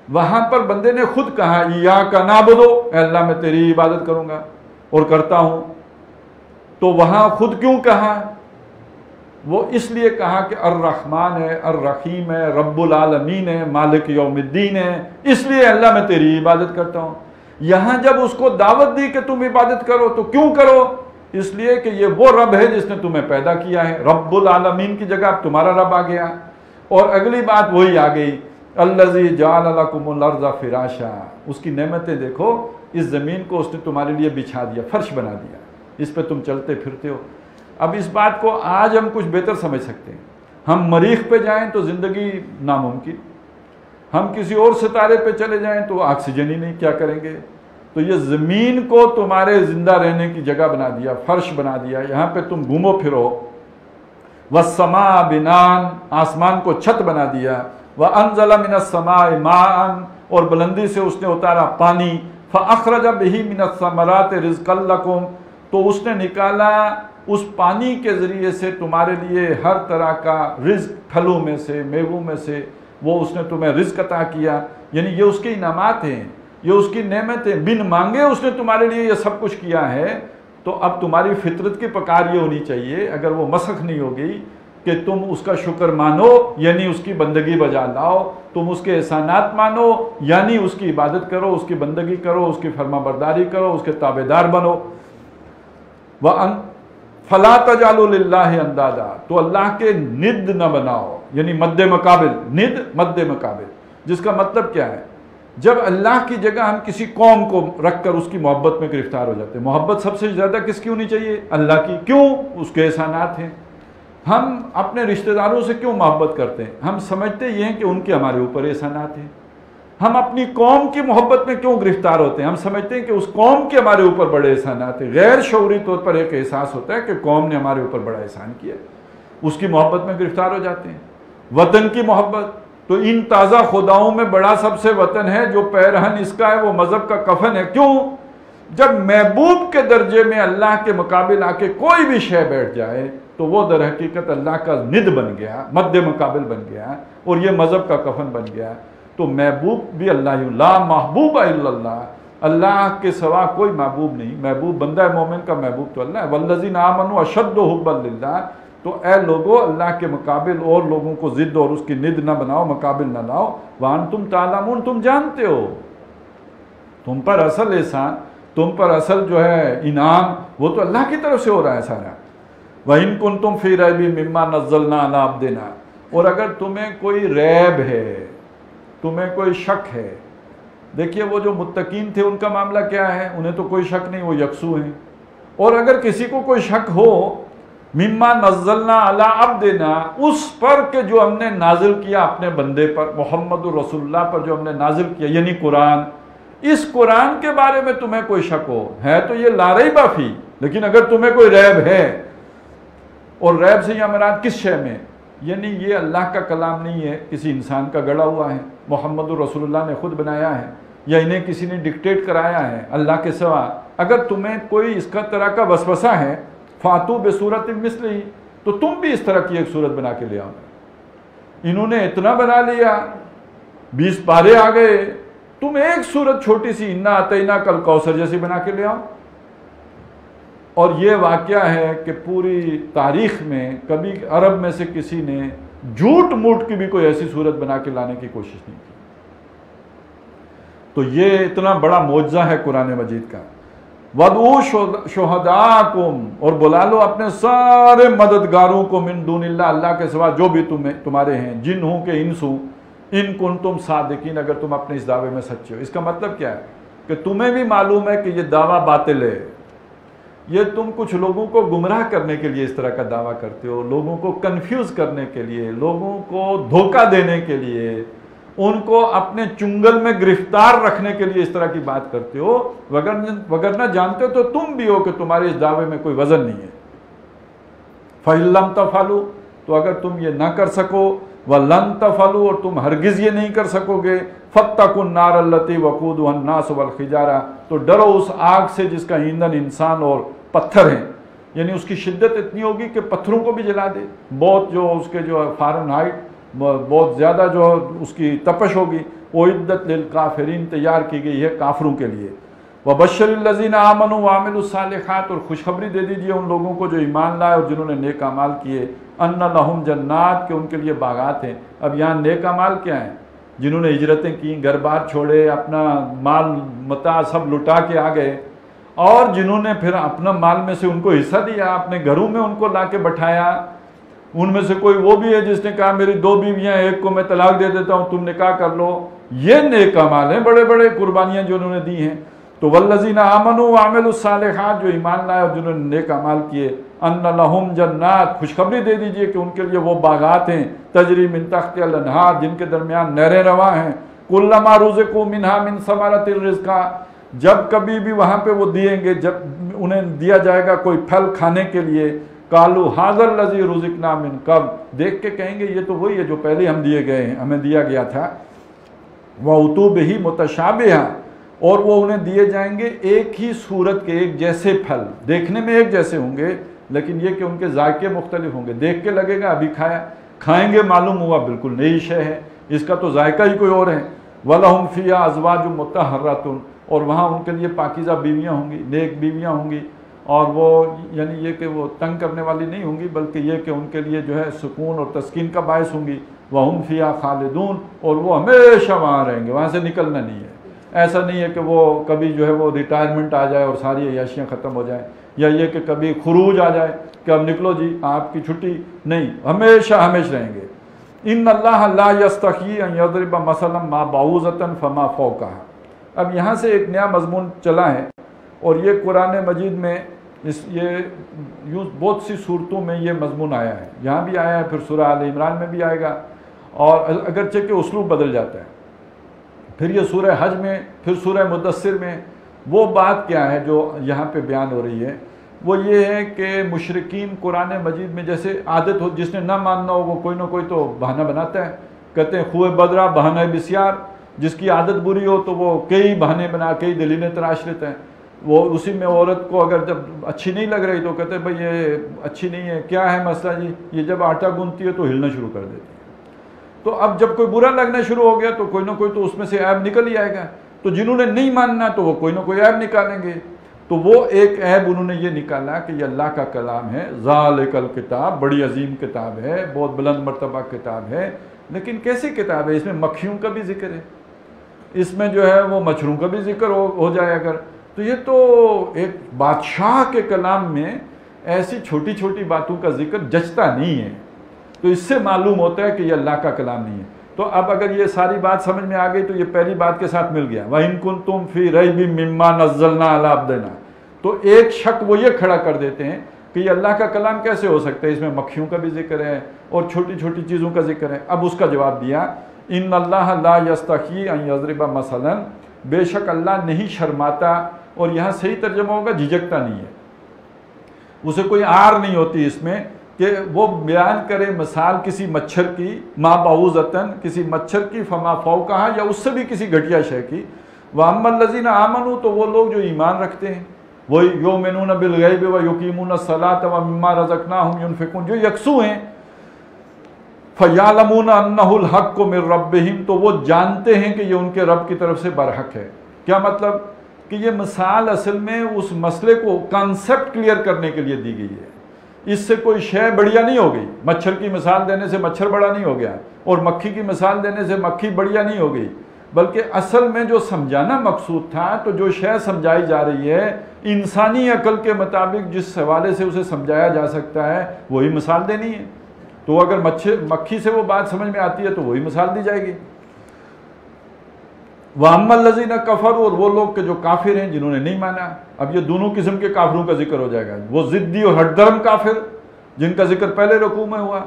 وہاں پر بندے نے خود کہا ایاک نعبد، اے اللہ میں تیری عبادت کروں گا اور کرتا ہوں، تو وہاں خود کیوں کہا؟ وہ اس لیے کہا کہ الرحمن ہے، الرحیم ہے، رب العالمین ہے، مالک یوم الدین ہے، اس لیے اللہ میں تیری عبادت کرتا ہوں۔ یہاں جب اس کو دعوت دی کہ تم عبادت کرو تو کیوں کرو؟ اس لیے کہ یہ وہ رب ہے جس نے تمہیں پیدا کیا ہے، رب العالمین کی جگہ اب تمہارا رب آ گیا۔ اور اگلی بات وہی آ گئی، الذی جعل لکم الارض فراشا، اس کی نعمتیں دیکھو، اس زمین کو اس نے تمہارے لیے بچھا دیا، فرش بنا دیا، اس پہ تم چلتے پھرتے ہو۔ اب اس بات کو آج ہم کچھ بہتر سمجھ سکتے ہیں، ہم مریخ پہ جائیں تو زندگی ناممکن، ہم کسی اور ستارے پہ چلے جائیں تو آکسیجن ہی نہیں، کیا کریں گے؟ تو یہ زمین کو تمہارے زندہ رہنے کی جگہ بنا دیا، فرش بنا دیا، یہاں پہ تم گھومو پھرو۔ والسماء بناء، آسمان کو چھت بنا دیا، وانزل من السماء ماء، اور بلندی سے اس نے اتارا پانی، فاخرج به من الثمرات رزقا لکم، تو اس نے نکالا اس پانی کے ذریعے سے تمہارے لیے ہر طرح کا رزق، پھلوں میں سے، میووں میں سے، وہ اس نے تمہیں رزق عطا کیا، یعنی یہ اس کے انعامات ہیں، یہ اس کی نعمتیں، بن مانگے اس نے تمہارے لیے یہ سب کچھ کیا ہے۔ تو اب تمہاری فطرت کی پکار یہ ہونی چاہیے، اگر وہ مسخ نہیں ہوگی، کہ تم اس کا شکر مانو، یعنی اس کی بندگی بجا لاؤ، تم اس کے احسانات مانو، یعنی اس کی عبادت کرو، اس کی بندگی کرو، اس کی فرما برداری کرو، اس کے تابعدار بنو۔ فَلَا تَجْعَلُوا لِلَّهِ اندادا، تو اللہ کے ند نہ بناؤ، یعنی مد مقابل، ند مد مقابل، جس کا مطلب کیا ہے؟ جب اللہ کی جگہ ہم کسی قوم کو رکھ کر اس کی محبت میں گرفتار ہو جاتے ہیں، محبت سب سے زیادہ کس کی ہونی چاہیے؟ اللہ کی۔ کیوں؟ اس کے احسانات ہیں۔ ہم اپنے رشتہ داروں سے کیوں محبت کرتے ہیں؟ ہم سمجھتے یہ ہیں کہ ان کے ہمارے اوپر احسانات ہیں۔ ہم اپنی قوم کی محبت میں کیوں گرفتار ہوتے ہیں؟ ہم سمجھتے ہیں کہ اس قوم کے ہمارے اوپر بڑے احسانات ہیں۔ غیر شعوری طور پر ایک احساس ہوتا ہے کہ قوم نے ہمارے اوپر بڑا احسان کیا، اس کی محبت میں گرفتار ہو جاتے ہیں۔ وطن کی محبت، تو ان تازہ خداؤں میں بڑا سب سے وطن ہے، جو پیرہن اس کا ہے وہ مذہب کا کفن ہے۔ کیوں؟ جب محبوب کے درجے میں اللہ کے مقابل آ کے کوئی بھی شے بیٹھ جائے تو وہ در حقیقت اللہ کا ند بن گیا، مد مقابل بن گیا، اور یہ مذہب کا کفن بن گیا۔ تو محبوب بھی اللہ، لا محبوب الا اللہ، اللہ کے سوا کوئی محبوب نہیں، محبوب بندہ مومن کا محبوب تو اللہ ہے۔ والذین آمنوا اشد حبا للہ، تو اے لوگو اللہ کے مقابل اور لوگوں کو ضد اور اس کی ند نہ بناؤ، مقابل نہ لاؤ۔ وانتم تعلمون، تم جانتے ہو، تم پر اصل احسان، تم پر اصل جو ہے انعام وہ تو اللہ کی طرف سے ہو رہا ہے سارا۔ وَإِن كُنتُمْ فِي رَيْبٍ مِّمَّا نَزَّلْنَا عَلَىٰ عَبْدِنَا، اور اگر تمہیں کوئی ریب ہے، تمہیں کوئی شک ہے، دیکھیے وہ جو متقین تھے ان کا معاملہ کیا ہے، انہیں تو کوئی شک نہیں، وہ یکسو ہیں۔ اور اگر کسی کو کوئی شک ہو مما نزلنا علی عبدنا، اس پر کہ جو ہم نے نازل کیا اپنے بندے پر، محمد رسول اللہ پر جو ہم نے نازل کیا، یعنی قرآن، اس قرآن کے بارے میں تمہیں کوئی شک ہو، ہے تو یہ لا ریب فی، لیکن اگر تمہیں کوئی ریب ہے، اور ریب سے یہ مراد کس شے میں، یعنی یہ اللہ کا کلام نہیں ہے، کسی انسان کا گڑا ہوا ہے، محمد رسول اللہ نے خود بنایا ہے، یا انہیں کسی نے ڈکٹیٹ کرایا ہے اللہ کے سوا، اگر تمہیں کوئی اس کا طرح کا وسوسہ ہے، فاتو بصورت مثلہ، تو تم بھی اس طرح کی ایک صورت بنا کے لے آؤ۔ انہوں نے اتنا بنا لیا، 20 پارے آ گئے، تم ایک صورت چھوٹی سی انا اعطیناک الکوثر جیسی بنا کے لے آؤ۔ اور یہ واقعہ ہے کہ پوری تاریخ میں کبھی عرب میں سے کسی نے جھوٹ موٹ کی بھی کوئی ایسی صورت بنا کے لانے کی کوشش نہیں کی۔ تو یہ اتنا بڑا معجزہ ہے قرآن مجید کا۔ وَادْعُوا شُهَدَاءَكُمْ، اور بلا لو اپنے سارے مددگاروں کو، من دون اللہ، اللہ کے سوا جو بھی تمہارے ہیں، جن ہوں کہ انس ہوں، ان کنتم صادقین، اگر تم اپنے اس دعوے میں سچے ہو۔ اس کا مطلب کیا ہے کہ تمہیں بھی معلوم ہے کہ یہ دعویٰ باطل ہے، یہ تم کچھ لوگوں کو گمراہ کرنے کے لیے اس طرح کا دعویٰ کرتے ہو، لوگوں کو کنفیوز کرنے کے لیے، لوگوں کو دھوکہ دینے کے لیے، ان کو اپنے چنگل میں گرفتار رکھنے کے لیے اس طرح کی بات کرتے ہو، وگرنہ جانتے تو تم بھی ہو کہ تمہارے اس دعوے میں کوئی وزن نہیں ہے۔ فَإِن لَمْ تَفْعَلُوا، تو اگر تم یہ نہ کر سکو، وَلَن تَفْعَلُوا، اور تم ہرگز یہ نہیں کر سکو گے، فَاتَّقُوا النَّارَ الَّتِي وَقُودُهَا النَّاسُ وَالْحِجَارَةُ، تو ڈرو اس آگ سے جس کا ایندھن انسان اور پتھر ہیں، یعنی اس کی شدت اتنی ہوگی کہ پتھروں کو بھی جلا دے، بہت جو اس کے جو فارن ہائٹ بہت زیادہ جو اس کی تپش ہوگی۔ اعدت للکافرین، تیار کی گئی ہے کافروں کے لیے۔ وبشر الذین آمنوا وعملوا الصالحات، اور خوشخبری دے دیجئے ان لوگوں کو جو ایمان لائے اور جنہوں نے نیک اعمال کیے، ان لہم جنات، کہ ان کے لیے باغات ہیں۔ اب یہاں نیک اعمال کیا ہیں؟ جنہوں نے ہجرتیں کی، گھر بار چھوڑے، اپنا مال متاع سب لٹا کے آ گئے، اور جنہوں نے پھر اپنا مال میں سے ان کو حصہ دیا، اپنے گھروں میں ان کو لا کے بٹھایا۔ ان میں سے کوئی وہ بھی ہے جس نے کہا میری 2 بیویاں، ایک کو میں طلاق دے دیتا ہوں، تم نکاح کر لو۔ یہ نیک اعمال ہیں، بڑے بڑے قربانیاں جو انہوں نے دی ہیں۔ تو والذین آمنوا وعملوا الصالحات، جو ایمان لائے اور جنہوں نے نیک اعمال کیے، ان لہم جنات، خوشخبری دے دیجئے کہ ان کے لیے وہ باغات ہیں، تجری من تحتها الانہار، جن کے درمیان نہریں رواں ہیں، کلما رزقوا منها من ثمرۃ الرزق، جب کبھی بھی وہاں پہ وہ دیں گے، جب انہیں دیا جائے گا کوئی پھل کھانے کے لیے، قالوا ھذا الذی رزقنا من قبل، دیکھ کے کہیں گے یہ تو وہی ہے جو پہلے ہم دیے گئے ہیں، ہمیں دیا گیا تھا۔ وَأُتُوا بِهِ مُتَشَابِهًا، اور وہ انہیں دیے جائیں گے ایک ہی صورت کے، ایک جیسے پھل، دیکھنے میں ایک جیسے ہوں گے، لیکن یہ کہ ان کے ذائقے مختلف ہوں گے، دیکھ کے لگے گا ابھی کھائیں گے معلوم ہوا بالکل نئی شے ہے، اس کا تو ذائقہ ہی کوئی اور ہے۔ وَلَهُمْ فِيهَا أَزْوَاجٌ مُطَهَّرَةٌ، اور وہاں ان کے لیے پاکیزہ بیویاں ہوں گی، نیک بیویاں ہوں گی، اور وہ یعنی یہ کہ وہ تنگ کرنے والی نہیں ہوں گی، بلکہ یہ کہ ان کے لیے جو ہے سکون اور تسکین کا باعث ہوں گی۔ وَهُمْ فِيهَا خَالِدُونَ، اور وہ ہمیشہ وہاں رہیں گے، وہاں سے نکلنا نہیں ہے۔ ایسا نہیں ہے کہ وہ کبھی جو ہے وہ ریٹائرمنٹ آ جائے اور ساری عیاشیاں ختم ہو جائیں، یا یہ کہ کبھی خروج آ جائے کہ اب نکلو جی آپ کی چھٹی، نہیں، ہمیشہ ہمیشہ رہیں گے۔ ان اللہ لا یستحیی ان یضرب مثلا ما بعوضۃ فما فوقها، اب یہاں سے ایک نیا مضمون چلا ہے، اور یہ قرآن مجید میں یہ یوں بہت سی صورتوں میں یہ مضمون آیا ہے، یہاں بھی آیا ہے، پھر سورہ آل عمران میں بھی آئے گا، اور اگرچہ کہ اسلوب بدل جاتا ہے، پھر یہ سورہ حج میں، پھر سورہ مدثر میں۔ وہ بات کیا ہے جو یہاں پہ بیان ہو رہی ہے، وہ یہ ہے کہ مشرکین قرآن مجید میں جیسے عادت ہو، جس نے نہ ماننا ہو وہ کوئی نہ کوئی تو بہانہ بناتا ہے، کہتے ہیں خوہ بدرہ بہانہ بسیار، جس کی عادت بری ہو تو وہ کئی بہانے بنا، کئی دلیلیں تراش لیتے ہیں۔ وہ اسی میں عورت کو اگر جب اچھی نہیں لگ رہی تو کہتے ہیں بھئی یہ اچھی نہیں ہے، کیا ہے مسئلہ جی، یہ جب آٹا گوندتی ہے تو ہلنا شروع کر دیتی ہے۔ تو اب جب کوئی برا لگنا شروع ہو گیا تو کوئی نہ کوئی تو اس میں سے عیب نکل ہی آئے گا۔ تو جنہوں نے نہیں ماننا تو وہ کوئی نہ کوئی عیب نکالیں گے. تو وہ ایک عیب انہوں نے یہ نکالا کہ یہ اللہ کا کلام ہے، ذالک الکتاب، بڑی عظیم کتاب ہے، بہت بلند مرتبہ کتاب ہے، لیکن کیسی کتاب ہے؟ اس میں مکھیوں کا بھی ذکر ہے، اس میں جو ہے وہ مچھروں کا بھی ذکر ہو جائے اگر، تو یہ تو ایک بادشاہ کے کلام میں ایسی چھوٹی چھوٹی باتوں کا ذکر جچتا نہیں ہے. تو اس سے معلوم ہوتا ہے کہ یہ اللہ کا کلام نہیں ہے. تو اب اگر یہ ساری بات سمجھ میں آ گئی تو یہ پہلی بات کے ساتھ مل گیا، وَإِن كُنتُمْ فِي رَيْبٍ مِّمَّا نَزَّلْنَا عَلَىٰ عَبْدِنَا. تو ایک شک وہ یہ کھڑا کر دیتے ہیں کہ یہ اللہ کا کلام کیسے ہو سکتا ہے، اس میں مکھیوں کا بھی ذکر ہے اور چھوٹی چھوٹی چیزوں کا ذکر ہے. اب اس کا جواب دیا، ان اللہ لا یستحیی ان یضرب مثلا، بے شک اللہ نہیں شرماتا، اور یہاں صحیح ترجمہ ہوگا جھجکتا نہیں ہے، اسے کوئی آر نہیں ہوتی اس میں کہ وہ بیان کرے مثال کسی مچھر کی، ما بعوضۃ، کسی مچھر کی، فما فوقہا، یا اس سے بھی کسی گھٹیا شے کی. وَأَمَّا الَّذِينَ آمَنُوا، تو وہ لوگ جو ایمان رکھتے ہیں، وہ یؤمنون بالغیب ویقیمون الصلاۃ ومما رزقناہم ینفقون، جو یکسو ہیں، فَيَعْلَمُونَ أَنَّهُ الْحَقُّ مِن رَبِّهِمْ، تو وہ جانتے ہیں کہ یہ ان کے رب کی طرف سے برحق ہے. کیا مطلب؟ کہ یہ مثال اصل میں اس مسئلے کو کانسیپٹ کلیئر کرنے کے لیے دی گئی ہے. اس سے کوئی شے بڑھیا نہیں ہو گئی، مچھر کی مثال دینے سے مچھر بڑا نہیں ہو گیا، اور مکھی کی مثال دینے سے مکھی بڑھیا نہیں ہو گئی، بلکہ اصل میں جو سمجھانا مقصود تھا، تو جو شے سمجھائی جا رہی ہے انسانی عقل کے مطابق جس حوالے سے اسے سمجھایا جا سکتا ہے وہی مثال دینی ہے. تو اگر مکھی سے وہ بات سمجھ میں آتی ہے تو وہی مثال دی جائے گی. وَأَمَّا الَّذِينَ كَفَرُوا، اور وہ لوگ کہ جو کافر ہیں، جنہوں نے نہیں مانا. اب یہ دونوں قسم کے کافروں کا ذکر ہو جائے گا، وہ ضدی اور ہٹ درم کافر جن کا ذکر پہلے رکوع میں ہوا،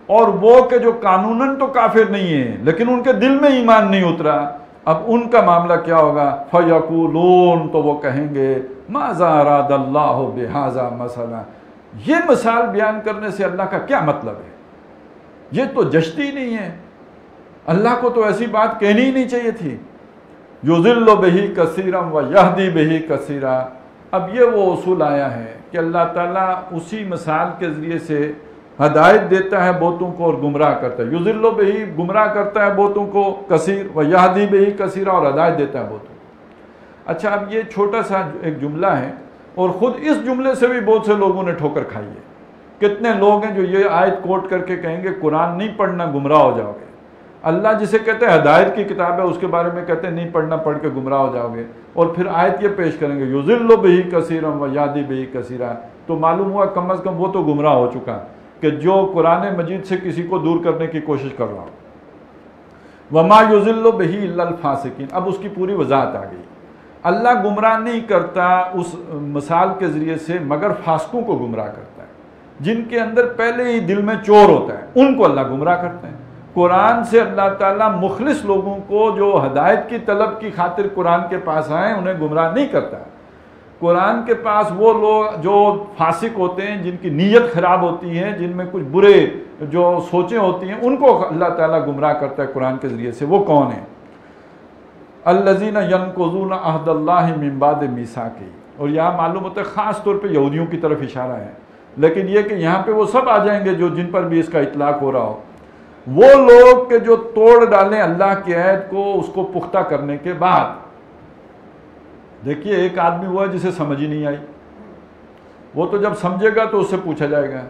اور وہ کہ جو قانوناً تو کافر نہیں ہیں لیکن ان کے دل میں ایمان نہیں اترا. اب ان کا معاملہ کیا ہوگا؟ فَيَقُولُونَ، تو وہ کہیں گے، مَاذَا أَرَادَ اللَّهُ بِهَذَا مَثَلًا، یہ مثال بیان کرنے سے اللہ کا کیا مطلب ہے؟ یہ تو جچتی نہیں ہے، اللہ کو تو ایسی بات کہنی ہی نہیں چاہیے تھی. یضل بہ کثیرا ویہدی بہ کثیرا. اب یہ وہ اصول آیا ہے کہ اللہ تعالیٰ اسی مثال کے ذریعے سے ہدایت دیتا ہے بہتوں کو اور گمراہ کرتا ہے. یضل بہ، گمراہ کرتا ہے بہتوں کو، کثیر ویہدی بہ کثیرا، اور ہدایت دیتا ہے بہتوں کو. اچھا، اب یہ چھوٹا سا ایک جملہ ہے، اور خود اس جملے سے بھی بہت سے لوگوں نے ٹھوکر کھائی ہے. کتنے لوگ ہیں جو یہ آیت کوٹ کر کے کہیں گے قرآن نہیں پڑھنا گمراہ ہو جاؤ گے. اللہ جسے کہتے ہیں ہدایت کی کتاب ہے، اس کے بارے میں کہتے ہیں نہیں پڑھنا، پڑھ کے گمراہ ہو جاؤ گے، اور پھر آیت یہ پیش کریں گے یضل بہ کثیرا ویہدی بہ کثیرا. تو معلوم ہوا کم از کم وہ تو گمراہ ہو چکا کہ جو قرآن مجید سے کسی کو دور کرنے کی کوشش کر رہا ہو. وما یضل بہ الا الفاسقین. اب اس کی پوری وضاحت آ گئی. اللہ گمراہ نہیں کرتا اس مثال کے ذریعے سے مگر فاسقوں کو گمراہ کرتا ہے، جن کے اندر پہلے ہی دل میں چور ہوتا ہے، ان کو اللہ گمراہ کرتا ہے. قرآن سے اللہ تعالیٰ مخلص لوگوں کو جو ہدایت کی طلب کی خاطر قرآن کے پاس آئیں انہیں گمراہ نہیں کرتا. قرآن کے پاس وہ لوگ جو فاسق ہوتے ہیں، جن کی نیت خراب ہوتی ہے، جن میں کچھ برے جو سوچیں ہوتی ہیں، ان کو اللہ تعالیٰ گمراہ کرتا ہے قرآن کے ذریعے سے. وہ کون ہیں؟ الذین ینقضون عہد اللہ من بعد میثاقہ. اور یہاں معلوم ہوتا ہے خاص طور پہ یہودیوں کی طرف اشارہ ہے، لیکن یہ کہ یہاں پہ وہ سب آ جائیں گے جو جن پر بھی اس کا اطلاق ہو رہا ہو. وہ لوگ کہ جو توڑ ڈالیں اللہ کی عہد کو اس کو پختہ کرنے کے بعد. دیکھیے، ایک آدمی وہ ہے جسے سمجھ ہی نہیں آئی، وہ تو جب سمجھے گا تو اس سے پوچھا جائے گا.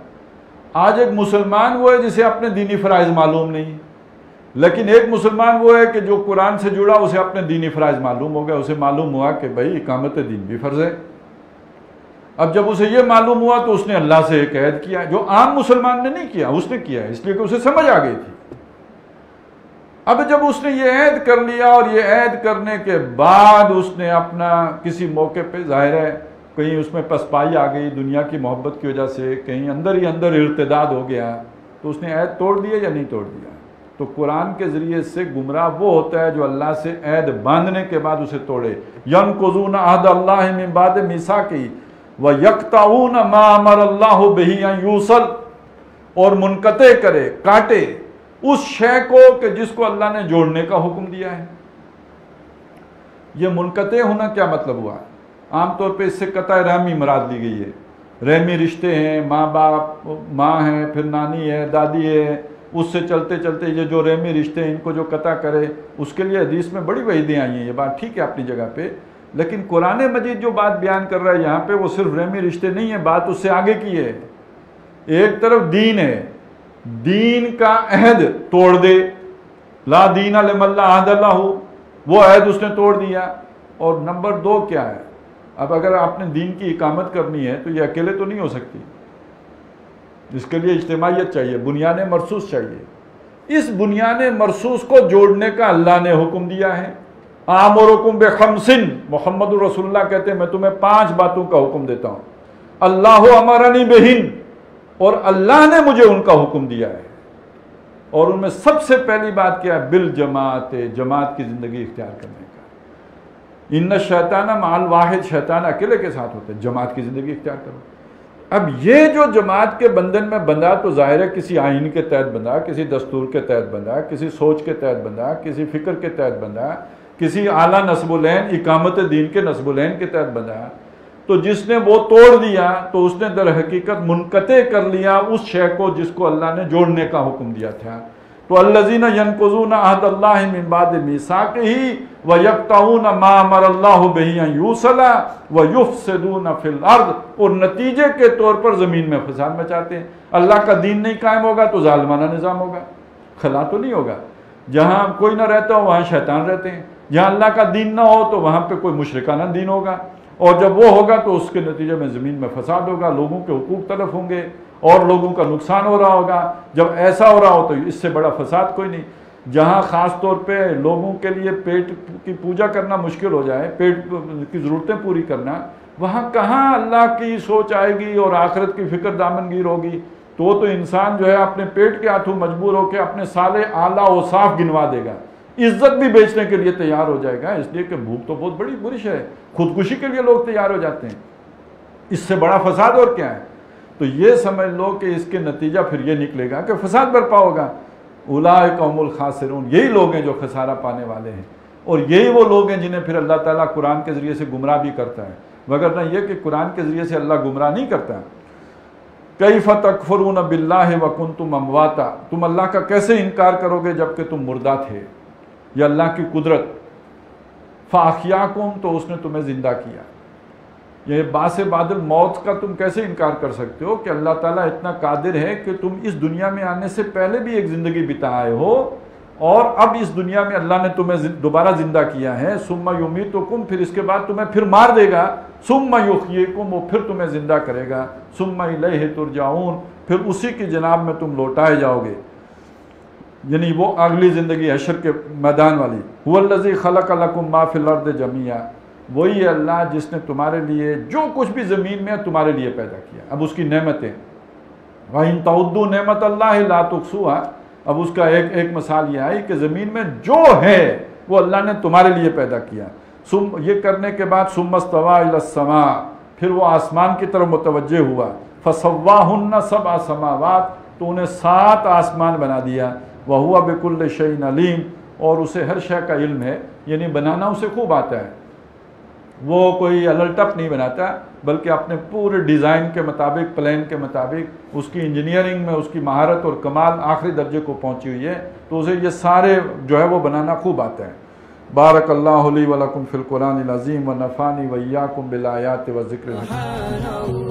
آج ایک مسلمان وہ ہے جسے اپنے دینی فرائض معلوم نہیں، لیکن ایک مسلمان وہ ہے کہ جو قرآن سے جڑا اسے اپنے دینی فرائض معلوم ہو گیا. اسے معلوم ہوا کہ بھائی اقامت دین بھی فرض ہے. اب جب اسے یہ معلوم ہوا تو اس نے اللہ سے ایک عہد کیا جو عام مسلمان نے نہیں کیا، اس نے کیا اس لیے کہ اسے سمجھ آ گئی تھی. اب جب اس نے یہ عہد کر لیا اور یہ عہد کرنے کے بعد اس نے اپنا کسی موقع پہ ظاہر ہے کہیں اس میں پسپائی آ گئی دنیا کی محبت کی وجہ سے، کہیں اندر ہی اندر ارتداد ہو گیا، تو اس نے عہد توڑ دیا یا نہیں توڑ دیا. تو قرآن کے ذریعے سے گمراہ وہ ہوتا ہے جو اللہ سے عہد باندھنے کے بعد اسے توڑے. ینقضون عہد اللہ من بعد میثاقہ وَيَقْطَعُونَ مَا أَمَرَ اللَّهُ بِهِ أَن يُوصَلَ، اور منقطع کرے، کاٹے اس شے کو کہ جس کو اللہ نے جوڑنے کا حکم دیا ہے. یہ منقطع ہونا کیا مطلب ہوا؟ عام طور پہ اس سے قطع رحمی مراد لی گئی ہے. رحمی رشتے ہیں، ماں باپ، ماں ہیں، پھر نانی ہے، دادی ہے، اس سے چلتے چلتے یہ جو رحمی رشتے ان کو جو قطع کرے، اس کے لیے حدیث میں بڑی وعیدیں آئی ہیں. یہ بات ٹھیک ہے اپنی جگہ پہ، لیکن قرآن مجید جو بات بیان کر رہا ہے یہاں پہ وہ صرف رحمی رشتے نہیں ہیں، بات اس سے آگے کی ہے. ایک طرف دین ہے، دین کا عہد توڑ دے، لا دین لمن لا عہد لہ، وہ عہد اس نے توڑ دیا. اور نمبر 2 کیا ہے؟ اب اگر آپ نے دین کی اقامت کرنی ہے تو یہ اکیلے تو نہیں ہو سکتی، اس کے لیے اجتماعیت چاہیے، بنیان مرصوص چاہیے. اس بنیان مرصوص کو جوڑنے کا اللہ نے حکم دیا ہے. آمرکم بخمس، محمد رسول اللہ کہتے ہیں میں تمہیں 5 باتوں کا حکم دیتا ہوں. اللہ امرنی بہن، اور اللہ نے مجھے ان کا حکم دیا ہے. اور ان میں سب سے پہلی بات کیا ہے؟ بالجماعت، جماعت کی زندگی اختیار کرنے کا. ان الشیطان مع الواحد، شیطان اکیلے کے ساتھ ہوتا ہے، جماعت کی زندگی اختیار کرو. اب یہ جو جماعت کے بندھن میں بندھا تو ظاہر ہے کسی آئین کے تحت بندھا، کسی دستور کے تحت بندھا، کسی سوچ کے تحت بندھا، کسی فکر کے تحت بندھا، کسی اعلیٰ نصب العین اقامت دین کے نصب العین کے تحت بندھا. تو جس نے وہ توڑ دیا تو اس نے در حقیقت منقطع کر لیا اس شے کو جس کو اللہ نے جوڑنے کا حکم دیا تھا. تو الذین ینقضون عہد اللہ من بعد میثاقہ ویقطعون ما امر اللہ بہ ان یوصل ویفسدون فی الارض، اور نتیجے کے طور پر زمین میں فساد مچاتے ہیں. اللہ کا دین نہیں قائم ہوگا تو ظالمانہ نظام ہوگا، خلا تو نہیں ہوگا. جہاں کوئی نہ رہتا ہو وہاں شیطان رہتے ہیں، جہاں اللہ کا دین نہ ہو تو وہاں پہ کوئی مشرکانہ دین ہوگا. اور جب وہ ہوگا تو اس کے نتیجے میں زمین میں فساد ہوگا، لوگوں کے حقوق تلف ہوں گے اور لوگوں کا نقصان ہو رہا ہوگا. جب ایسا ہو رہا ہو تو اس سے بڑا فساد کوئی نہیں. جہاں خاص طور پہ لوگوں کے لیے پیٹ کی پوجا کرنا مشکل ہو جائے، پیٹ کی ضرورتیں پوری کرنا، وہاں کہاں اللہ کی سوچ آئے گی اور آخرت کی فکر دامنگیر ہوگی. تو انسان جو ہے اپنے پیٹ کے ہاتھوں مجبور ہو کے اپنے سارے اعلیٰ اوصاف گنوا دے گا، عزت بھی بیچنے کے لیے تیار ہو جائے گا، اس لیے کہ بھوک تو بہت بڑی برش ہے، خودکشی کے لیے لوگ تیار ہو جاتے ہیں. اس سے بڑا فساد اور کیا ہے؟ تو یہ سمجھ لو کہ اس کے نتیجہ پھر یہ نکلے گا کہ فساد برپا ہوگا. اولئک هم الخاسرون، یہی لوگ ہیں جو خسارہ پانے والے ہیں، اور یہی وہ لوگ ہیں جنہیں پھر اللہ تعالیٰ قرآن کے ذریعے سے گمراہ بھی کرتا ہے. وگرنہ یہ کہ قرآن کے ذریعے سے اللہ گمراہ نہیں کرتا. کیف تکفرون باللہ وکنتم امواتا، تم اللہ کا کیسے انکار کرو گے جبکہ تم مردہ تھے. یا اللہ کی قدرت، فاحیاکم، تو اس نے تمہیں زندہ کیا. یہ باس بعد الموت کا تم کیسے انکار کر سکتے ہو کہ اللہ تعالیٰ اتنا قادر ہے کہ تم اس دنیا میں آنے سے پہلے بھی ایک زندگی بتائے ہو اور اب اس دنیا میں اللہ نے تمہیں دوبارہ زندہ کیا ہے. ثم یمیتکم، پھر اس کے بعد تمہیں پھر مار دے گا. ثم یحییکم، وہ پھر تمہیں زندہ کرے گا. ثم الیہ ترجعون، پھر اسی کی جناب میں تم لوٹائے جاؤ گے، یعنی وہ اگلی زندگی حشر کے میدان والی. هو الذی خلق لکم ما فی الارض جمیعا، وہی اللہ جس نے تمہارے لیے جو کچھ بھی زمین میں ہے تمہارے لیے پیدا کیا. اب اس کی نعمتیں، وَإِن تَعُدُّوا نِعْمَتَ اللَّهِ لَا تُحْصُوهَا، اب اس کا ایک مثال یہ آئی کہ زمین میں جو ہے وہ اللہ نے تمہارے لیے پیدا کیا. یہ کرنے کے بعد ثُمَّ اسْتَوَىٰ إِلَى السَّمَاءِ، پھر وہ آسمان کی طرف متوجہ ہوا. فَسَوَّاهُنَّ سَبْعَ سَمَاوَاتٍ، تو انہیں 7 آسمان بنا دیا. وَهُوَ بِكُلِّ شَيْءٍ عَلِيمٌ، اور اسے ہر شے کا علم ہے، یعنی بنانا اسے خوب آتا ہے. وہ کوئی الٹپ نہیں بناتا بلکہ اپنے پورے ڈیزائن کے مطابق، پلان کے مطابق، اس کی انجینئرنگ میں اس کی مہارت اور کمال آخری درجے کو پہنچی ہوئی ہے، تو اسے یہ سارے جو ہے وہ بنانا خوب آتا ہے. بارک اللہ لی و لکم فی القرآن العظیم و نفعنی و ایاکم بالآیات و ذکر الحکیم.